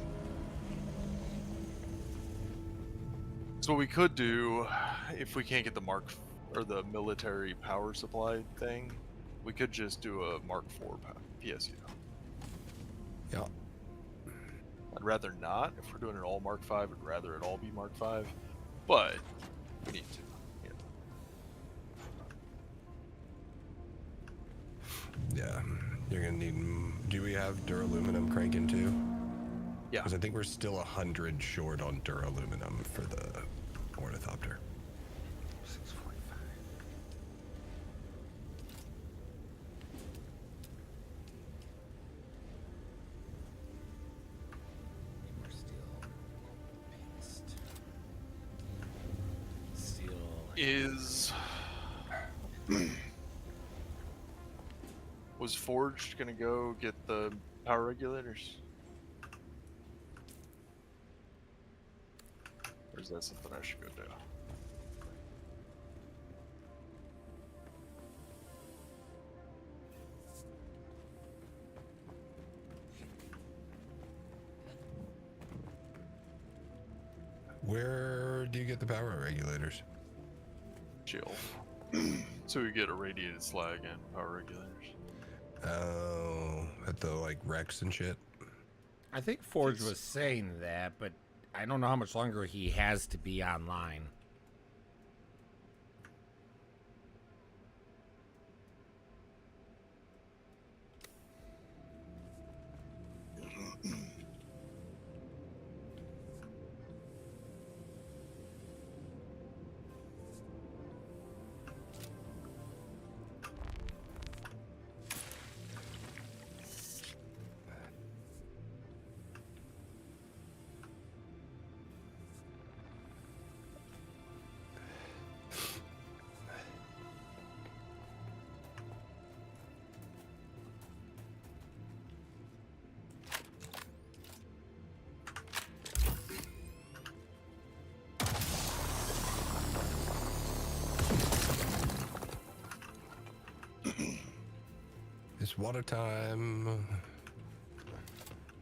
So what we could do, if we can't get the the military power supply thing, we could just do a Mark IV PSU. Yeah. I'd rather not. If we're doing it all Mark V, I'd rather it all be Mark V. But we need to. Yeah. You're gonna need. Do we have duraluminum cranking too? Yeah. Because I think we're still 100 short on duraluminum for the ornithopter. 645. More steel. Paste. Steel. Is was Forged gonna go get the power regulators? Or is that something I should go do? Where do you get the power regulators? Chill. So we get irradiated slag and power regulators. Oh, at the like Rex and shit. I think Forge was saying that, but I don't know how much longer he has to be online. water time.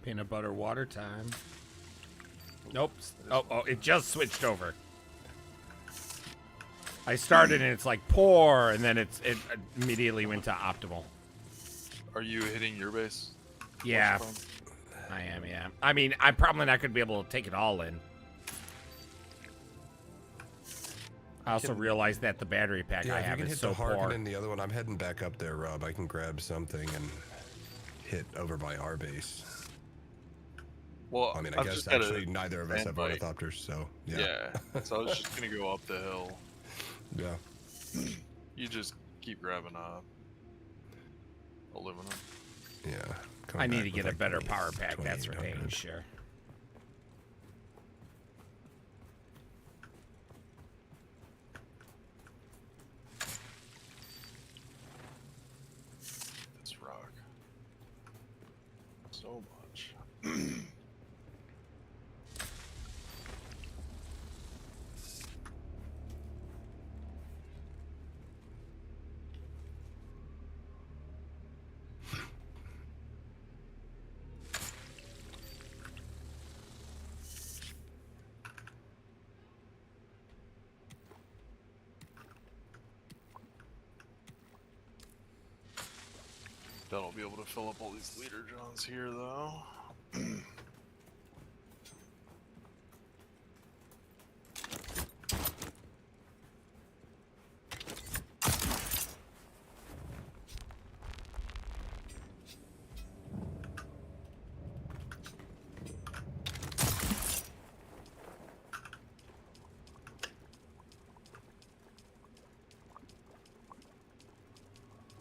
Peanut butter water time. Nope. Oh, it just switched over. I started and it's like pour, and then it immediately went to optimal. Are you hitting your base? Yeah, I am. Yeah. I mean, I'm probably not going to be able to take it all in. I also realized that the battery pack I have is so poor. And the other one, I'm heading back up there, Rob. I can grab something and hit over by our base. Well, I mean, I guess actually neither of us have ornithopters, so yeah. So I was just gonna go up the hill. Yeah. You just keep grabbing aluminum. Yeah. I need to get a better power pack. That's for dang sure. This rock. So much. That'll be able to fill up all these leader johns here, though.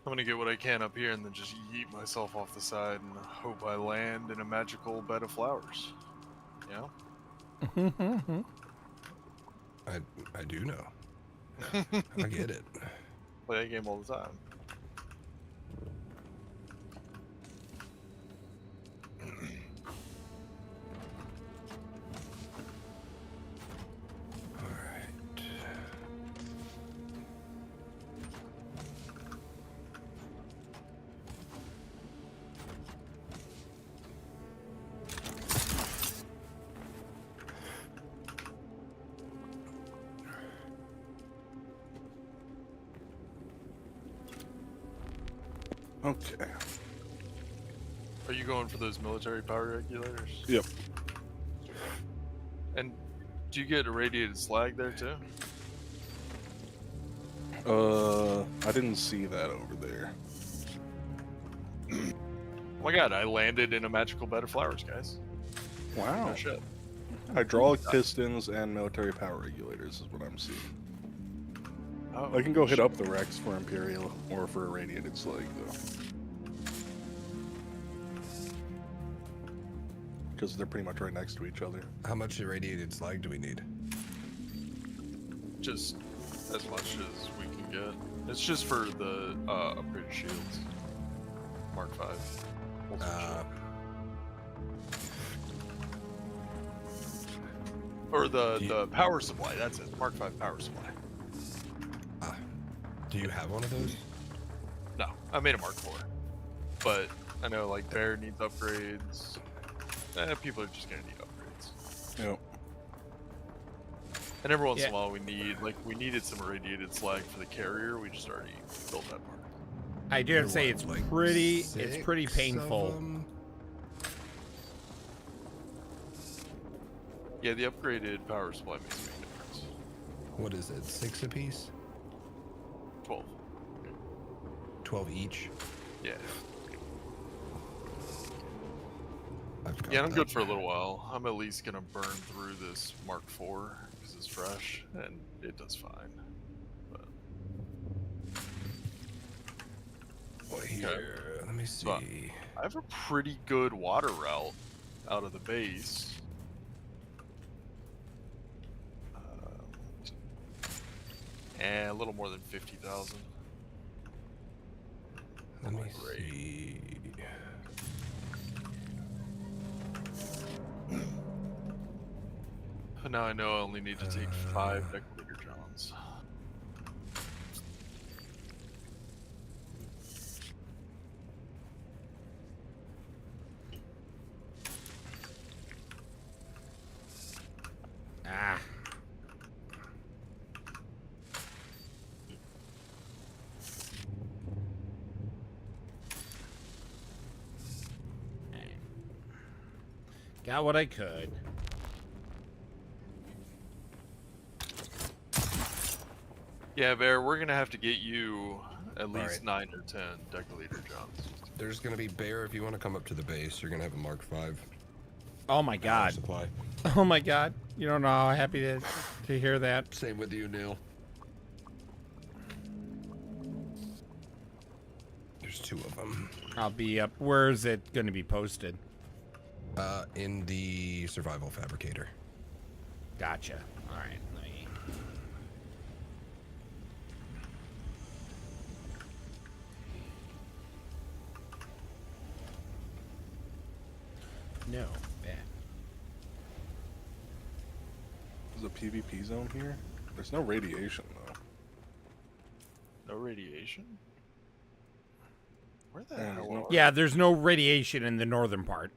I'm gonna get what I can up here and then just yeet myself off the side and hope I land in a magical bed of flowers. Yeah? I do know. I get it. Play that game all the time. Okay. Are you going for those military power regulators? Yep. And do you get irradiated slag there too? I didn't see that over there. Oh my god, I landed in a magical bed of flowers, guys. Wow. No shit. Hydraulic pistons and military power regulators is what I'm seeing. Oh, I can go hit up the Rex for Imperial or for irradiated slag, though. Because they're pretty much right next to each other. How much irradiated slag do we need? Just as much as we can get. It's just for the upgraded shields. Mark 5. Or the power supply, that's it. Mark 5 power supply. Do you have one of those? No, I made a Mark 4. But I know like Bear needs upgrades. People are just gonna need upgrades. Yep. And every once in a while we needed some irradiated slag for the carrier. We just already built that part. I dare say it's pretty painful. Yeah, the upgraded power supply makes a big difference. What is it? 6 apiece? 12. 12 each? Yeah. Yeah, I'm good for a little while. I'm at least gonna burn through this Mark IV because it's fresh and it does fine. But... What here? Let me see. So I have a pretty good water route out of the base. And a little more than 50,000. Let me see. Now I know I only need to take 5 decorator Johns. Ah. Got what I could. Yeah, Bear, we're gonna have to get you at least right. 9 or 10 deciliter Johns. There's gonna be Bear. If you want to come up to the base, you're gonna have a Mark V. Oh my God. Supply. Oh my God. You don't know how happy to hear that. Same with you, Neil. There's 2 of them. I'll be up. Where is it going to be posted? In the survival fabricator. Gotcha. All right. Let me... No. Bad. There's a PvP zone here. There's no radiation though. No radiation? Where the Yeah, hell no- are Yeah, there's no radiation in the northern part.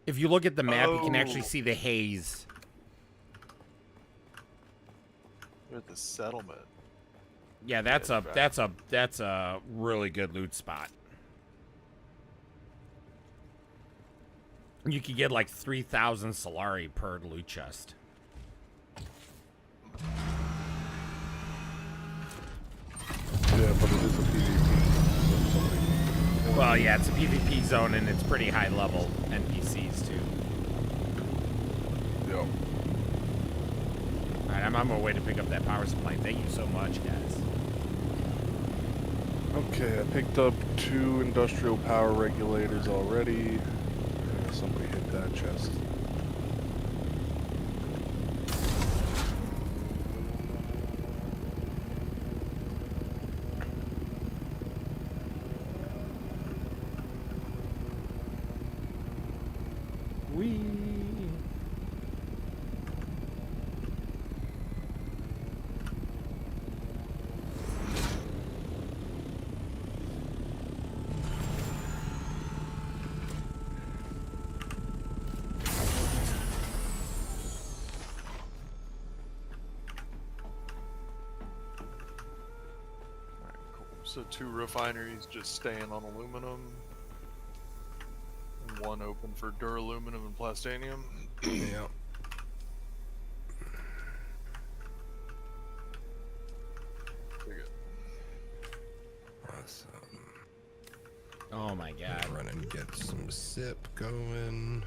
If you look at the map, you can actually Oh. see the haze. We're at the settlement. Yeah, that's Yeah, that's a really good loot spot. You could get like 3,000 Solari per loot chest. Yeah, but it is a PvP. So somebody- Well, yeah, it's a PvP zone and it's pretty high level NPCs too. Yo. All right, I'm on my way to pick up that power supply. Thank you so much, guys. Okay, I picked up 2 industrial power regulators already. Somebody hit that chest. Wee. Alright, cool. So 2 refineries just staying on aluminum. And 1 open for duraluminum and plastanium. Yeah. Pretty good. Awesome. Oh my God. Run and get some sip going.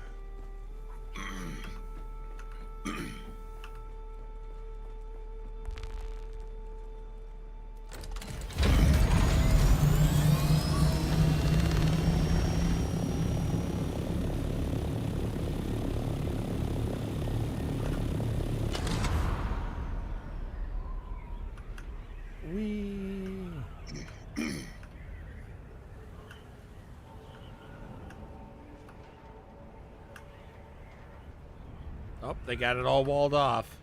Oh, they got it all walled off.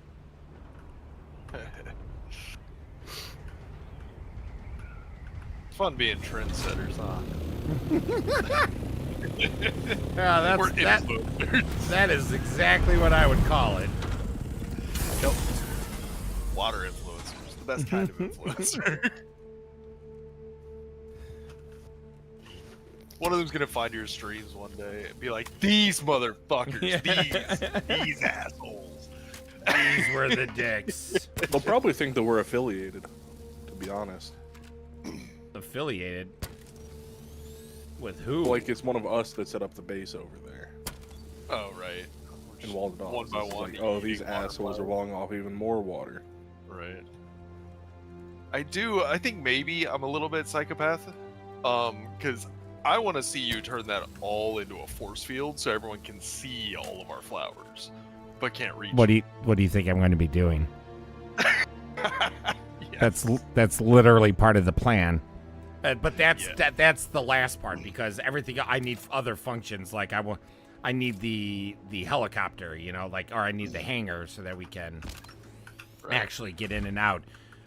Fun being trendsetters, huh? Yeah, We're that's influencers. that is exactly what I would call it. Nope. Water influencers, the best kind of influencer. One of them's gonna find your streams one day and be like, "These motherfuckers, these assholes." These were the dicks. They'll probably think that we're affiliated, to be honest. Affiliated with who? Like it's one of us that set up the base over there Oh right. and walled it off. One by It's one. like, oh, eating these water assholes are flowers. walling off even more water. Right. I think maybe I'm a little bit psychopath. Because I want to see you turn that all into a force field so everyone can see all of our flowers, but can't reach. What do you think I'm going to be doing? Yes. That's literally part of the plan. But that's Yeah. that's the last part because everything I need other functions like I need the helicopter, you know, like or I need the hangar so that we can Right. actually get in and out.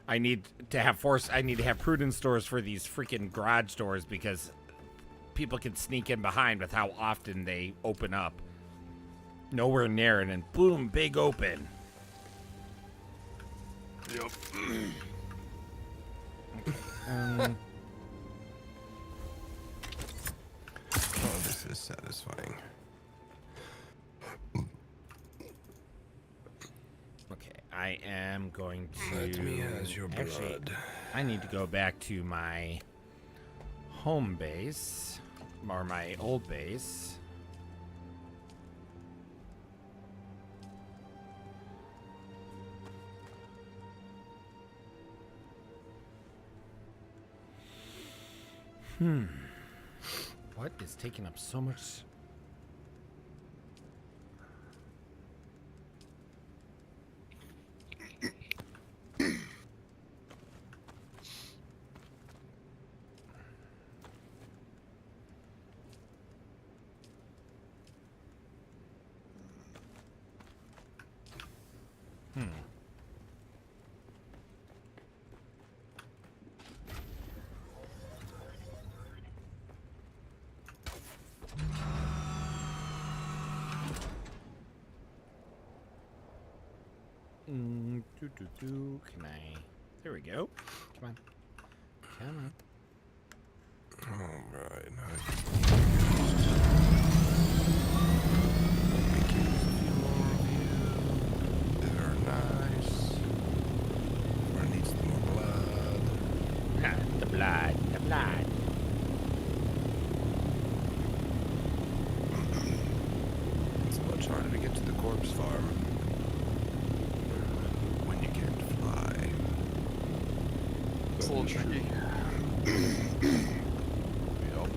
I need to have prudence doors for these freaking garage doors because people can sneak in behind with how often they open up. Nowhere near it and boom, big open. Yep. Oh, this is satisfying. Okay, I am going to. Let me has your Actually, blood. I need to go back to my home base, or my old base. What is taking up so much? Can I? There we go. Come on. Come on. Alright. They're nice. Or needs some more blood. The blood. The blood. It's much harder to get to the corpse farm when you can't fly. It's a little tricky. Yep.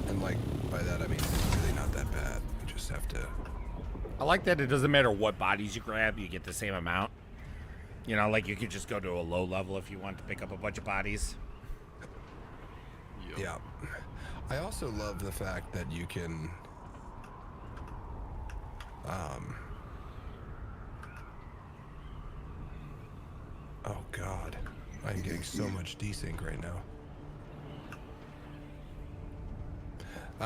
And like by that I mean it's really not that bad. You just have to. I like that it doesn't matter what bodies you grab, you get the same amount. You know, like you could just go to a low level if you want to pick up a bunch of bodies. Yep. Yeah. I also love the fact that you can oh god. I'm getting so much desync right now.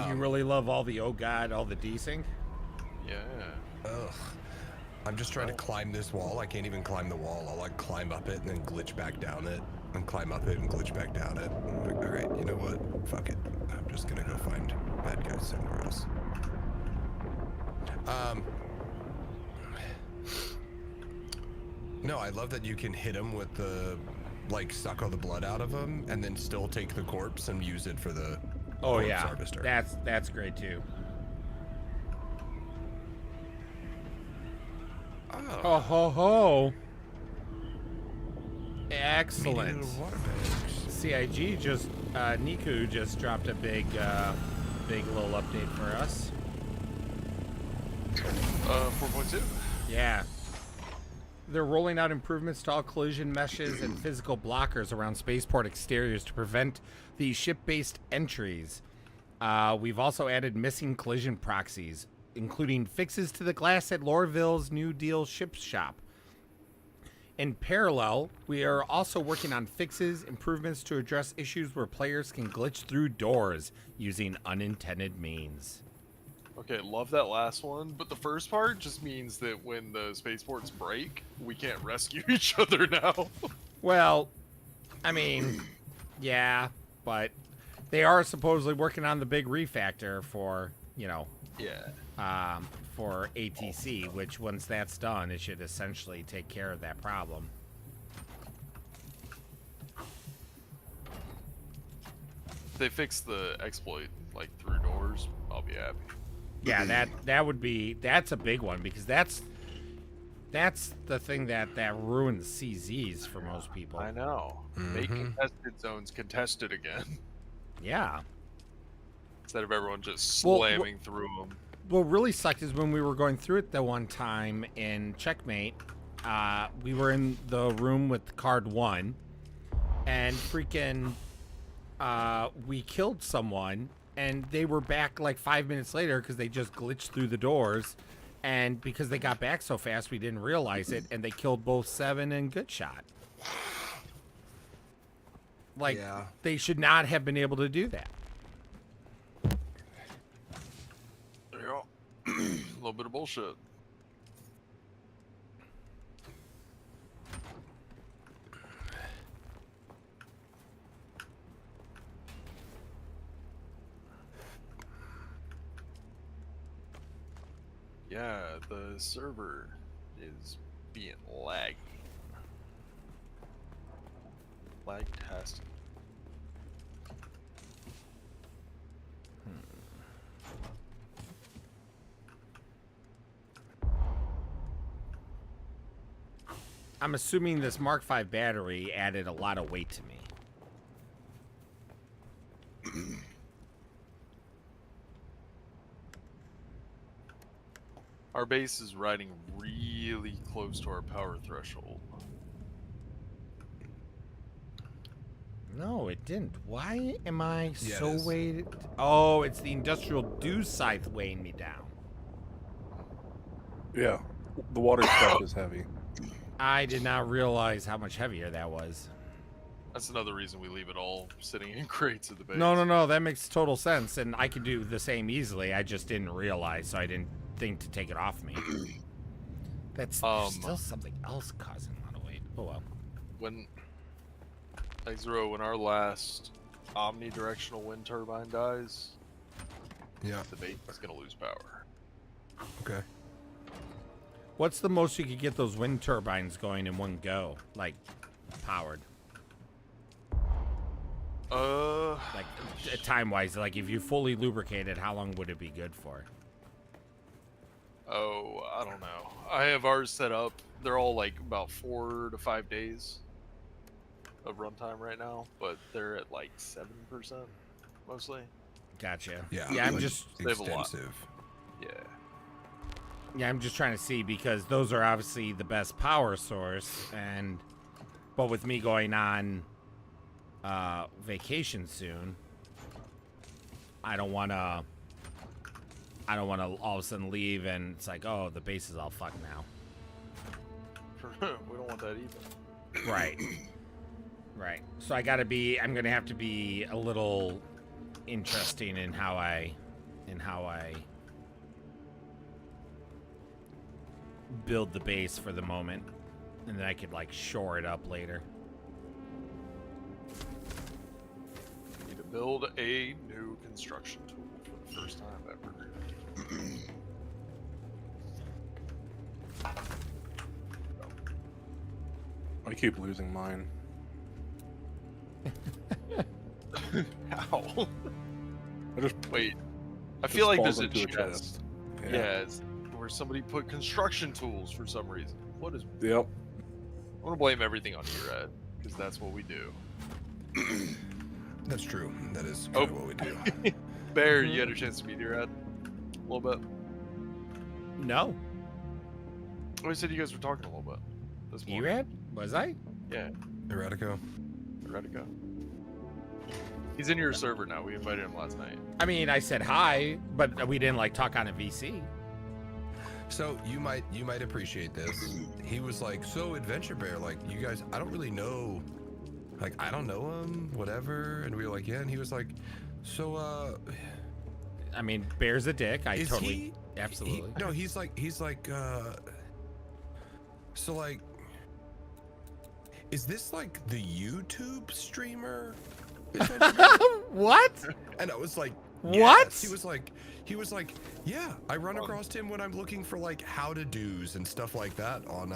You really love all the oh god, all the desync? Yeah. Ugh. I'm just trying to climb this wall. I can't even climb the wall. I'll like climb up it and then glitch back down it. And climb up it and glitch back down it. I'm like, alright, you know what? Fuck it. I'm just gonna go find bad guys somewhere else. No, I love that you can hit them with the, like, suck all the blood out of them, and then still take the corpse and use it for the corpse harvester. That's great too. Oh ho ho! Excellent. CIG just Niku just dropped a big little update for us. 4.2. Yeah. They're rolling out improvements to all collision meshes and physical blockers around spaceport exteriors to prevent the ship-based entries. We've also added missing collision proxies, including fixes to the glass at Lorville's New Deal ship shop. In parallel, we are also working on fixes, improvements to address issues where players can glitch through doors using unintended means. Okay, love that last one, but the first part just means that when the spaceports break, we can't rescue each other now. Well, I mean, yeah, but they are supposedly working on the big refactor for, you know, for ATC, which once that's done, it should essentially take care of that problem. If they fix the exploit, like, through doors, I'll be happy. Yeah, that's a big one, because that's the thing that ruins CZs for most people. I know. Make contested zones contested again. Yeah. Instead of everyone just slamming through them. What really sucked is when we were going through it the one time in Checkmate, we were in the room with card 1, and freaking we killed someone, and they were back like 5 minutes later because they just glitched through the doors, and because they got back so fast we didn't realize it, and they killed both Seven and Good Shot. Like, they should not have been able to do that. Yeah. A little bit of bullshit. Yeah, the server is being laggy. Lagtastic. I'm assuming this Mark V battery added a lot of weight to me. Our base is riding really close to our power threshold. No, it didn't. Why am I Yeah, it so is. weighted? Oh, it's the industrial dew scythe weighing me down. Yeah, the water stuff is heavy. I did not realize how much heavier that was. That's another reason we leave it all sitting in crates at the base. No, that makes total sense, and I could do the same easily. I just didn't realize, so I didn't think to take it off me. That's still something else causing a lot of weight. Oh well. When when our last omnidirectional wind turbine dies, Yeah. the base is gonna lose power. Okay. What's the most you could get those wind turbines going in one go, like powered? Like time-wise, like if you fully lubricated, how long would it be good for? Oh, I don't know. I have ours set up. They're all like about 4 to 5 days of runtime right now, but they're at like 7% mostly. Gotcha. Yeah. I'm like just They have a lot. extensive. Yeah. I'm just trying to see because those are obviously the best power source, but with me going on vacation soon, I don't want to all of a sudden leave and it's like, oh, the base is all fucked now. We don't want that either. Right. So I'm going to have to be a little interesting in how I build the base for the moment, and then I could like shore it up later. Need to build a new construction tool for the first time ever. I keep losing mine. How? I just Wait. I just feel like falls there's a into chest. Yeah, it's where somebody put construction tools for some reason. What is? Yep. I'm gonna blame everything on Erad because that's what we do. That's true. That is kind of what we do. Bear, you had a chance to meet Erad a little bit. No. Oh, I said you guys were talking a little bit. This morning. Erad? Was I? Yeah, Eradico. Eradico. He's in your server now. We invited him last night. I mean, I said hi, but we didn't like talk on a VC. So you might appreciate this. He was like, so Adventure Bear, like you guys, I don't really know, like I don't know him, whatever. And we were like, yeah. And he was like, so I mean, Bear's a dick. I is totally, absolutely. no, he's like, so like, is this like the YouTube streamer? What? And I was like, what? Yes. He was like, yeah, I run across him when I'm looking for like how to do's and stuff like that on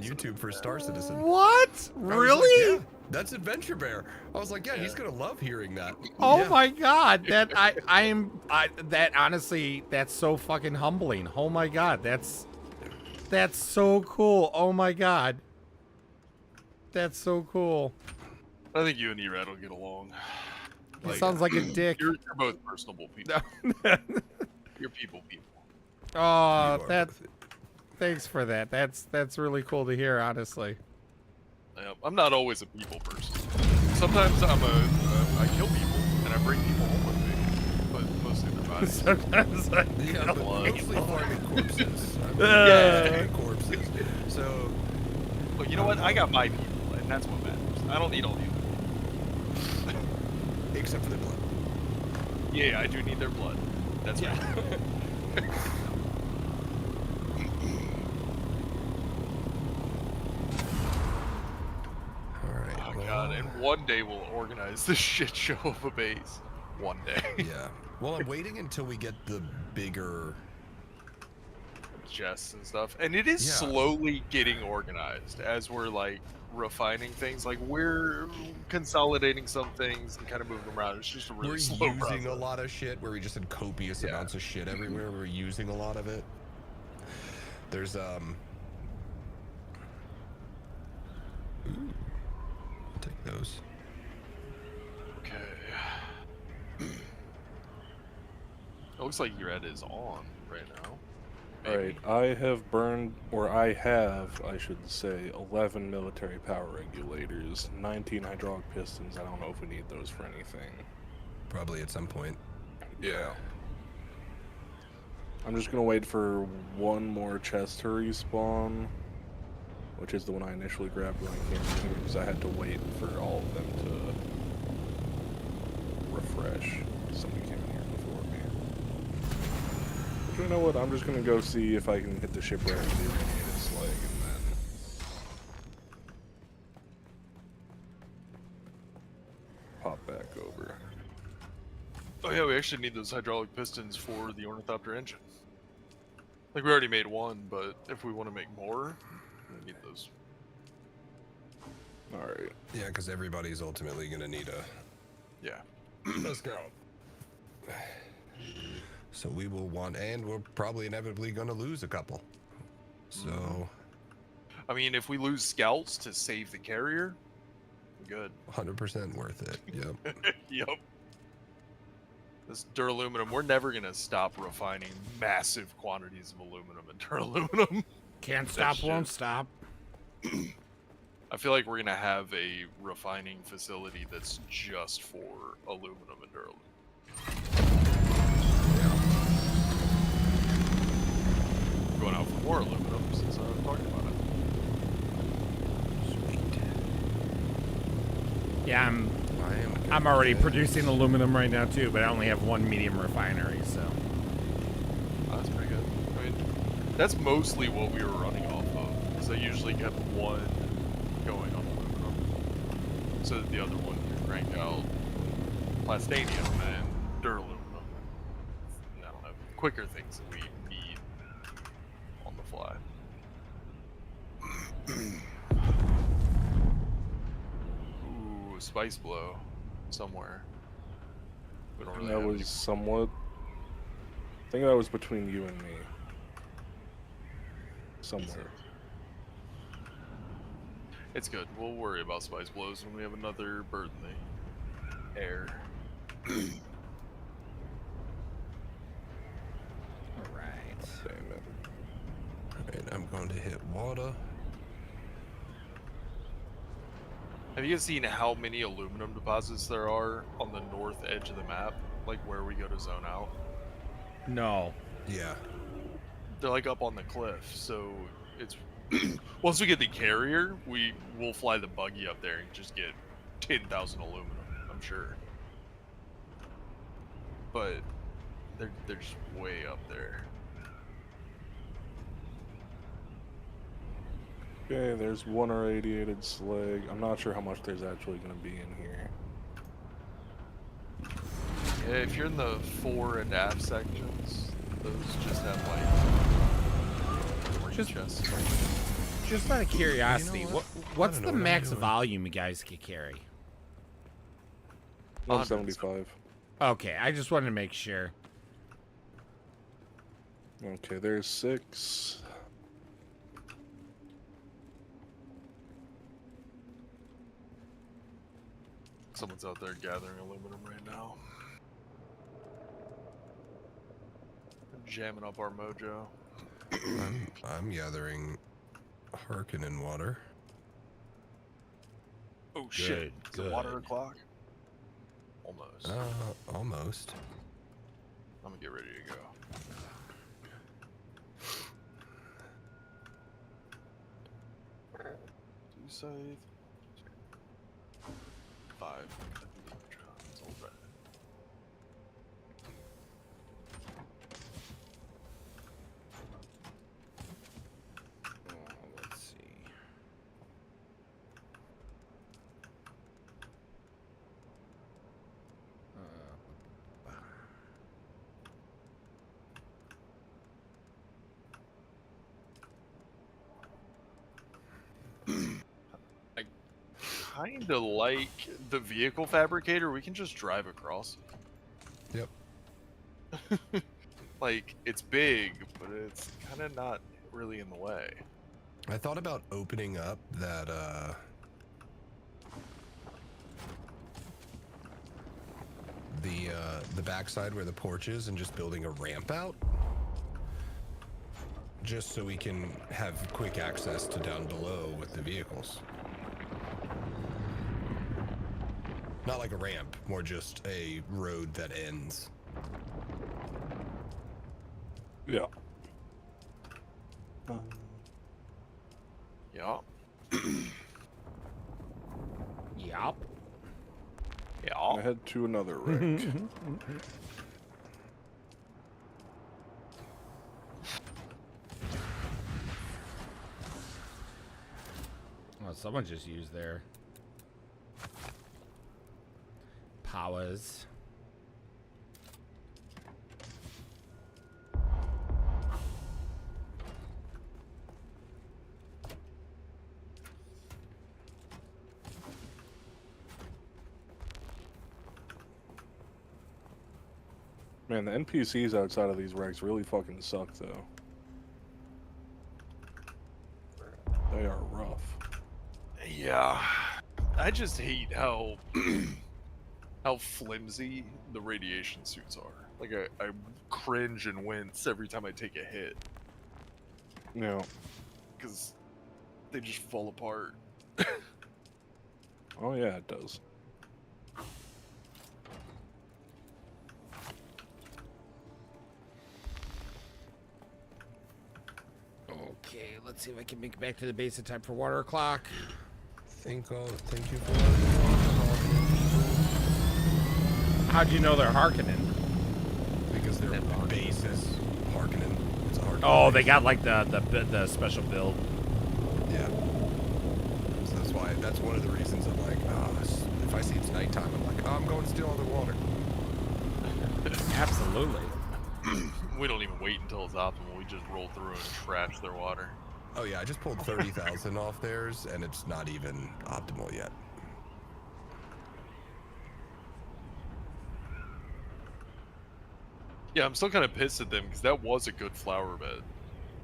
YouTube for Star Citizen. What? I was Really? like, yeah, that's Adventure Bear. I was like, yeah, he's gonna love hearing that. Oh Yeah. my god, that that honestly, that's so fucking humbling. Oh my god, that's so cool. Oh my god, that's so cool. I think you and Erad will get along. He sounds like a dick. You're both personable people. You're people. Oh, thanks for that. That's really cool to hear, honestly. I'm not always a people person. Sometimes I kill people and I bring people home with me, but mostly their bodies. Sometimes I Yeah, but mostly farming corpses. Yeah. Corpses. So, Well, you know what? I got my people, and that's what matters. I don't need all you. except for the blood. Yeah, I do need their blood. That's right. All right. Oh god, and one day we'll organize this shit show of a base. One day. Yeah. Well, I'm waiting until we get the bigger chests and stuff, and it is Yeah. slowly getting organized as we're like refining things. Like we're consolidating some things and kind of moving them around. It's just a really We're slow using process. a lot of shit where we just had copious amounts of shit everywhere. We're using a lot of it. There's Ooh, I'll take those. Okay. It looks like your ed is on right now. Alright, I have burned, or I have, I should say, 11 military power regulators, 19 hydraulic pistons. I don't know if we need those for anything. Probably at some point. Yeah. I'm just gonna wait for one more chest to respawn, which is the one I initially grabbed when I came in here, because I had to wait for all of them to refresh. Somebody came in here before me. But you know what? I'm just gonna go see if I can hit the shipwreck and the irradiated slag, and then pop back over. Oh yeah, we actually need those hydraulic pistons for the ornithopter engine. Like we already made one, but if we want to make more, we need those. Alright. Yeah, because everybody's ultimately going to need a... Yeah. Let's go. So we will want, and we're probably inevitably going to lose a couple. So... I mean, if we lose scouts to save the carrier, good. 100% worth it, yep. Yep. This duraluminum, we're never going to stop refining massive quantities of aluminum and duraluminum. Can't stop, won't stop. I feel like we're going to have a refining facility that's just for aluminum and duraluminum. Yeah. Going out for more aluminum since I'm talking about it. Sweet. Yeah, I'm already producing aluminum right now too, but I only have one medium refinery, so. Oh, that's pretty good. I mean, that's mostly what we were running off of, because I usually kept one going on aluminum, so that the other one could crank out plastanium and duraluminum. I don't know, quicker things that we need on the fly. Ooh, spice blow somewhere. We don't really That have was any. somewhat... I think that was between you and me. Somewhere. It's good. We'll worry about spice blows when we have another bird in the air. Alright. Damn it. Alright, I'm going to hit water. Have you guys seen how many aluminum deposits there are on the north edge of the map? Like where we go to zone out? No. Yeah. They're like up on the cliff, so it's... Once we get the carrier, we will fly the buggy up there and just get 10,000 aluminum, I'm sure. But they're just way up there. Okay, there's one irradiated slag. I'm not sure how much there's actually going to be in here. Yeah, if you're in the fore and aft sections, those just have like chests. Just out of curiosity, You know what? what's I don't the know what I'm max doing. volume you guys could carry? 175. Okay, I just wanted to make sure. Okay, there's 6. Someone's out there gathering aluminum right now. Jamming up our mojo. I'm gathering Harkonnen water. Oh shit! Good, Is it water o'clock? Almost. Almost. I'm gonna get ready to go. Two scythe. 5. That's all right. Let's see. kind of like the vehicle fabricator. We can just drive across. Yep. Like, it's big, but it's kind of not really in the way. I thought about opening up that the backside where the porch is and just building a ramp out, just so we can have quick access to down below with the vehicles. Not like a ramp, more just a road that ends. Yeah. Yeah. Yup. Yeah. I head to another wreck. Oh, someone just used their powers. Man, the NPCs outside of these wrecks really fucking suck, though. They are rough. Yeah. I just hate how how flimsy the radiation suits are. Like, I cringe and wince every time I take a hit. Yeah. Because they just fall apart. Oh yeah, it does. Okay, let's see if I can make it back to the base in time for water o'clock. Thank you for How'd you know they're Harkonnen? because their base is Harkonnen. It's a Harkonnen Oh, base. they got like the special build. Yeah. So that's why. That's one of the reasons I'm like, if I see it's nighttime, I'm like, I'm going to steal all the water. Absolutely. We don't even wait until it's optimal. We just roll through and trash their water. Oh yeah, I just pulled 30,000 off theirs, and it's not even optimal yet. Yeah, I'm still kind of pissed at them because that was a good flower bed.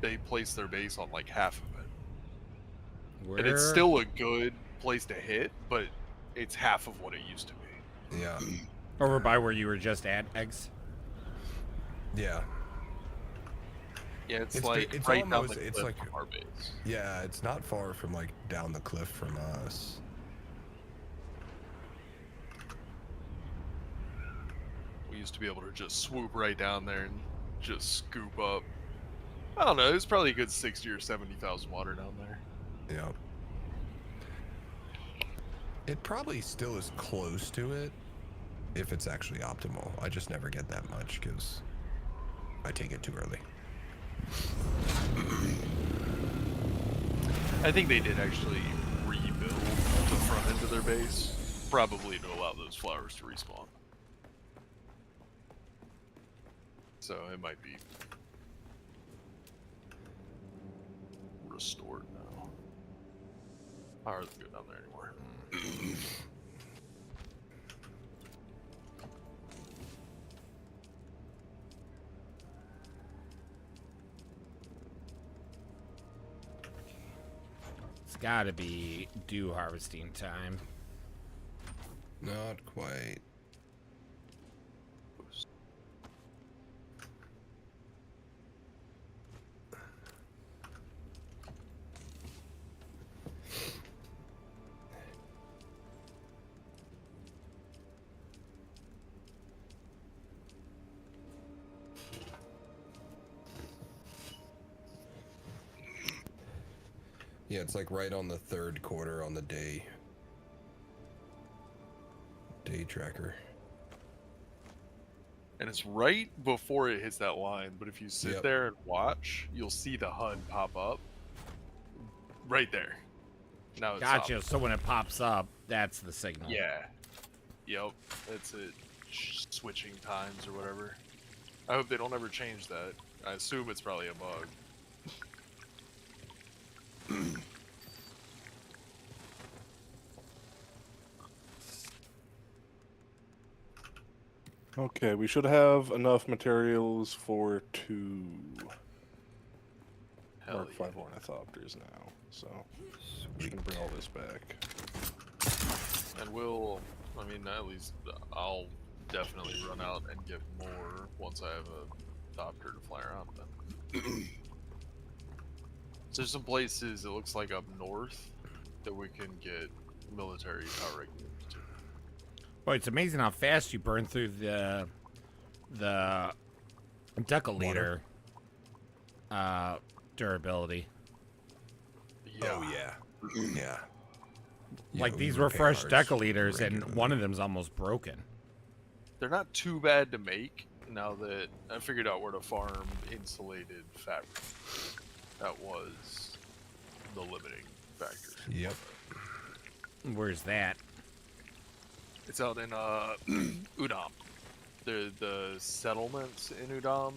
They placed their base on like half of it. And it's still a good place to hit, but it's half of what it used to be. Yeah. Over by where you were just at, Eggs? Yeah. Yeah, it's It's like it's right almost down the it's cliff like from our base. yeah, it's not far from like down the cliff from us. We used to be able to just swoop right down there and just scoop up. I don't know. It's probably a good 60 or 70,000 water down there. Yeah. It probably still is close to it if it's actually optimal. I just never get that much because I take it too early. I think they did actually rebuild the front end of their base, probably to allow those flowers to respawn. So it might be restored now. Power doesn't go down there anymore. It's gotta be dew harvesting time. Not quite. Yeah, it's like right on the third quarter on the day tracker. And it's right before it hits that line, but if you sit Yep. there and watch, you'll see the HUD pop up right there. Now it's Gotcha. up. So when it pops up, that's the signal. Yeah. Yep. That's it. Switching times or whatever. I hope they don't ever change that. I assume it's probably a bug. Okay, we should have enough materials for 2 Hell Mark yeah. 5 ornithopters now. So, we can bring all this back. And we'll, I mean, at least I'll definitely run out and get more once I have a copter to fly around then. So there's some places it looks like up north that we can get military power regulators to. Boy, it's amazing how fast you burn through the deciliter durability. Yeah. Oh yeah, yeah. Like Yeah, these were repair fresh parts deciliters, and regularly. one of them's almost broken. They're not too bad to make now that I figured out where to farm insulated fabric. That was the limiting factor. Yep. Where's that? It's out in Udam. The settlements in Udam.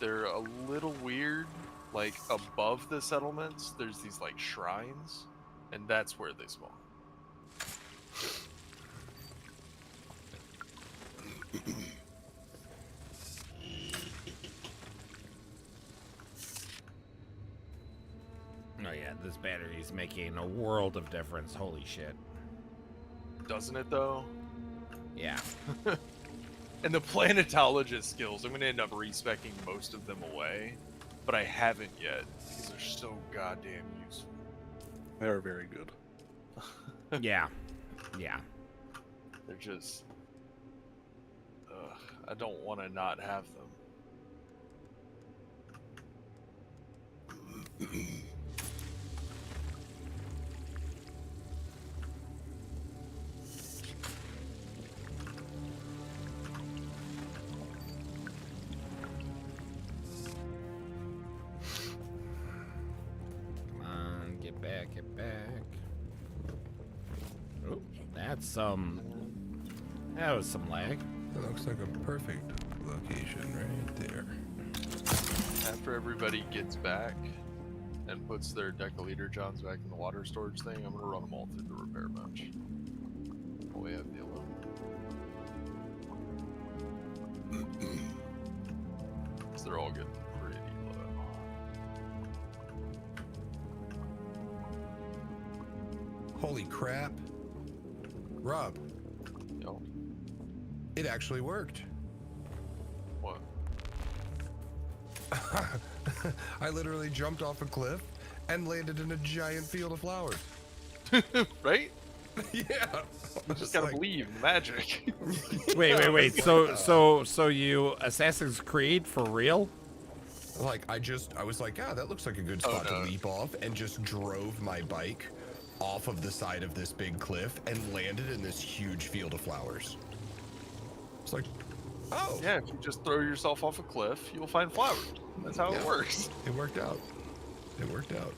They're a little weird. Like above the settlements, there's these like shrines, and that's where they spawn. Oh yeah, this battery is making a world of difference. Holy shit. Doesn't it though? Yeah. And the planetologist skills, I'm going to end up respecing most of them away, but I haven't yet because they're so goddamn useful. They are very good. Yeah. Yeah. They're just... I don't want to not have them. Come on, get back, get back. Oh, that's that was some lag. That looks like a perfect location right there. After everybody gets back and puts their deciliter johns back in the water storage thing, I'm going to run them all through the repair bench. Oh, we have the aluminum. So they're all getting pretty low. Holy crap. Rob, Yo, it actually worked. what? I literally jumped off a cliff and landed in a giant field of flowers. Right? Yeah. You just gotta believe in magic. Wait. So you Assassin's Creed for real? Like, I was like, yeah, that looks like a good spot to leap off, and just drove my bike off of the side of this big cliff and landed in this huge field of flowers. It's like, oh. Yeah, if you just throw yourself off a cliff, you'll find flowers. That's how it works. It worked out. It worked out.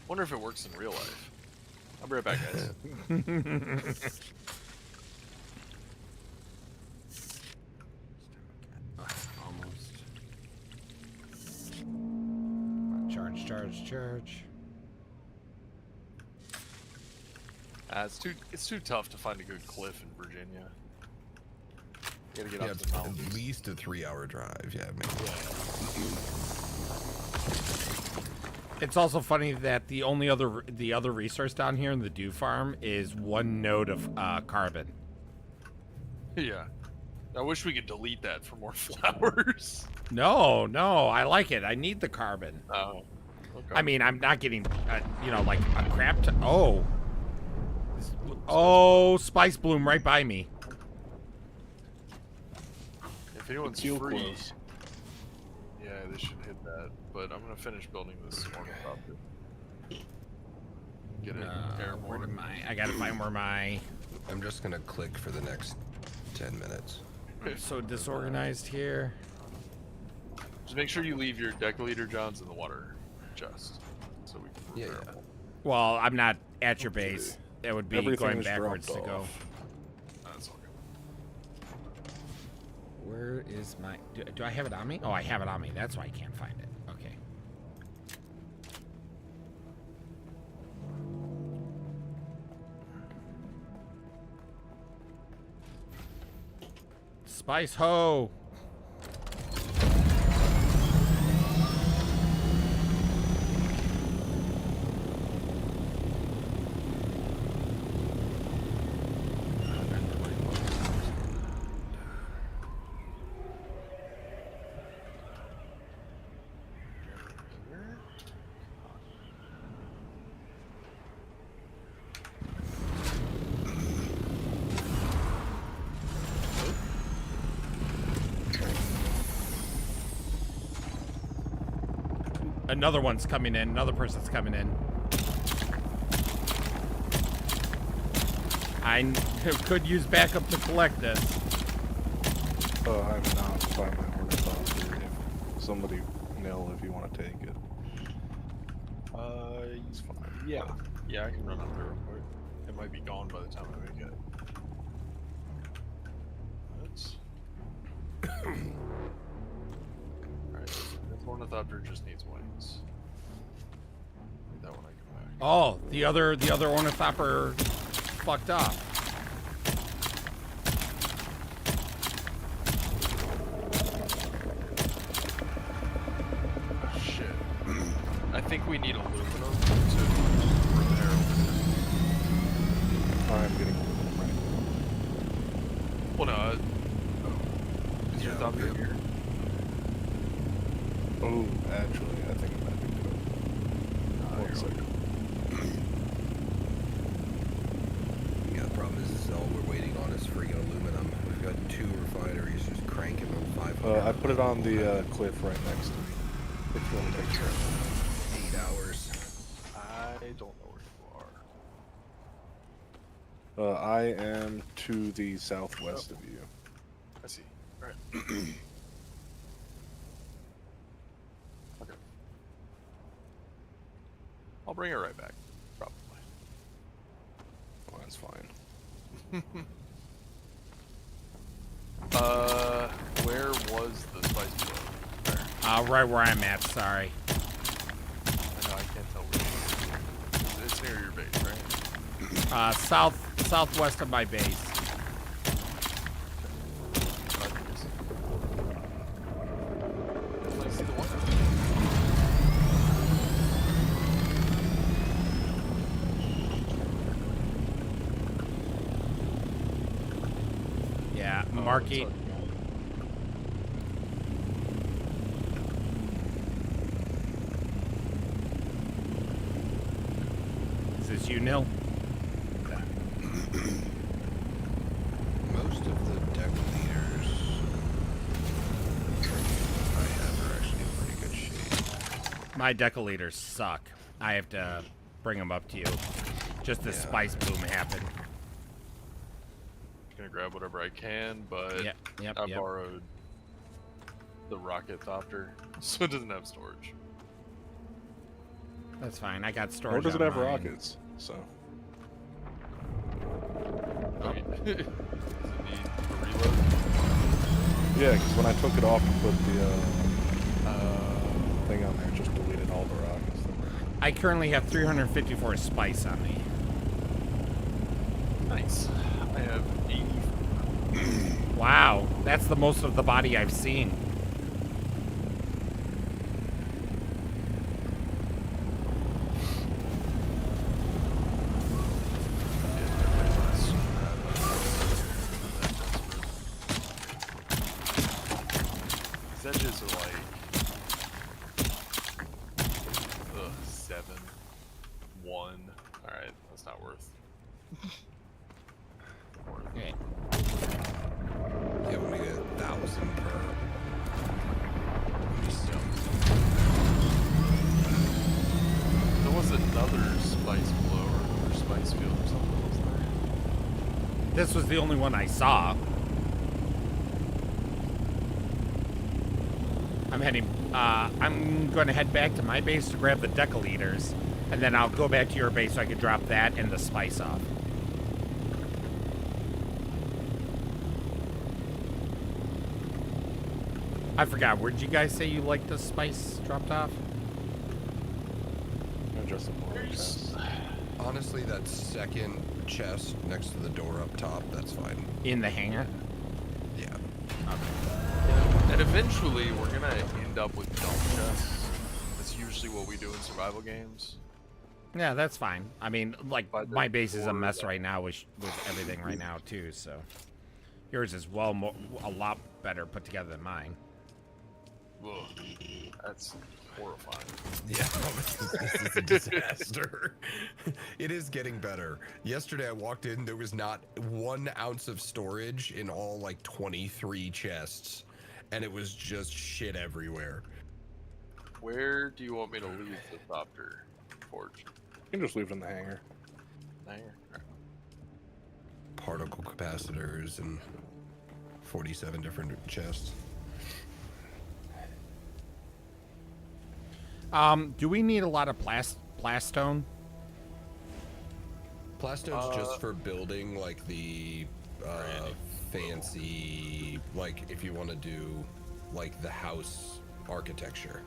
Wonder if it works in real life. I'll be right back, guys. Almost. Charge. It's too tough to find a good cliff in Virginia. You gotta get Yeah, up it's to the mountains. at least a 3-hour drive. Yeah, maybe. It's also funny that the other resource down here in the dew farm is 1 node of carbon. Yeah. I wish we could delete that for more flowers. No, I like it. I need the carbon. Oh. Okay. I mean, I'm not getting, like a crap. Oh, spice bloom right by me. If anyone's It's real free, close. yeah, they should hit that. But I'm gonna finish building this ornithopter. Get it Where airborne. am I? I gotta find where my. I'm just gonna click for the next 10 minutes. I'm so disorganized here. Just make sure you leave your deciliter johns in the water chest, so we can Yeah, repair yeah. them. Well, I'm not at your base. That would be Everything going is backwards to dropped go. off. That's all good. Where is my? Do I have it on me? Oh, I have it on me. That's why I can't find it. Okay. Spice ho! Another one's coming in. Another person's coming in. I could use backup to collect this. I'm not by my ornithopter. If somebody nil if you want to take it. He's fine. Yeah. Yeah, I can run up there real quick. It might be gone by the time I make it. That's... Alright, this ornithopter just needs wings. That one I can back. Oh, the other ornithopter fucked up. Shit. I think we need aluminum to repair it. I'm getting aluminum right now. Well, no. Is your thopter here? Oh, actually, I think I might be good. One second. Yeah, the problem is all we're waiting on is friggin' aluminum. We've got 2 refineries just cranking on 500. I put it on the cliff right next to me. If you want to take care of 8 hours. I don't know where you are. I am to the southwest of you. I see. Alright. Okay. I'll bring it right back. Probably. Oh, that's fine. Where was the spice blow? There. Right where I'm at, sorry. I know, I can't tell where it is. It's near your base, right? Southwest of my base. I see the one. Yeah, marking. Is this you, Nil? Most of the deck leaders I have are actually in pretty good shape. My deca leaders suck. I have to bring them up to you. Just the spice boom happened. Gonna grab whatever I can, but Yep, I borrowed the rocket thopter, so it doesn't have storage. That's fine. I got storage. Or does it on have mine. rockets? So. Okay. Does it need a reload? Yeah, because when I took it off and put the thing on there, it just deleted all the rockets. I currently have 354 spice on me. Nice. I have 80. Wow, that's the most of the body I've seen. These edges are like 7, 1. Alright, that's not worth. Okay. Yeah, when we get 1,000 per. There was another spice blower or spice field or something, wasn't there? This was the only one I saw. I'm going to head back to my base to grab the deca leaders, and then I'll go back to your base so I can drop that and the spice off. I forgot, where did you guys say you liked the spice dropped off? Just a little chest. Honestly, that second chest next to the door up top, that's fine. In the hangar? Yeah. Eventually, we're gonna end up with dump chests. That's usually what we do in survival games. Yeah, that's fine. I mean, like, But my base is a or, mess right now with everything right now, too, so. Yours is a lot better put together than mine. Ugh, that's horrifying. Yeah, this is a disaster. It is getting better. Yesterday I walked in, there was not 1 ounce of storage in all like 23 chests, and it was just shit everywhere. Where do you want me to leave the copter forge? You can just leave it in the hangar. Hangar. Particle capacitors and 47 different chests. Do we need a lot of plastone? Plastone's just for building like the fancy, like if you want to do like the house architecture.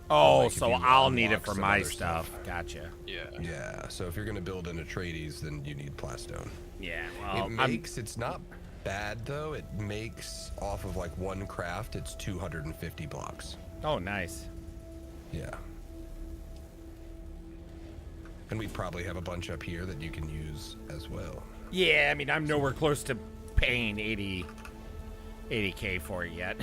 Oh, Like, if so you I'll need it unlock for some my other stuff. Gotcha. Yeah. Yeah, so if you're gonna build an Atreides, then you need plastone. Yeah, well, It's not bad though. It makes off of like 1 craft, it's 250 blocks. Oh, nice. Yeah. And we probably have a bunch up here that you can use as well. Yeah, I mean, I'm nowhere close to paying 80K for it yet.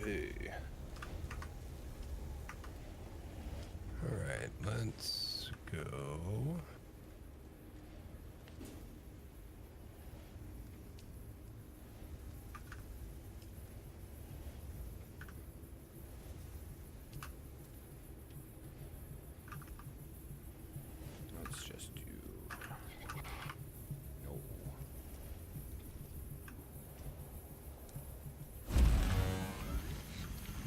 Okay. All right, let's go. Let's just do... No.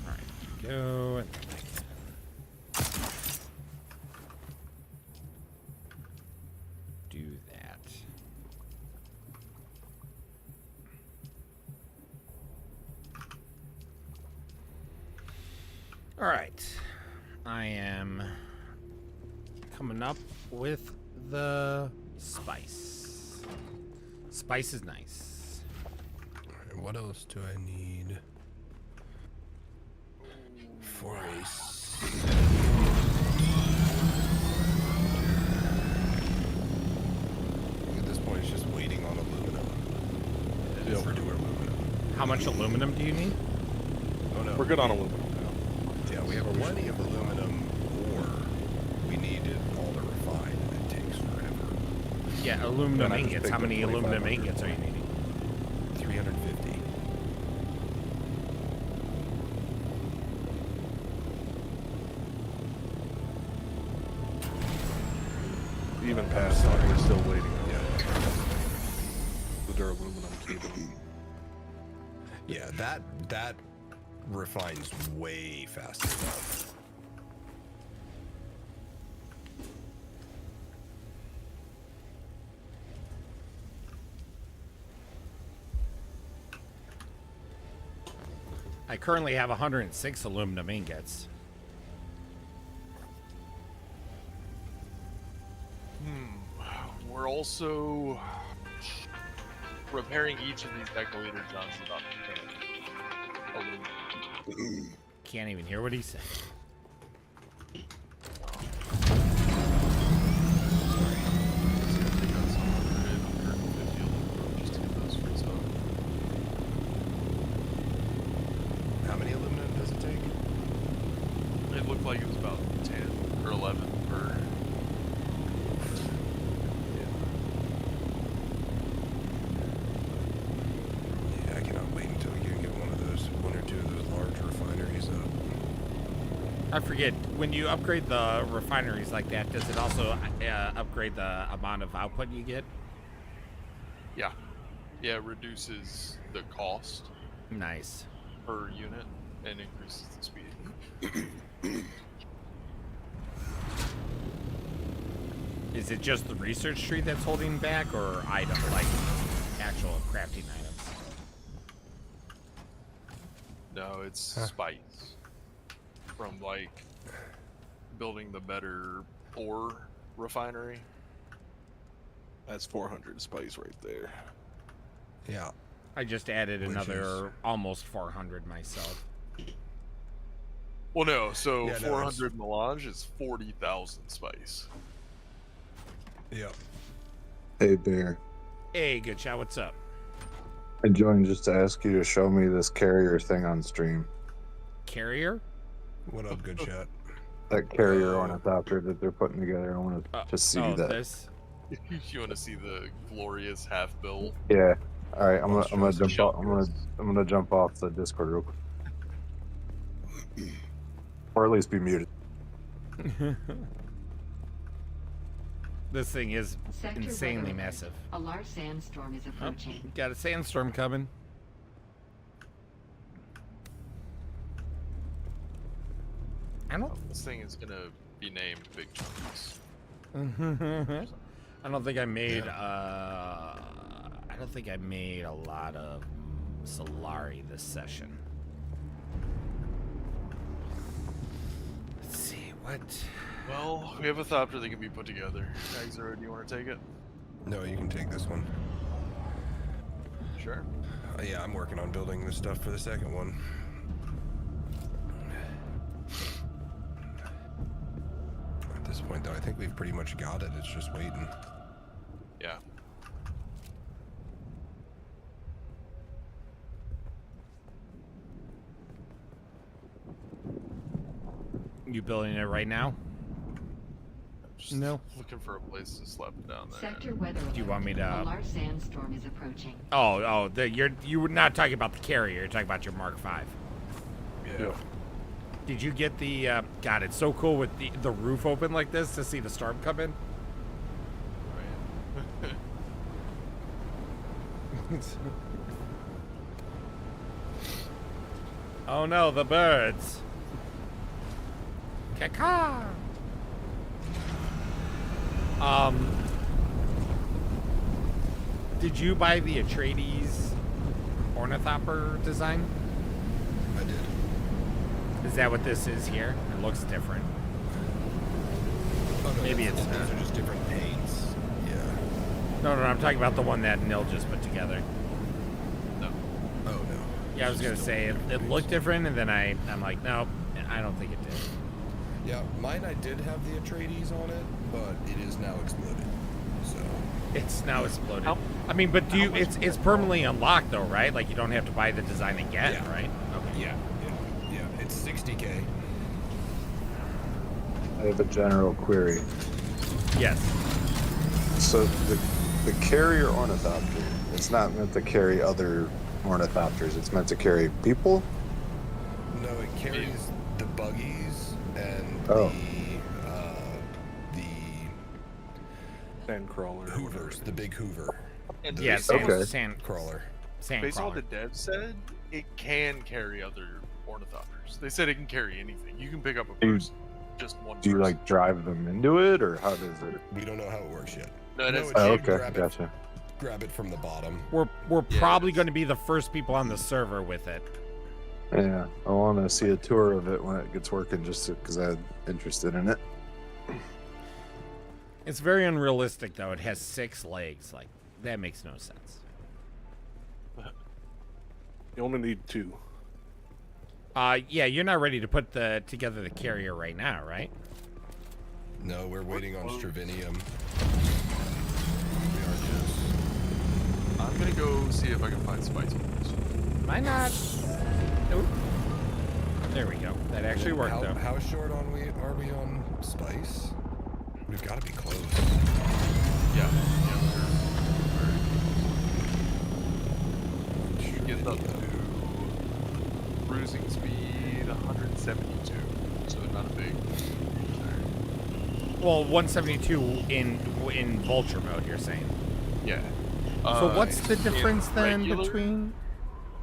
Alright, go. And do that. Alright. I am coming up with the spice. Spice is nice. All right, what else do I need for a at this point, it's just waiting on aluminum. Yeah. Overdue aluminum. How much aluminum do you need? Oh no. We're good on aluminum now. Yeah, we have plenty of aluminum ore. We need it all to refine, and it takes forever. Yeah, aluminum Then I just ingots. picked How up many aluminum 2,500 ingots are you needing? 350. Even past that, we're still waiting on the aluminum cable. Yeah, that refines way faster now. I currently have 106 aluminum ingots. We're also repairing each of these decalator guns about 10 aluminum. Can't even hear what he said. How many aluminum does it take? It looked like it was about 10 or 11 per. Yeah, I cannot wait until you can get one or two of those large refineries up. I forget, when you upgrade the refineries like that, does it also upgrade the amount of output you get? Yeah. Yeah, it reduces the cost Nice. per unit and increases the speed. Is it just the research tree that's holding back, or item like actual crafting items? No, it's spice. from like building the better ore refinery. That's 400 spice right there. Yeah. I just added Which another almost 400 myself. Well, no. So Yeah, no, 400 melange is 40,000 spice. Yep. Hey, Bear. Hey, good shot. What's up? I joined just to ask you to show me this carrier thing on stream. Carrier? What up, good shot? That carrier ornithopter that they're putting together. I want to see that. This? You want to see the glorious half bill? Yeah. All right. I'm gonna jump Shell off. I'm gonna jump off the Discord real quick, or at least be muted. This thing is Sector insanely weather massive. alert. A large sandstorm is approaching. Got a sandstorm coming. I don't. This thing is gonna be named Big Chunks. I don't think I made. I don't think I made a lot of Solari this session. Let's see what. Well, we have a thopter that can be put together. Exo, do you want to take it? No, you can take this one. Sure. Yeah, I'm working on building this stuff for the second one. At this point, though, I think we've pretty much got it. It's just waiting. Yeah. You building it right now? Just No. looking for a place to slap it down there. Sector weather alert. Do you want me to? A large sandstorm is approaching. You were not talking about the carrier. You're talking about your Mark V. Yeah. Did you get the? God, it's so cool with the roof open like this to see the storm come in. Oh no, the birds. Caca. Did you buy the Atreides ornithopter design? I did. Is that what this is here? It looks different. Oh, no, Maybe it's those not. are just different paints. Yeah. No, I'm talking about the one that Nil just put together. No. Oh no. Yeah, I was gonna say it looked different, and then I'm like, nope, I don't think it did. Yeah, mine I did have the Atreides on it, but it is now exploded. So. It's now exploded. How- I mean, but it's permanently unlocked though, right? Like you don't have to buy the design again, Yeah. right? Okay. Yeah. It's 60K. I have a general query. Yes. So the carrier ornithopter, it's not meant to carry other ornithopters. It's meant to carry people. No, it carries the buggies and Oh. the Sandcrawler. hoovers, the big hoover. And Yeah, based on- Okay. sand Crawler. Based on what crawler. the dev said, it can carry other ornithopters. They said it can carry anything. You can pick up a Do you- person, just one Do you person. like drive them into it, or how does it? We don't know how it works yet. No, it has it's- Oh, you okay, grab it- gotcha. Grab it from the bottom. We're Yeah, probably it's- going to be the first people on the server with it. Yeah, I want to see a tour of it when it gets working, just because I'm interested in it. It's very unrealistic though. It has 6 legs. Like that makes no sense. You only need 2. Yeah, you're not ready to put together the carrier right now, right? No, we're waiting on Stravinium. I'm gonna go see if I can find spice balls. Why not? Nope. There we go. That actually worked though. How short are we on spice? We've got to be close. Yeah. You get up to cruising speed 172, so not a big. Well, 172 in vulture mode. You're saying. Yeah. So what's the in difference then regular, between?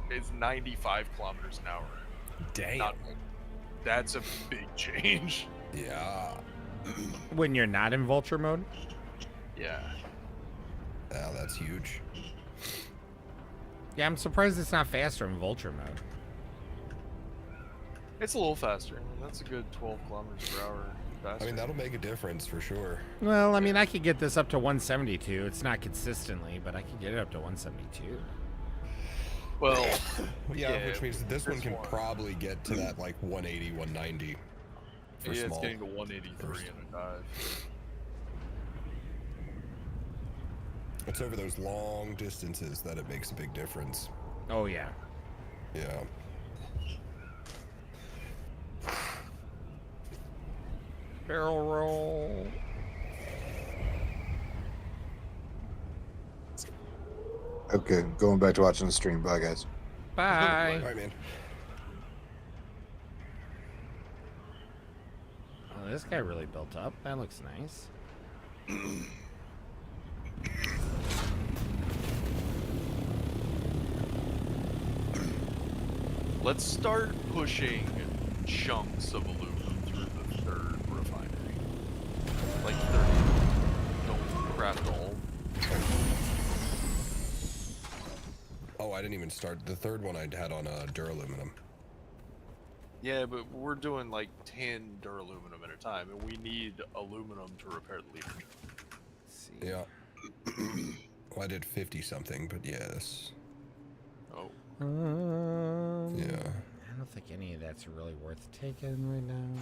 It's 95 kilometers an hour. Damn. That's a big change. Yeah. When you're not in vulture mode? Yeah. Yeah, that's huge. Yeah, I'm surprised it's not faster in vulture mode. It's a little faster. I mean, that's a good 12 kilometers per hour faster. I mean, that'll make a difference for sure. Well, I mean, I could get this up to 172. It's not consistently, but I could get it up to 172. Well, yeah, which means this one can probably get to that like 180, 190 for yeah, small. it's getting to 183 in a dive. It's over those long distances that it makes a big difference. Oh, yeah. Yeah. Barrel roll. Okay, going back to watching the stream. Bye, guys. Bye. All right, man. Oh, this guy really built up. That looks nice. Let's start pushing chunks of aluminum through the third refinery. Like 30. Don't craft all. Oh, I didn't even start. The third one I had on duraluminum. Yeah, but we're doing like 10 duraluminum at a time, and we need aluminum to repair the leader. Yeah. Well, I did 50 something, but yes. Oh. Yeah. I don't think any of that's really worth taking right now.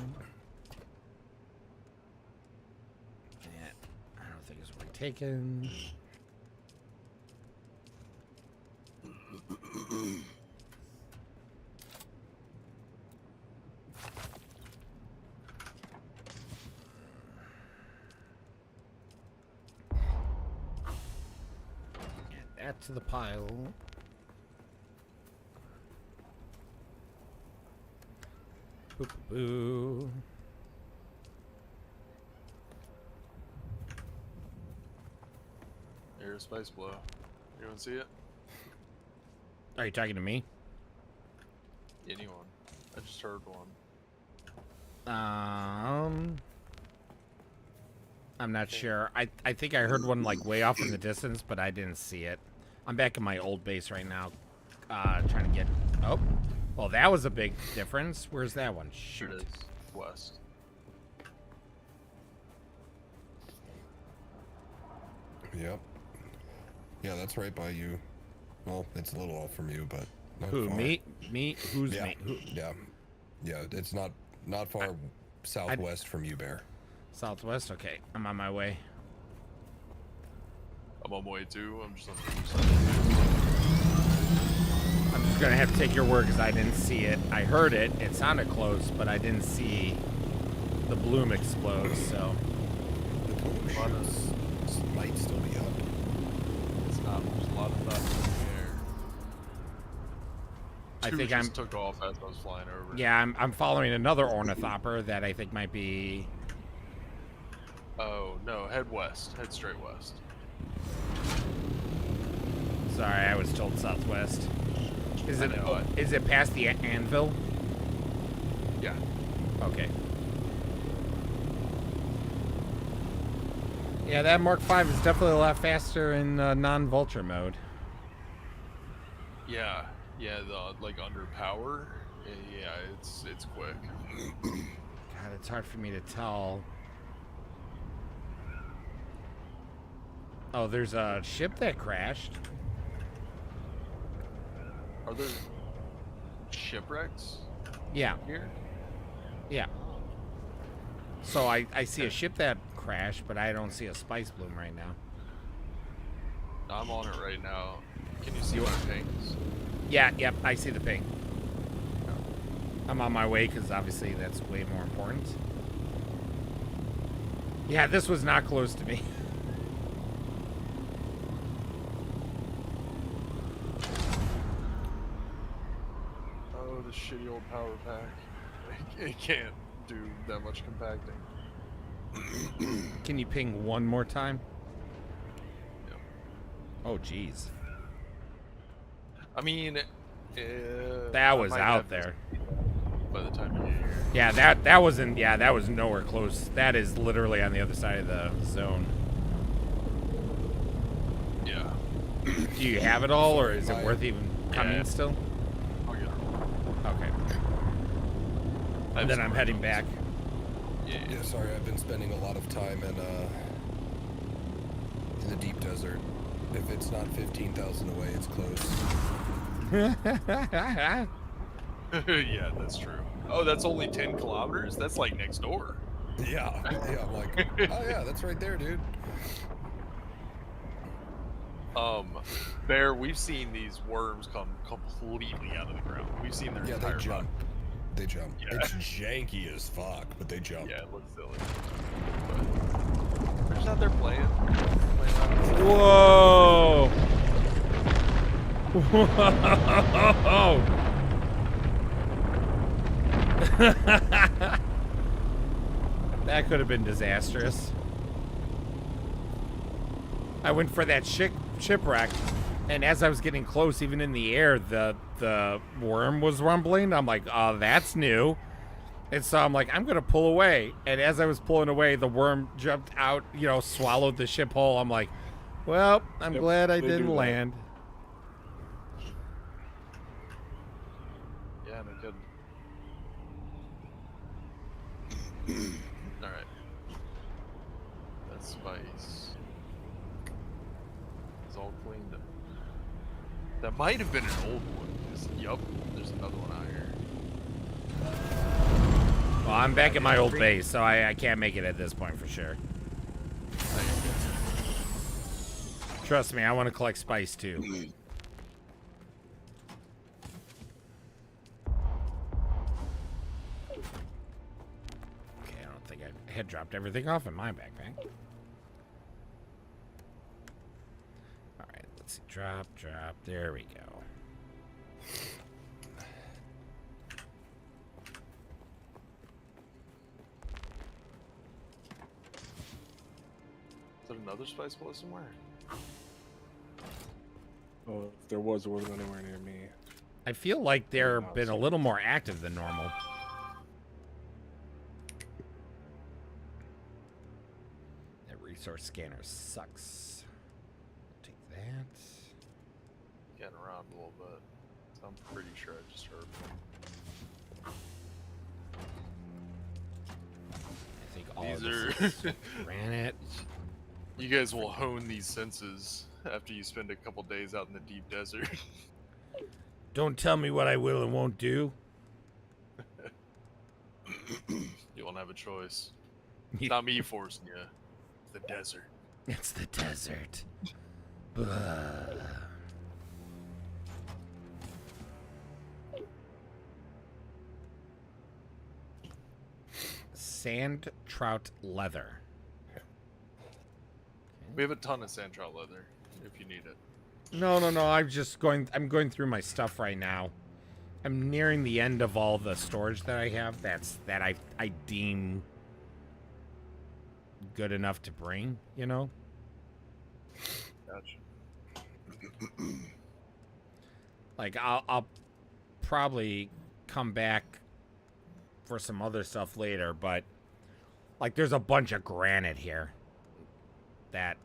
Yeah, I don't think it's worth taking. Add that to the pile. Boop, boo. Air spice blow. Anyone see it? Are you talking to me? Anyone? I just heard one. I'm not sure. I think I heard one like way off in the distance, but I didn't see it. I'm back in my old base right now, trying to get. Oh, well, that was a big difference. Where's that one? Shoot. It is west. Yep. Yeah, that's right by you. Well, it's a little off from you, but not Who? far. Me? Me? Who's Yeah. me? Who? Yeah. Yeah, it's not far southwest from you, Bear. Southwest? Okay, I'm on my way. I'm on my way too. I'm just on the other side. I'm just gonna have to take your word because I didn't see it. I heard it. It sounded close, but I didn't see the bloom explode. So The bloom might still be up. It's not. There's a lot of thoughts in the air. I Two think just I'm. took off as I was flying over. Yeah, I'm following another ornithopter that I think might be. Oh no, head west. Head straight west. Sorry, I was told southwest. Is it? I know. Is it past the anvil? Yeah. Okay. Yeah, that Mark V is definitely a lot faster in non-vulture mode. Yeah. Yeah. The like under power. Yeah, it's quick. God, it's hard for me to tell. Oh, there's a ship that crashed. Are there shipwrecks Yeah, here? yeah. So I see a ship that crashed, but I don't see a spice bloom right now. I'm on it right now. Can you see my pings? Yeah, yep, I see the ping. I'm on my way because obviously that's way more important. Yeah, this was not close to me. Oh, the shitty old power pack. It can't do that much compacting. Can you ping one more time? Yep. Oh, jeez. I mean, That was I might out have there. this by the time you get here. Yeah, that wasn't. Yeah, that was nowhere close. That is literally on the other side of the zone. Yeah. Do you have it all, or is it worth even coming Yeah. still? I'll get it all. Okay. And then I'm heading back. Yeah, sorry, I've been spending a lot of time in the deep desert. If it's not 15,000 away, it's close. Yeah, that's true. Oh, that's only 10 kilometers? That's like next door. Yeah, I'm like, oh yeah, that's right there, dude. Bear, we've seen these worms come completely out of the ground. We've seen their entire they jump. body. They jump. Yeah. It's janky as fuck, but they jump. Yeah, it looks silly. But they're just out there playing. Whoa! Whoa! That could have been disastrous. I went for that shipwreck, and as I was getting close, even in the air, the worm was rumbling. I'm like, oh, that's new. And so I'm like, I'm gonna pull away. And as I was pulling away, the worm jumped out, you know, swallowed the ship whole. I'm like, well, I'm glad I didn't land. Yeah, no kidding. Alright. That spice is all cleaned up. That might have been an old one. Yup, there's another one out here. Well, I'm back at my old base, so I can't make it at this point for sure. Trust me, I want to collect spice too. Okay, I don't think I had dropped everything off in my backpack. Alright, let's see. Drop. There we go. Is there another spice bullet somewhere? Oh, if there was, it wasn't anywhere near me. I feel like they're been a little more active than normal. That resource scanner sucks. Take that. Getting around a little bit. I'm pretty sure I just heard one. I think all These of are this is granite. You guys will hone these senses after you spend a couple days out in the deep desert. Don't tell me what I will and won't do. You won't have a choice. It's not me forcing you. It's the desert. It's the desert. Blah. Sand trout leather. We have a ton of sand trout leather if you need it. No. I'm going through my stuff right now. I'm nearing the end of all the storage that I have. That I deem good enough to bring. You know. Gotcha. Like I'll probably come back for some other stuff later, but like there's a bunch of granite here that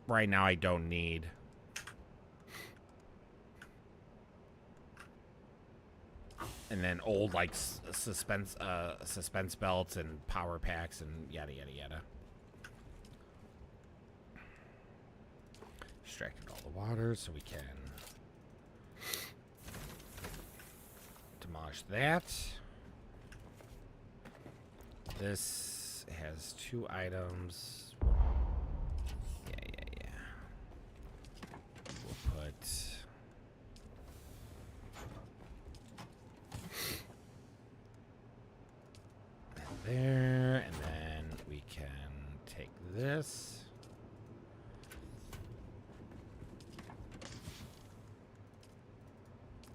right now I don't need. And then old like suspense belts and power packs and yada yada yada. Extracted all the water so we can demolish that. This has 2 items. Yeah. We'll put that there, and then we can take this.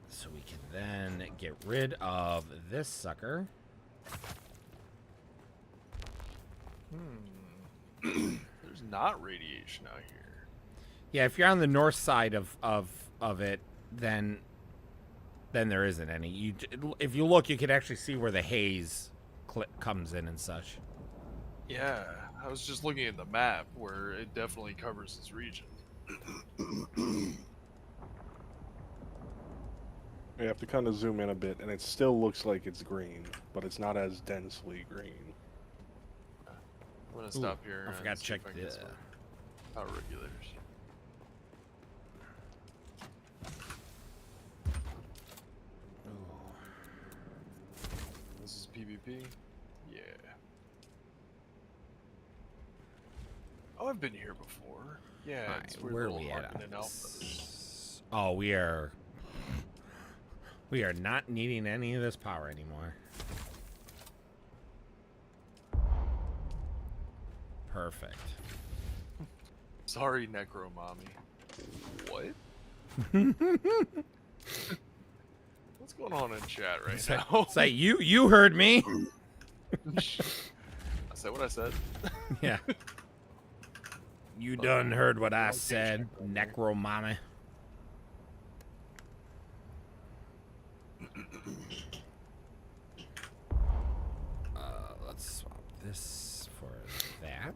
So we can then get rid of this sucker. There's not radiation out here. Yeah, if you're on the north side of it, then there isn't any. If you look, you can actually see where the haze comes in and such. Yeah, I was just looking at the map where it definitely covers this region. You have to kind of zoom in a bit, and it still looks like it's green, but it's not as densely green. I'm gonna stop here. I forgot and to see check if I can get the some power regulators. This is PvP? Yeah. Oh, I've been here before. Yeah, Alright, it's weird where are little we at Harkonnen on outpost. this? Oh, we are not needing any of this power anymore. Perfect. Sorry, Necro Mommy. What? What's going on in chat right now? Say you heard me. I said what I said. Yeah. You done heard what I said, Necromama. Let's swap this for that.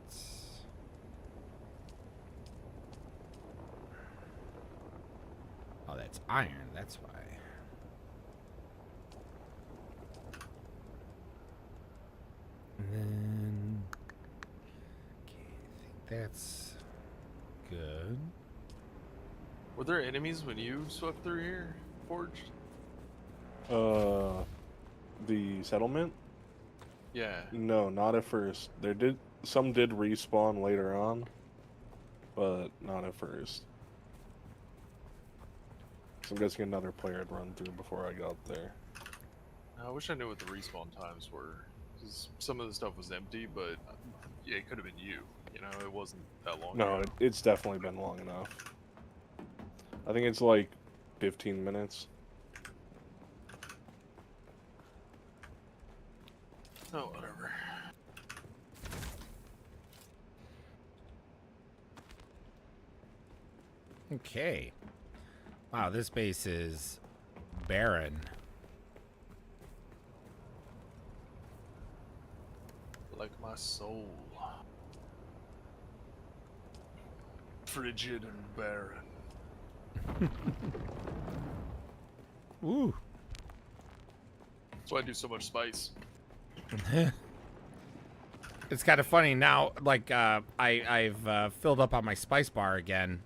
Oh, that's iron. That's why. And then, okay, I think that's good. Were there enemies when you swept through here, Forged? The settlement? Yeah. No, not at first. Some did respawn later on, but not at first. So I'm guessing another player had run through before I got there. I wish I knew what the respawn times were. 'Cause some of the stuff was empty, but yeah, it could have been you. You know, it wasn't that long No, ago. it's definitely been long enough. I think it's like 15 minutes. Oh, whatever. Okay. Wow, this base is barren. Like my soul. Frigid and barren. Ooh. That's why I do so much spice. It's kind of funny now. Like I've filled up on my spice bar again,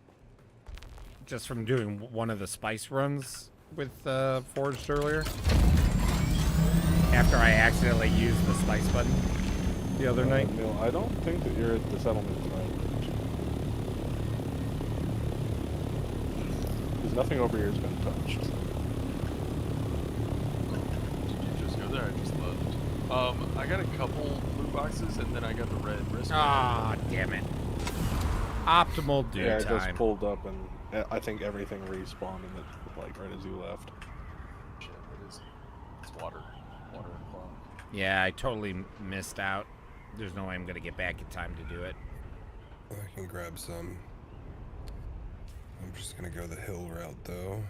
just from doing one of the spice runs with Forged earlier. After I accidentally used the spice button the other night. Neil, I don't think that you're at the settlement tonight. Because nothing over here has been touched. Did you just go there? I just left. I got a couple loot boxes, and then I got the red wristband. Ah, damn it. Optimal do Yeah, I time. just pulled up and I think everything respawned in it, like right as you left. Shit, it's water. Water and clock. Yeah, I totally missed out. There's no way I'm gonna get back in time to do it. I can grab some. I'm just gonna go the hill route though.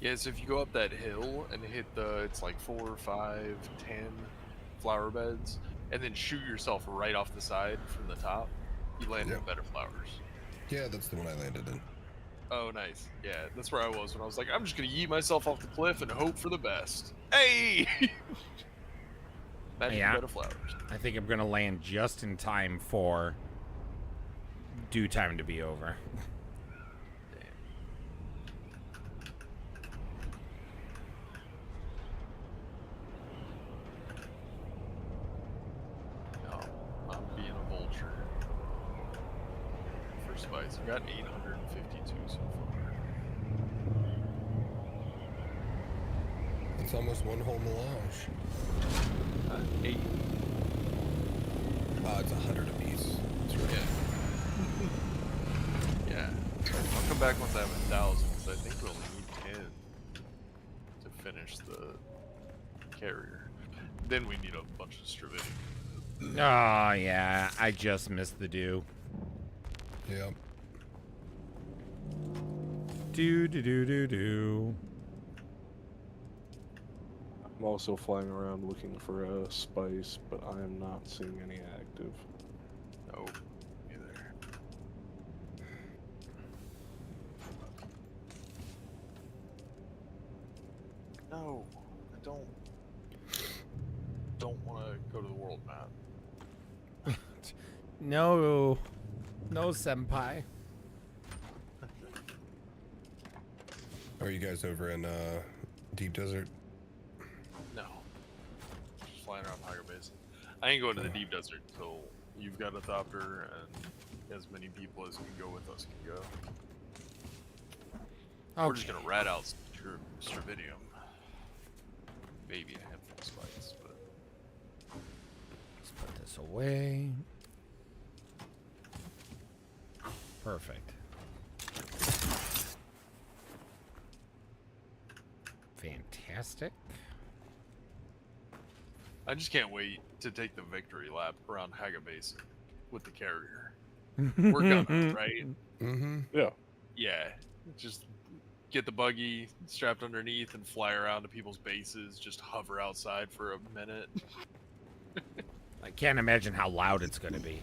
Yeah, so if you go up that hill and hit it's like 4, 5, 10 flower beds, and then shoot yourself right off the side from the top, you land in better flowers. Yeah, that's the one I landed in. Oh, nice. Yeah, that's where I was when I was like, I'm just gonna yeet myself off the cliff and hope for the best. Hey! Magic Yeah. better flowers. I think I'm gonna land just in time for due time to be over. No, I'm being a vulture. For spice, we got 852 so far. It's almost one whole melange. 8. It's 100 apiece. That's right. Yeah. Yeah. I'll come back once I have 1,000, because I think we only need 10 to finish the carrier. Then we need a bunch of Stravitic. Oh, yeah. I just missed the due. Yep. Do. I'm also flying around looking for a spice, but I am not seeing any active. No, neither. No, I don't want to go to the world map. No, no, senpai. Are you guys over in Deep Desert? No. Just flying around Tiger Basin. I ain't going to the deep desert until you've got a thopter and as many people as can go with us can go. Okay. We're just gonna rat out Stravidium. Maybe a handful of spikes, but Let's put this away. Perfect. Fantastic. I just can't wait to take the victory lap around Haga Basin with the carrier. We're gonna, right? Mm-hmm. Yeah. Yeah. Just get the buggy strapped underneath and fly around to people's bases, just hover outside for a minute. I can't imagine how loud it's going to be.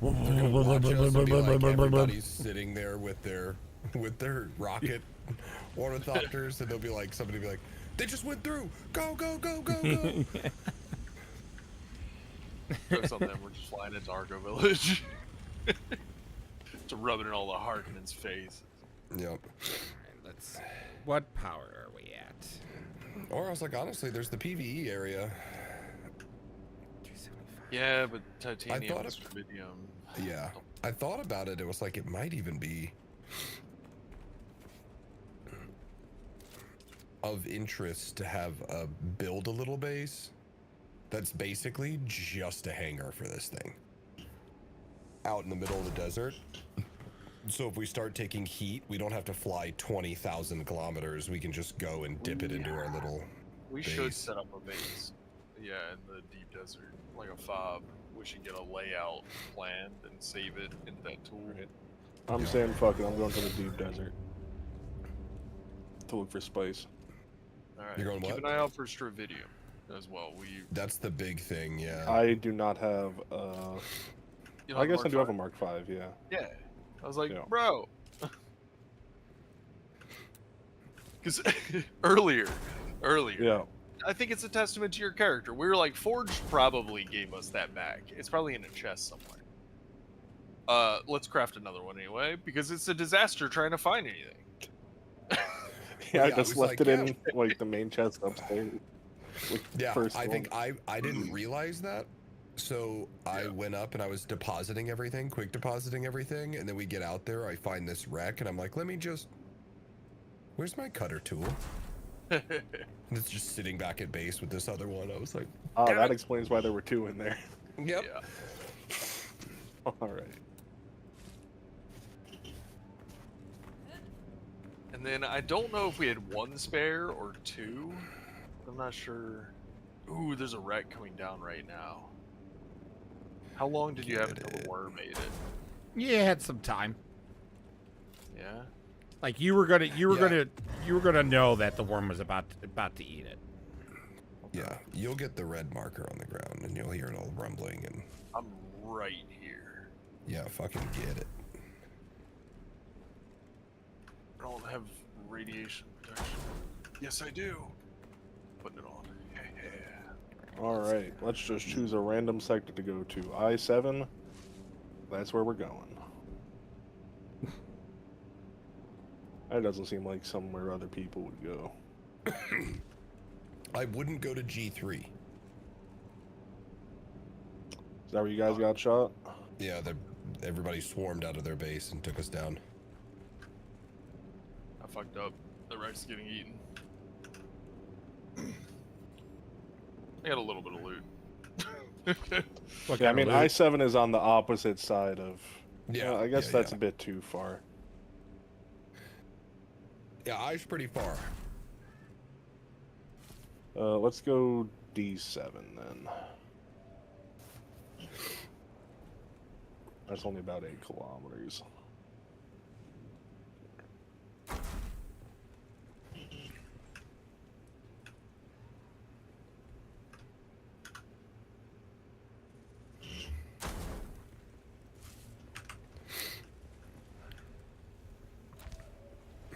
They're gonna watch us and be like, everybody's sitting there with their rocket ornithopters, and they'll be like, somebody will be like, they just went through. Go, go, go, go, go. Jokes on them, we're just flying into Argo Village. To rub it in all the Harkonnen's face. Yep. All right, let's. What power are we at? Or I was like, honestly, there's the PvE area. 275. Yeah, but titanium thought and of- Stravidium. Yeah. I thought about it. It was like, it might even be of interest to have build a little base that's basically just a hangar for this thing out in the middle of the desert. So if we start taking heat, we don't have to fly 20,000 kilometers. We can just go and dip it into our little We base. should set up a base. Yeah, in the deep desert, like a fob. We should get a layout planned and save it into that tool. Right. I'm saying fuck it. I'm going to the deep desert to look for spice. All right. You're going Keep what? an eye out for Stravidium as well. That's the big thing, yeah. I do not have. You know, I guess Mark I do have a V? Mark V. Yeah. Yeah. I was like, Yeah. bro. Because earlier, Yeah. I think it's a testament to your character. We were like, Forge probably gave us that back. It's probably in a chest somewhere. Let's craft another one anyway, because it's a disaster trying to find anything. Yeah, I Yeah, I just was left like, it in like the main chest upstairs. Like, Yeah, first I one. think I didn't realize that. So I went up and I was depositing everything, quick depositing everything, and then we get out there, I find this wreck, and I'm like, let me just... Where's my cutter tool? And it's just sitting back at base with this other one. I was like, Oh, damn that it. explains why there were two in there. Yep. Yeah. All right. And then I don't know if we had one spare or two. I'm not sure. Ooh, there's a wreck coming down right now. How long did you have until the worm ate it? You had some time. Yeah. Like you were gonna Yeah. know that the worm was about to eat it. Yeah, you'll get the red marker on the ground, and you'll hear it all rumbling, and I'm right here. yeah, fucking get it. I don't have radiation protection. Yes, I do. Putting it on. All right. Let's just choose a random sector to go to. I-7. That's where we're going. That doesn't seem like somewhere other people would go. I wouldn't go to G3. Is that where you guys got shot? Yeah, everybody swarmed out of their base and took us down. I fucked up. The wreck's getting eaten. I got a little bit of loot. Yeah, I mean, I-7 is on the opposite side of... Yeah, I guess yeah, that's yeah. a bit too far. Yeah, I's pretty far. Let's go D7 then. That's only about 8 kilometers.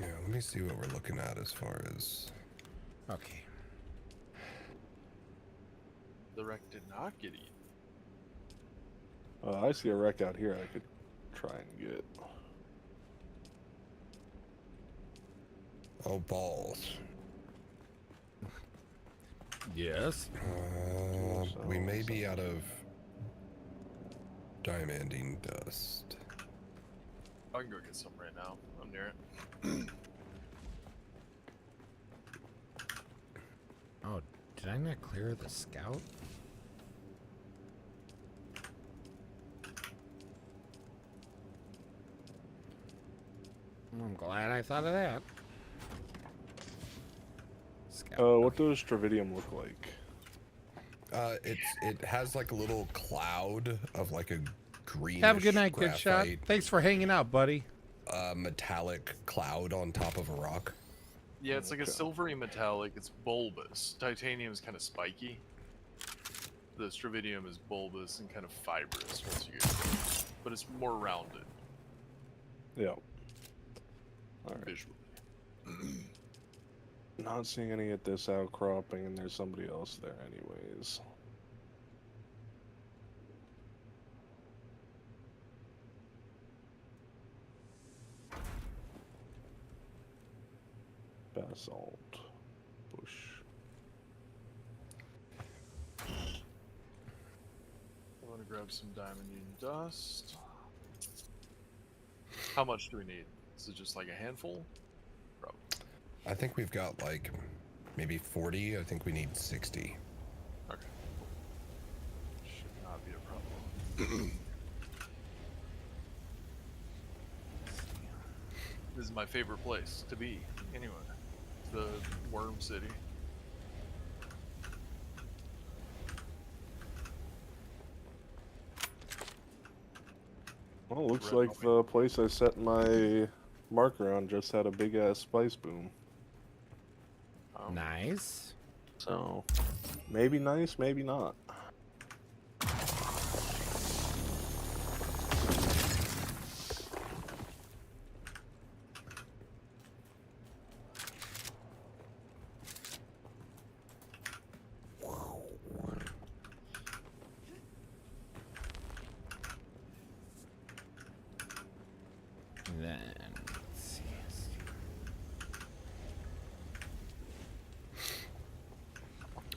Yeah, let me see what we're looking at as far as... Okay. The wreck did not get eaten. I see a wreck out here I could try and get. Oh, balls. Yes. We may be out of diamandine dust. I can go get some right now. I'm near it. Oh, did I not clear the scout? I'm glad I thought of that. Scout. What does Stravidium look like? It has like a little cloud of like a green. Have a good night, good shot. Thanks for hanging out, buddy. Metallic cloud on top of a rock. Yeah, it's like a silvery metallic. It's bulbous. Titanium is kind of spiky. The Stravidium is bulbous and kind of fibrous once you get it. But it's more rounded. Yeah. Alright. Visually. Not seeing any at this outcropping, and there's somebody else there anyways. Basalt. Bush. I'm gonna grab some diamondine dust. How much do we need? Is it just like a handful? Probably. I think we've got like maybe 40. I think we need 60. Okay. Should not be a problem. This is my favorite place to be. Anyway, the Worm City. Well, it looks like the place I set my marker on just had a big ass spice boom. Nice. So, maybe nice, maybe not. Then, let's see.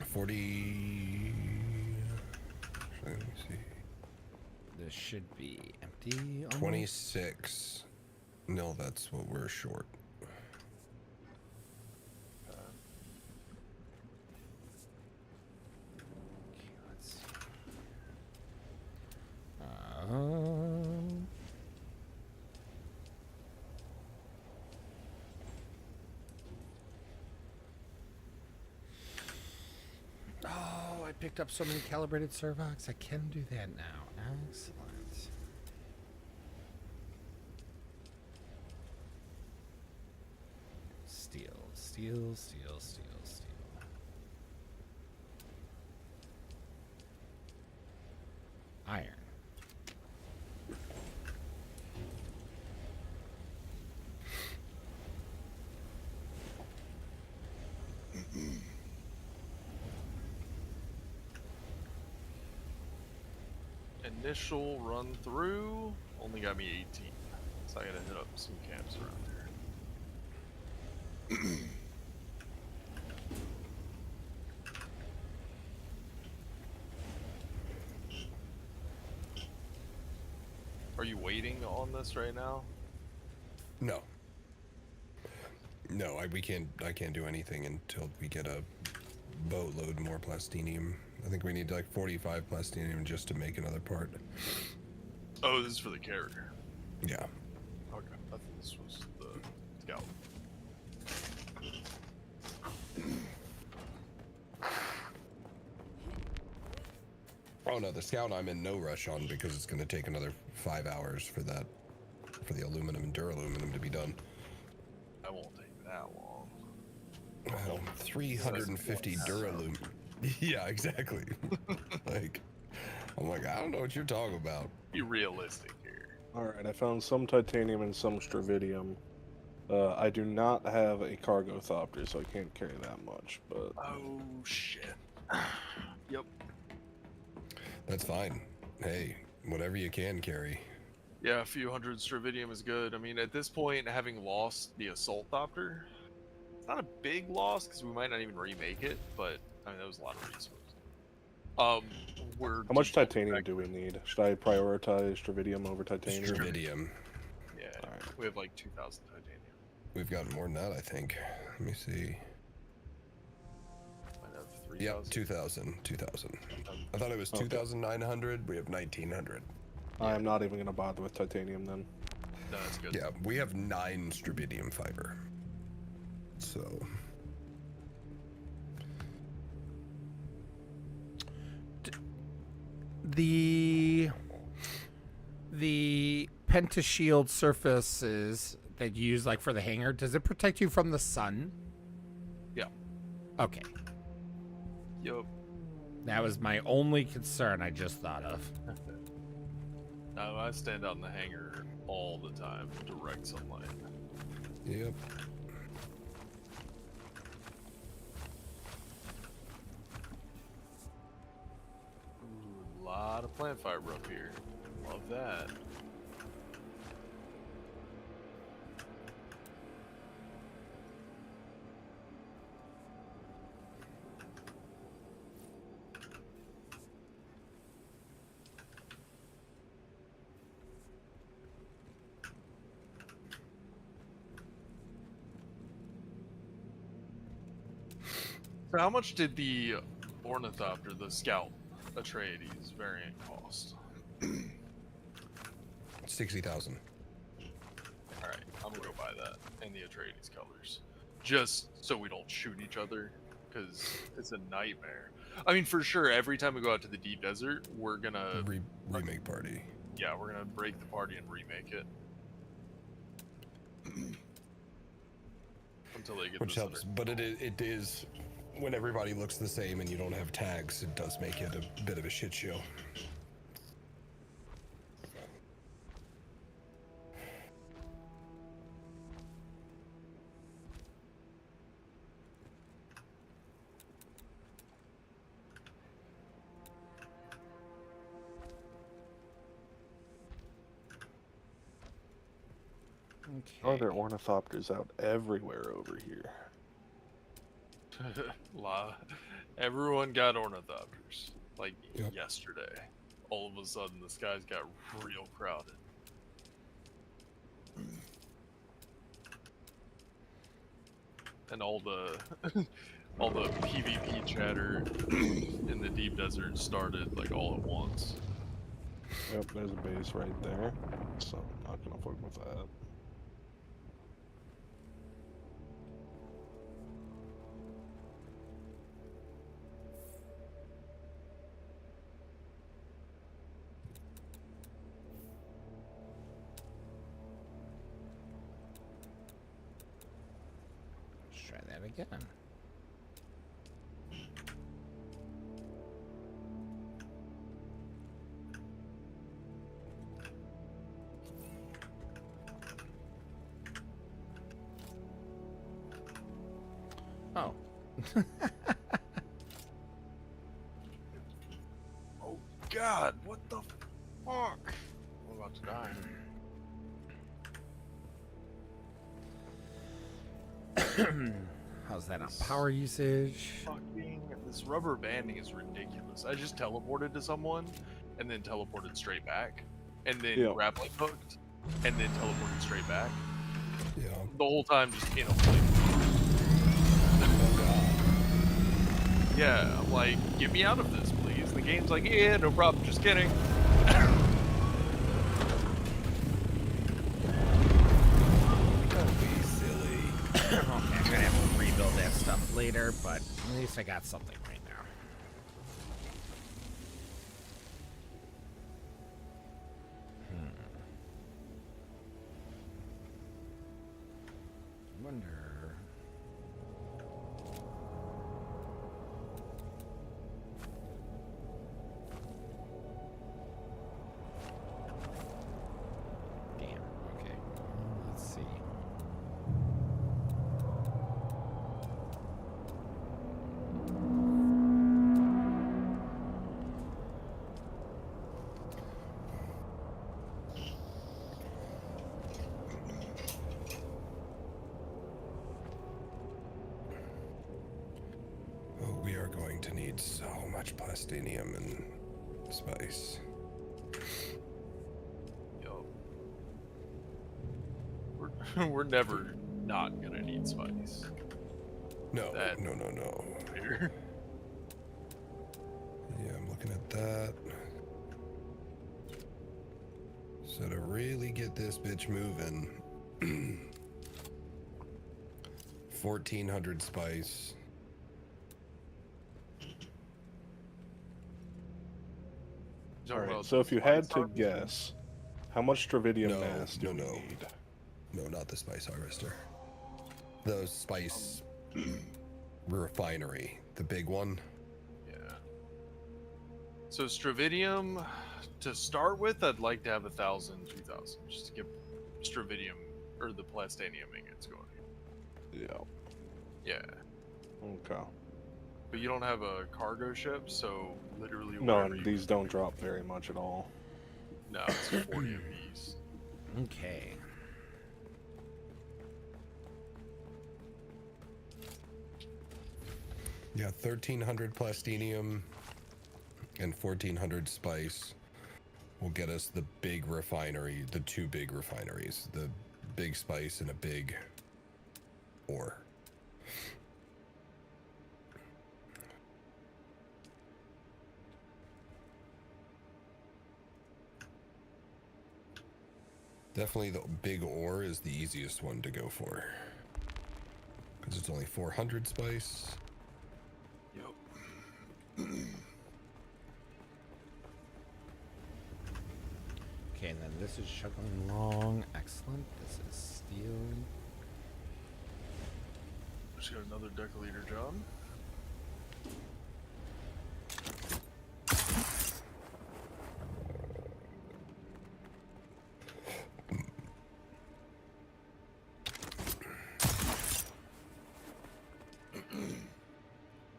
40. Let me see. This should be empty. Almost. 26. No, that's what we're short. Okay, let's see. Oh, I picked up so many calibrated Servox. I can do that now. Excellent. Steel, steel, steel, steel, steel. Iron. Initial run through only got me 18, so I gotta hit up some camps around here. Are you waiting on this right now? No. No, we can't. I can't do anything until we get a boatload more plastinium. I think we need like 45 plastinium just to make another part. Oh, this is for the carrier. Yeah. Okay, I thought this was the scout. Oh no, the scout I'm in no rush on because it's going to take another 5 hours for that, for the aluminum and duraluminum to be done. That won't take that long. Well, 350 duraluminum. Yeah, exactly. Like, I'm like, I don't know what you're talking about. Be realistic here. Alright, I found some titanium and some stravidium. I do not have a cargo thopter, so I can't carry that much. But Oh shit. Yep. That's fine. Hey, whatever you can carry. Yeah, a few hundred Stravidium is good. I mean, at this point, having lost the Assault Thopter, it's not a big loss because we might not even remake it, but I mean, that was a lot of resources. We're how much default titanium back- do we need? Should I prioritize Stravidium over titanium? Stravidium. Yeah, Alright. we have like 2,000 titanium. We've got more than that, I think. Let me see. Might have 3,000. Yep, 2,000. 2,000. I thought it was 2,900. We have 1,900. I am not even going to bother with titanium then. No, that's good. Yeah, we have 9 Stravidium fiber. So. The pentashield surfaces that you use like for the hangar, does it protect you from the sun? Yeah. Okay. Yup. That was my only concern I just thought of. No, I stand out in the hangar all the time, direct sunlight. Yep. Ooh, a lot of plant fiber up here. Love that. So how much did the Ornithopter, the Scout Atreides variant cost? 60,000. Alright, I'm gonna go buy that and the Atreides colors. Just so we don't shoot each other, because it's a nightmare. I mean, for sure, every time we go out to the deep desert, we're gonna... remake party. Yeah, we're gonna break the party and remake it. Until they get Which this helps, under- but it is, when everybody looks the same and you don't have tags, it does make it a bit of a shit show. Are there ornithopters out everywhere over here? Everyone got Ornithopters. Like, Yep. yesterday. All of a sudden, the skies got real crowded. And all the all the PvP chatter in the deep desert started like all at once. Yep, there's a base right there. So I'm not gonna fuck with that. Let's try that again. Oh. Oh god, what the fuck? I'm about to die. How's that on power usage? Fucking, this rubber banding is ridiculous. I just teleported to someone, and then teleported straight back, and then Yeah. grappling hooked, and then teleported straight back. Yeah. The whole time just in a flame. Yeah, I'm like, get me out of this, please. The game's like, yeah, no problem, just kidding. Don't be silly. Okay, I'm gonna have to rebuild that stuff later, but at least I got something right now. Wonder. Damn. Okay. Let's see. are going to need so much plastinium and spice. Yo. We're never not gonna need spice. No, That- no. Here. Yeah, I'm looking at that. So to really get this bitch moving, 1400 spice. All right. So if you had to guess, how much Dravidium No, mass do we no. need? No, not the spice harvester. The spice refinery, the big one. Yeah. So Stravidium, to start with, I'd like to have 1,000, 2,000, just to get Stravidium or the plastinium ingots going. Yeah. Yeah. Okay. But you don't have a cargo ship, so literally No, whatever and you... these don't drop very much at all. No, it's 40 apiece. Okay. Yeah, 1300 plastinium and 1400 spice will get us the big refinery, the two big refineries, the big spice and a big ore. Definitely the big ore is the easiest one to go for. Because it's only 400 spice. Yep. Okay, and then this is chugging along. Excellent. This is steel. Just got another deciliter job.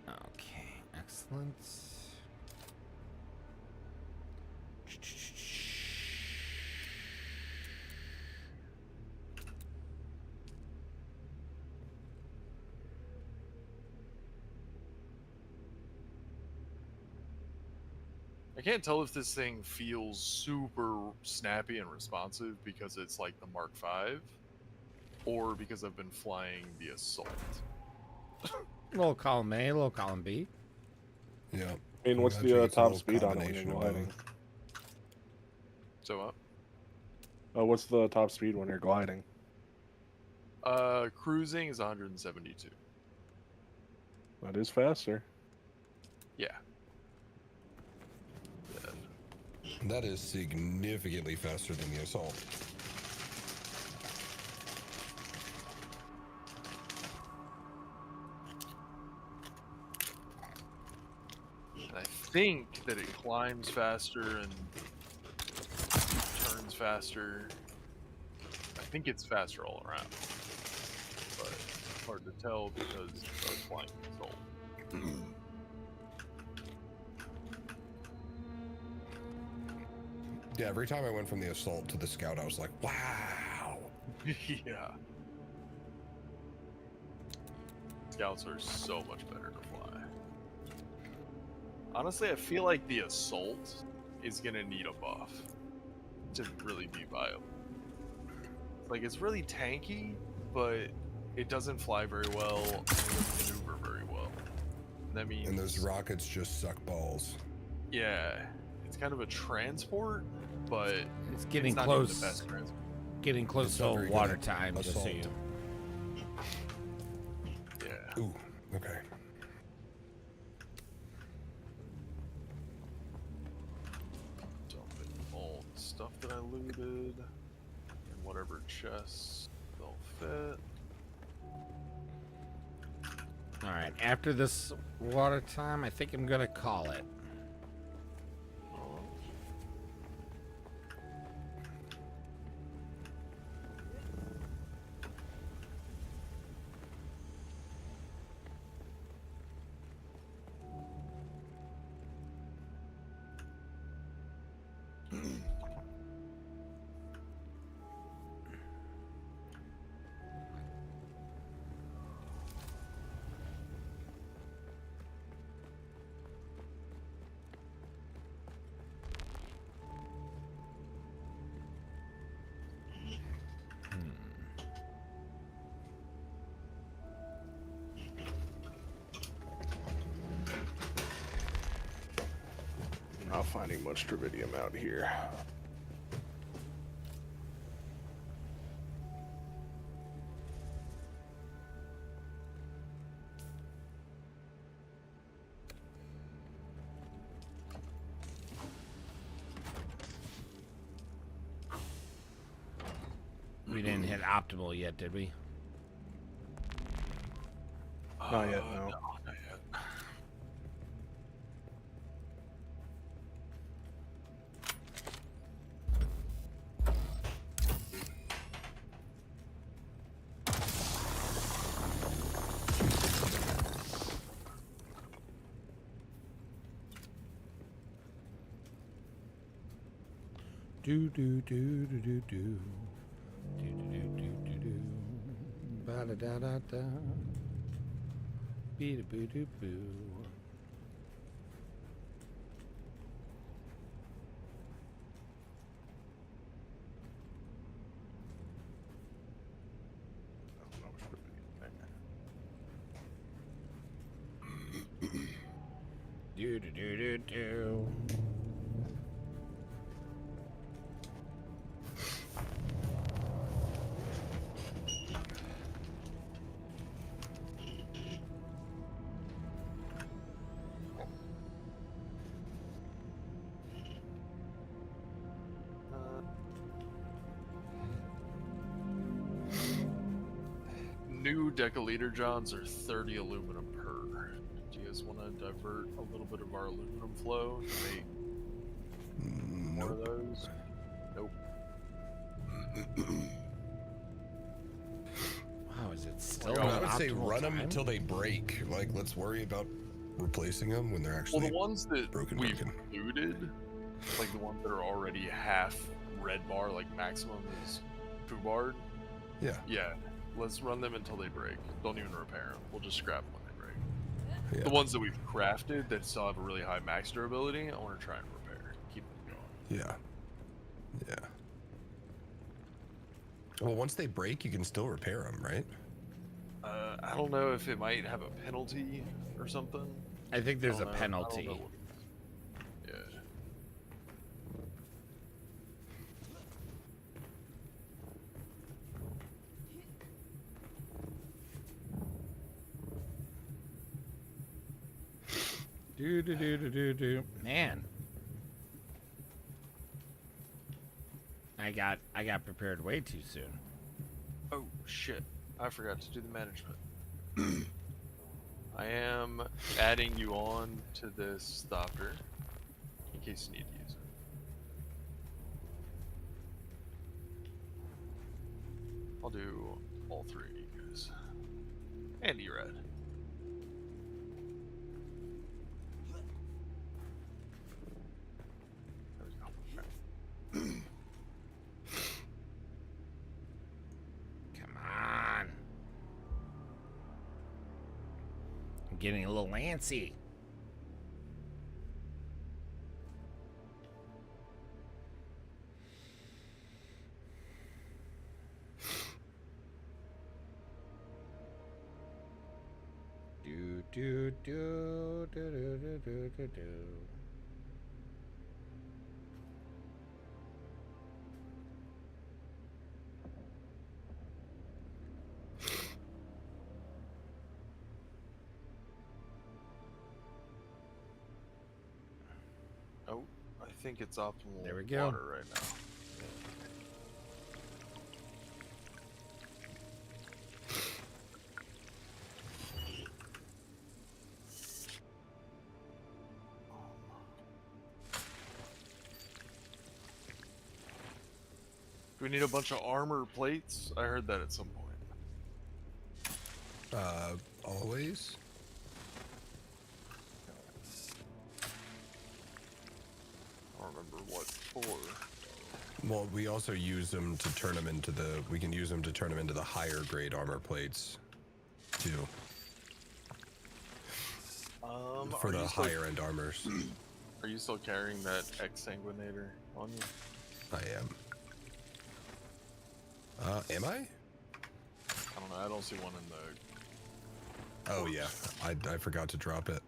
Okay, excellent. I can't tell if this thing feels super snappy and responsive because it's like the Mark V, or because I've been flying the Assault. Little column A, little column B. Yeah. I mean, what's the top speed on it when you're gliding? So What's the top speed when you're gliding? cruising is 172. That is faster. Yeah. That is significantly faster than the assault. And I think that it climbs faster and turns faster. I think it's faster all around. But it's hard to tell because I was flying the Assault. Yeah, every time I went from the assault to the scout, I was like, wow. Yeah. Scouts are so much better to fly. Honestly, I feel like the Assault is gonna need a buff to really be viable. Like, it's really tanky, but it doesn't fly very well, and it doesn't maneuver very well. And that means... And those rockets just suck balls. Yeah, it's kind of a transport, but It's getting not close. even the best transport. Getting close It's to not very good water at time, just so assault. you. Yeah. Ooh, okay. Dumping all the stuff that I looted, and whatever chests they'll fit. All right, after this water time, I think I'm gonna call it. Not finding much Dravidium out here. We didn't hit optimal yet, did we? Not yet, no. No, not yet. Do do do do do do. Do do do do do. Ba da da da da. Be da boo doo boo. Do do do do do. New decaliter johns are 30 aluminum per. Do you guys want to divert a little bit of our aluminum flow to make more of those? Nope. Wow, is it still? I would say optimal run them time? until they break. Like, let's worry about replacing them when they're actually Well, the ones that broken. we've looted, like the ones that are already half red bar, like maximum is foobarred. Yeah. Yeah. Let's run them until they break. Don't even repair them. We'll just scrap them when they break. Yeah. The ones that we've crafted that still have a really high max durability, I want to try and repair. Keep them going. Yeah. Yeah. Well, once they break, you can still repair them, right? I don't know if it might have a penalty or something. I think there's a don't know. penalty. I don't know. Yeah. Do do do do do do. Man, I got prepared way too soon. Oh shit! I forgot to do the management. I am adding you on to this stopper in case you need to use it. I'll do all three of you guys. And E-Red. Come on. I'm getting a little antsy. Do do do do do do do do. Oh, I think it's optimal There we go. water right now. Do we need a bunch of armor plates? I heard that at some point. Always. I don't remember what for. Well, we also use them to turn them into the. We can use them to turn them into the higher grade armor plates, too. For the higher end armors. Are you still carrying that Exsanguinator on you? I am. Am I? I don't know. I don't see one in the. Oh yeah, I forgot to drop it.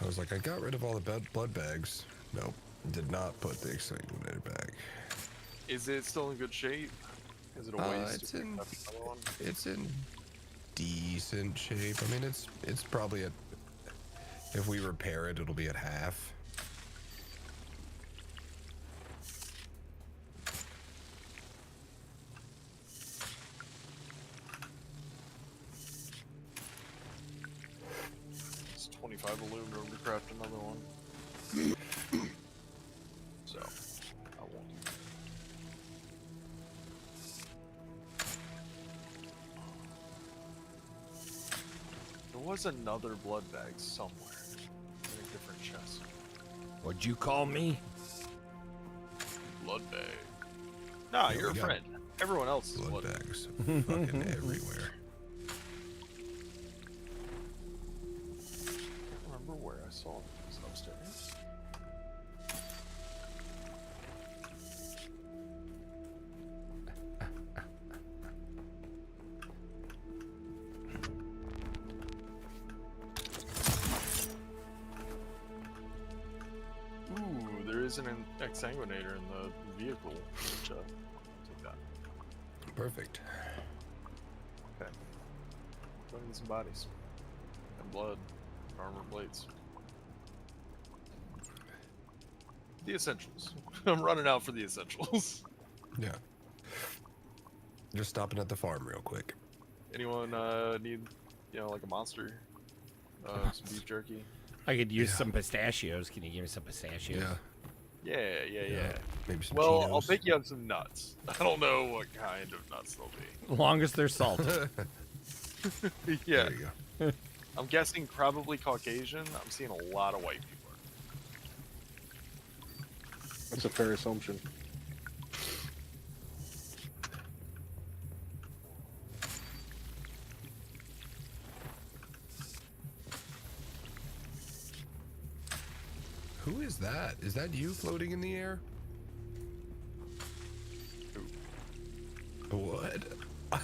I was like, I got rid of all the blood bags. Nope, did not put the exsanguinator back. Is it still in good shape? Is it a waste? It's in decent shape. I mean, it's probably at, if we repair it, it'll be at half. It's 25 aluminum to craft another one. So, I won't. There was another blood bag somewhere in a different chest. What'd you call me? Blood bag. Nah, Yeah, you're a we got friend. Everyone else is blood blood bags fucking everywhere. I don't remember where I saw it. Was it upstairs? Ooh, there is an exsanguinator in the vehicle. Which, take that. Perfect. Okay. Go need some bodies. And blood. Armor plates. The essentials. I'm running out for the essentials. Yeah. Just stopping at the farm real quick. Anyone need, like a monster? Some beef jerky? I could use some pistachios. Can you give me some pistachios? Yeah. Yeah. Maybe some Well, Cheetos. I'll pick you up some nuts. I don't know what kind of nuts they'll be. Long as they're salted. Yeah. There you go. I'm guessing probably Caucasian. I'm seeing a lot of white people. That's a fair assumption. Who is that? Is that you floating in the air? What? I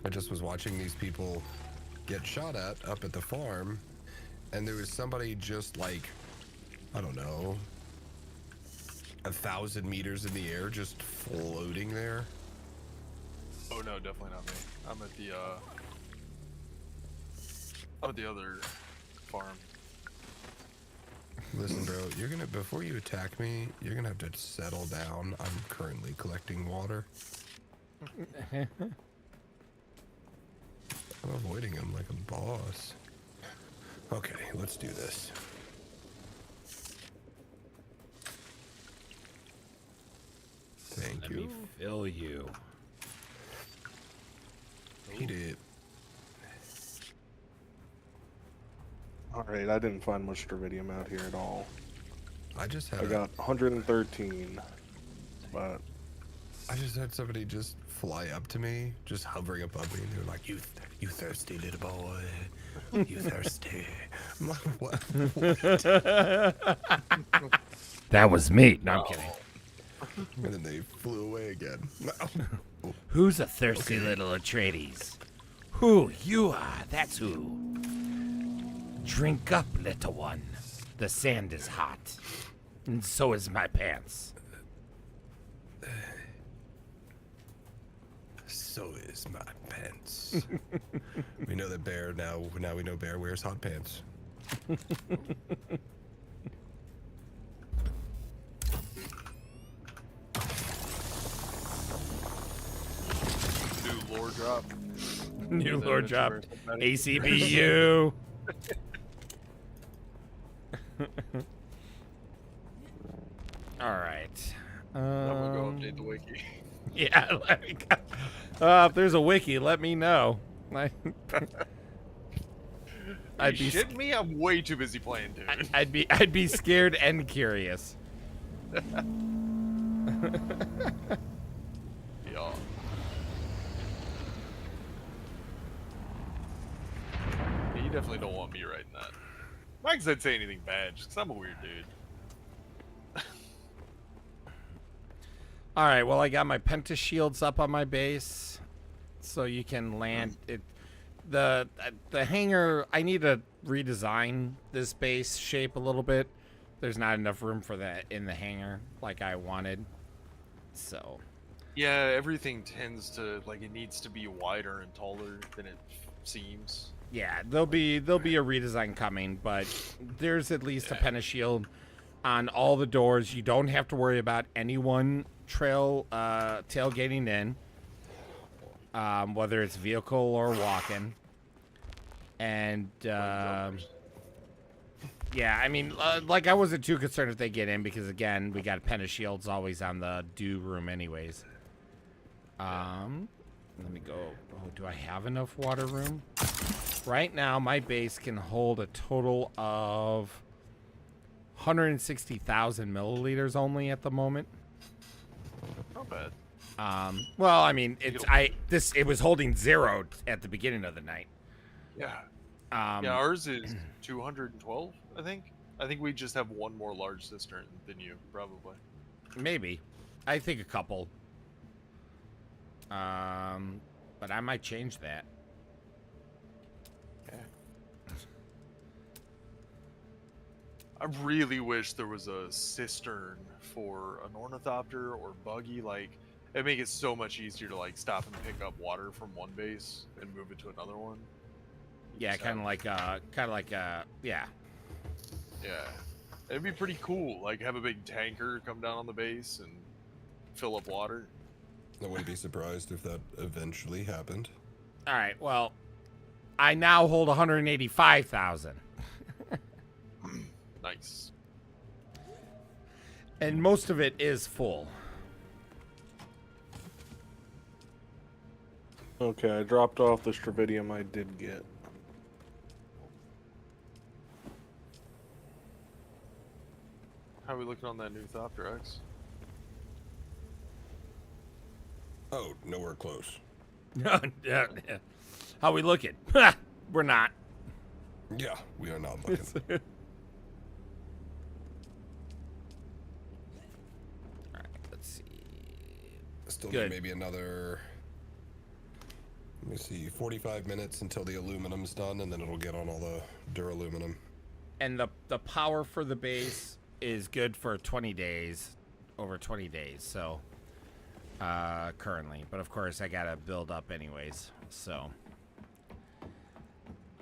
just was watching these people get shot at up at the farm, and there was somebody just like, I don't know, 1,000 meters in the air just floating there. Oh no, definitely not me. I'm at the other farm. Listen, bro, you're gonna, before you attack me, you're gonna have to settle down. I'm currently collecting water. I'm avoiding him like a boss. Okay, let's do this. Thank you. Let me fill you. Eat it. Alright, I didn't find much Dravidium out here at all. I just had I got 113, but I just had somebody just fly up to me, just hovering above me, and they were like, "You thirsty little boy, you thirsty." I'm like, what? That was me. No, I'm kidding. And then they flew away again. Who's a thirsty little Atreides? Who? You are. That's who. Drink up, little one. The sand is hot. And so is my pants. So is my pants. We know that Bear now we know Bear wears hot pants. New lore drop. New Is that lord what dropped. you're- ACBU. All right. I'm gonna go update the wiki. Yeah. If there's a wiki, let me know. I'd be shitting me? I'm way too busy playing, dude. I'd be scared and curious. Yeah. You definitely don't want me writing that. Not 'cause I'd say anything bad, just 'cause I'm a weird dude. All right. Well, I got my pentashields up on my base, so you can land it. the hangar, I need to redesign this base shape a little bit. There's not enough room for that in the hangar like I wanted. So Yeah, everything tends to like it needs to be wider and taller than it seems. yeah, there'll be a redesign coming, but there's at least a pentashield on all the doors. You don't have to worry about anyone tailgating in, whether it's vehicle or walking. And yeah, I mean, like I wasn't too concerned if they get in because again, we got pentashields always on the do room, anyways. Let me go. Oh, do I have enough water room? Right now, my base can hold a total of 160,000 milliliters only at the moment. Not bad. Well, I mean, it was holding 0 at the beginning of the night. Yeah. Yeah, ours is 212, I think. I think we just have one more large cistern than you, probably. Maybe. I think a couple. But I might change that. Yeah. I really wish there was a cistern for an ornithopter or buggy. Like, it'd make it so much easier to like stop and pick up water from one base and move it to another one. Yeah, kind of like yeah. Yeah. It'd be pretty cool. Like, have a big tanker come down on the base and fill up water. I wouldn't be surprised if that eventually happened. All right, well, I now hold 185,000. Nice. And most of it is full. Okay, I dropped off the Stravidium I did get. How are we looking on that new Thopter X? Oh, nowhere close. Yeah. How we looking? We're not. Yeah, we are not looking. Alright, let's see. Still Good. need maybe another, let me see, 45 minutes until the aluminum's done, and then it'll get on all the duraluminum. And the power for the base is good for 20 days, over 20 days, so currently. But of course, I gotta build up anyways, so.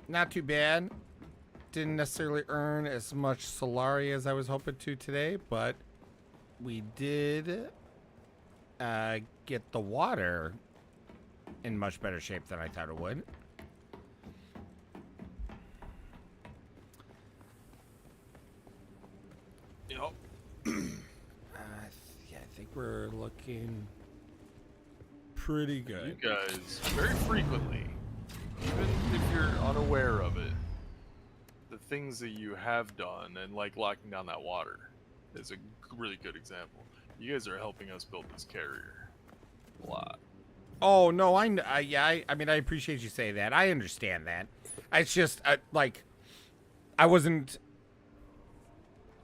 Not too bad. Didn't necessarily earn as much Solari as I was hoping to today, but we did get the water in much better shape than I thought it would. Yep. Yeah, I think we're looking pretty good. You guys, very frequently, even if you're unaware of it, the things that you have done and like locking down that water is a really good example. You guys are helping us build this carrier a lot. Oh no, I mean, I appreciate you saying that. I understand that. It's just like I wasn't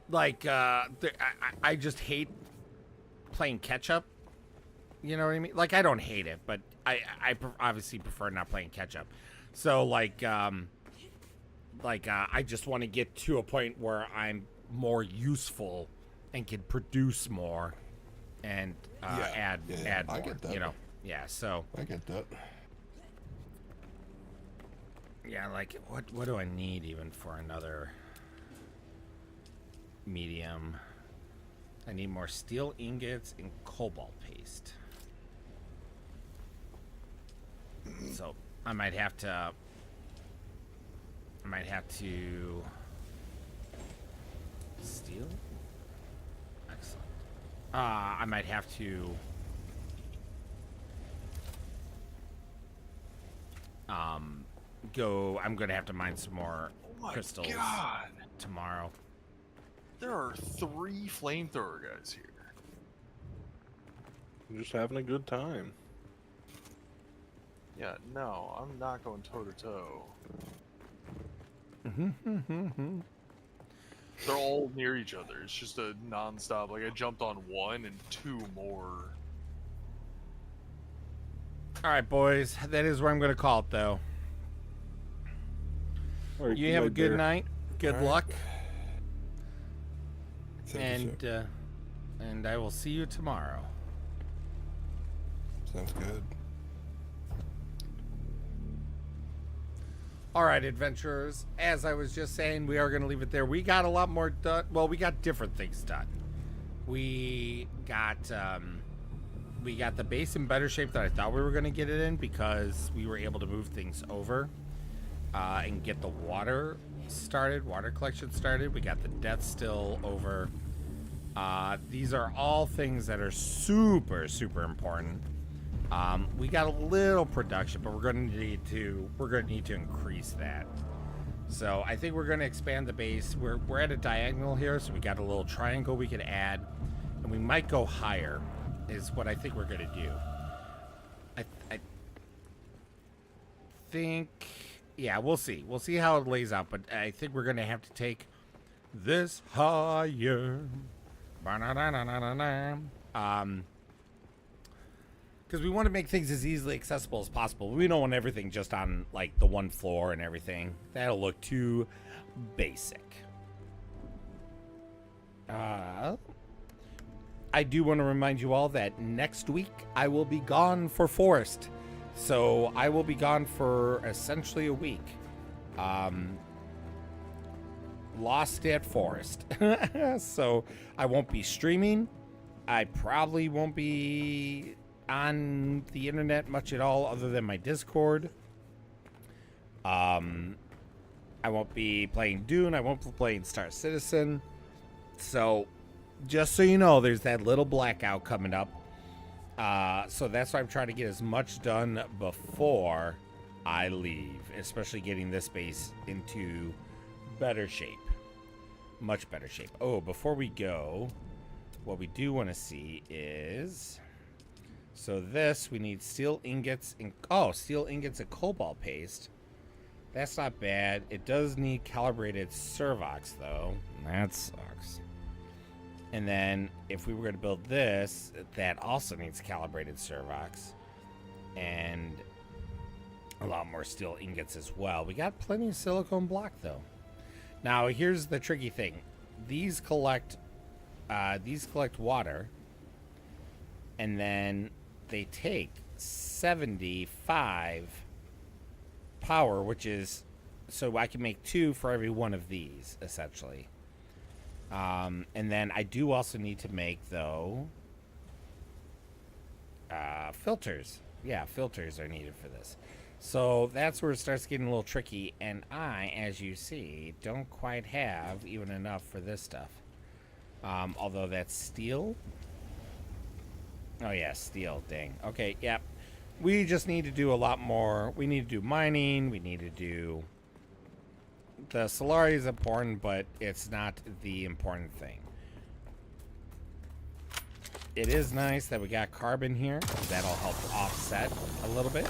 like I just hate playing catch up. You know what I mean? Like I don't hate it, but I obviously prefer not playing catch up. So like I just want to get to a point where I'm more useful and can produce more and add I more. get that. You know. Yeah, so I get that. yeah, like what do I need even for another medium? I need more steel ingots and cobalt paste. So I might have to steel. Excellent. I might have to I'm gonna have to mine some more crystals tomorrow. There are 3 flamethrower guys here. I'm just having a good time. Yeah, no, I'm not going toe to toe. They're all near each other. It's just a non-stop. Like I jumped on 1 and 2 more. All right, boys. That is where I'm gonna call it, though. All right, You have a good Bear. night. Good All right. luck. Thank you, sir. And I will see you tomorrow. Sounds good. All right, adventurers. As I was just saying, we are going to leave it there. We got a lot more done. Well, we got different things done. We got the base in better shape than I thought we were going to get it in because we were able to move things over and get the water collection started. We got the death still over. These are all things that are super, super important. We got a little production, but we're going to need to increase that. So I think we're going to expand the base. We're at a diagonal here, so we got a little triangle we could add, and we might go higher. Is what I think we're going to do. I think, yeah, we'll see. We'll see how it lays out, but I think we're going to have to take this higher. Because we want to make things as easily accessible as possible. We don't want everything just on, like, the one floor and everything. That'll look too basic. I do want to remind you all that next week I will be gone for Forest. So I will be gone for essentially a week. Lost at Forest. So I won't be streaming. I probably won't be on the internet much at all other than my Discord. I won't be playing Dune. I won't be playing Star Citizen. So just so you know, there's that little blackout coming up. So that's why I'm trying to get as much done before I leave, especially getting this base into better shape. Much better shape. Oh, before we go, what we do want to see is... So this, we need steel ingots and... Oh, steel ingots and cobalt paste. That's not bad. It does need calibrated servox, though. That sucks. And then, if we were going to build this, that also needs calibrated servox. And a lot more steel ingots as well. We got plenty of silicone block, though. Now, here's the tricky thing. These collect water. And then they take 75 power, which is... So I can make 2 for every one of these, essentially. And then I do also need to make, though, filters. Yeah, filters are needed for this. So that's where it starts getting a little tricky. And I, as you see, don't quite have even enough for this stuff. Although that's steel. Oh, yeah, steel. Dang. Okay, yeah. We just need to do a lot more. We need to do mining. We need to do... The Solari is important, but it's not the important thing. It is nice that we got carbon here. That'll help offset a little bit.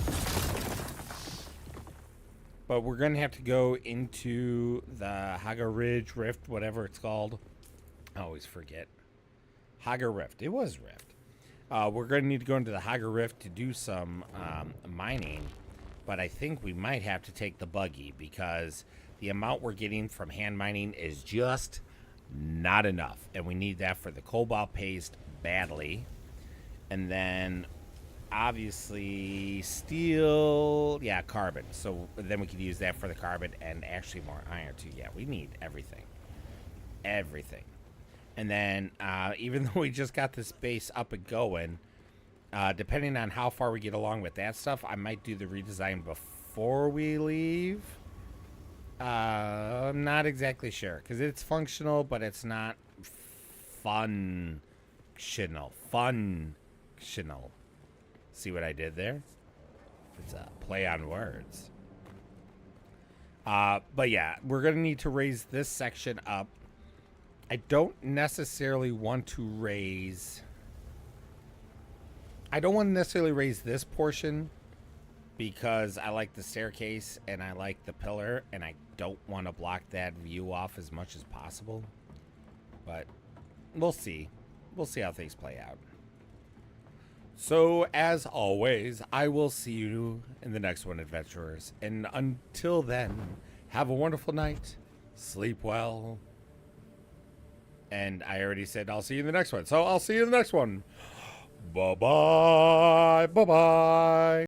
But we're going to have to go into the Haga Ridge Rift, whatever it's called. I always forget. Haga Rift. It was Rift. We're going to need to go into the Haga Rift to do some mining. But I think we might have to take the buggy because... The amount we're getting from hand mining is just not enough. And we need that for the cobalt paste badly. And then, obviously, steel... Yeah, carbon. So then we could use that for the carbon and actually more iron, too. Yeah, we need everything. Everything. And then, even though we just got this base up and going, depending on how far we get along with that stuff, I might do the redesign before we leave. I'm not exactly sure because it's functional, but it's not functional. Functional. See what I did there? It's a play on words. But yeah, we're gonna need to raise this section up. I don't necessarily want to raise. I don't want to necessarily raise this portion. Because I like the staircase and I like the pillar and I don't want to block that view off as much as possible. But we'll see. We'll see how things play out. So, as always, I will see you in the next one, adventurers. And until then, Have a wonderful night. Sleep well. And I already said I'll see you in the next one. So I'll see you in the next one. Bye-bye. Bye-bye.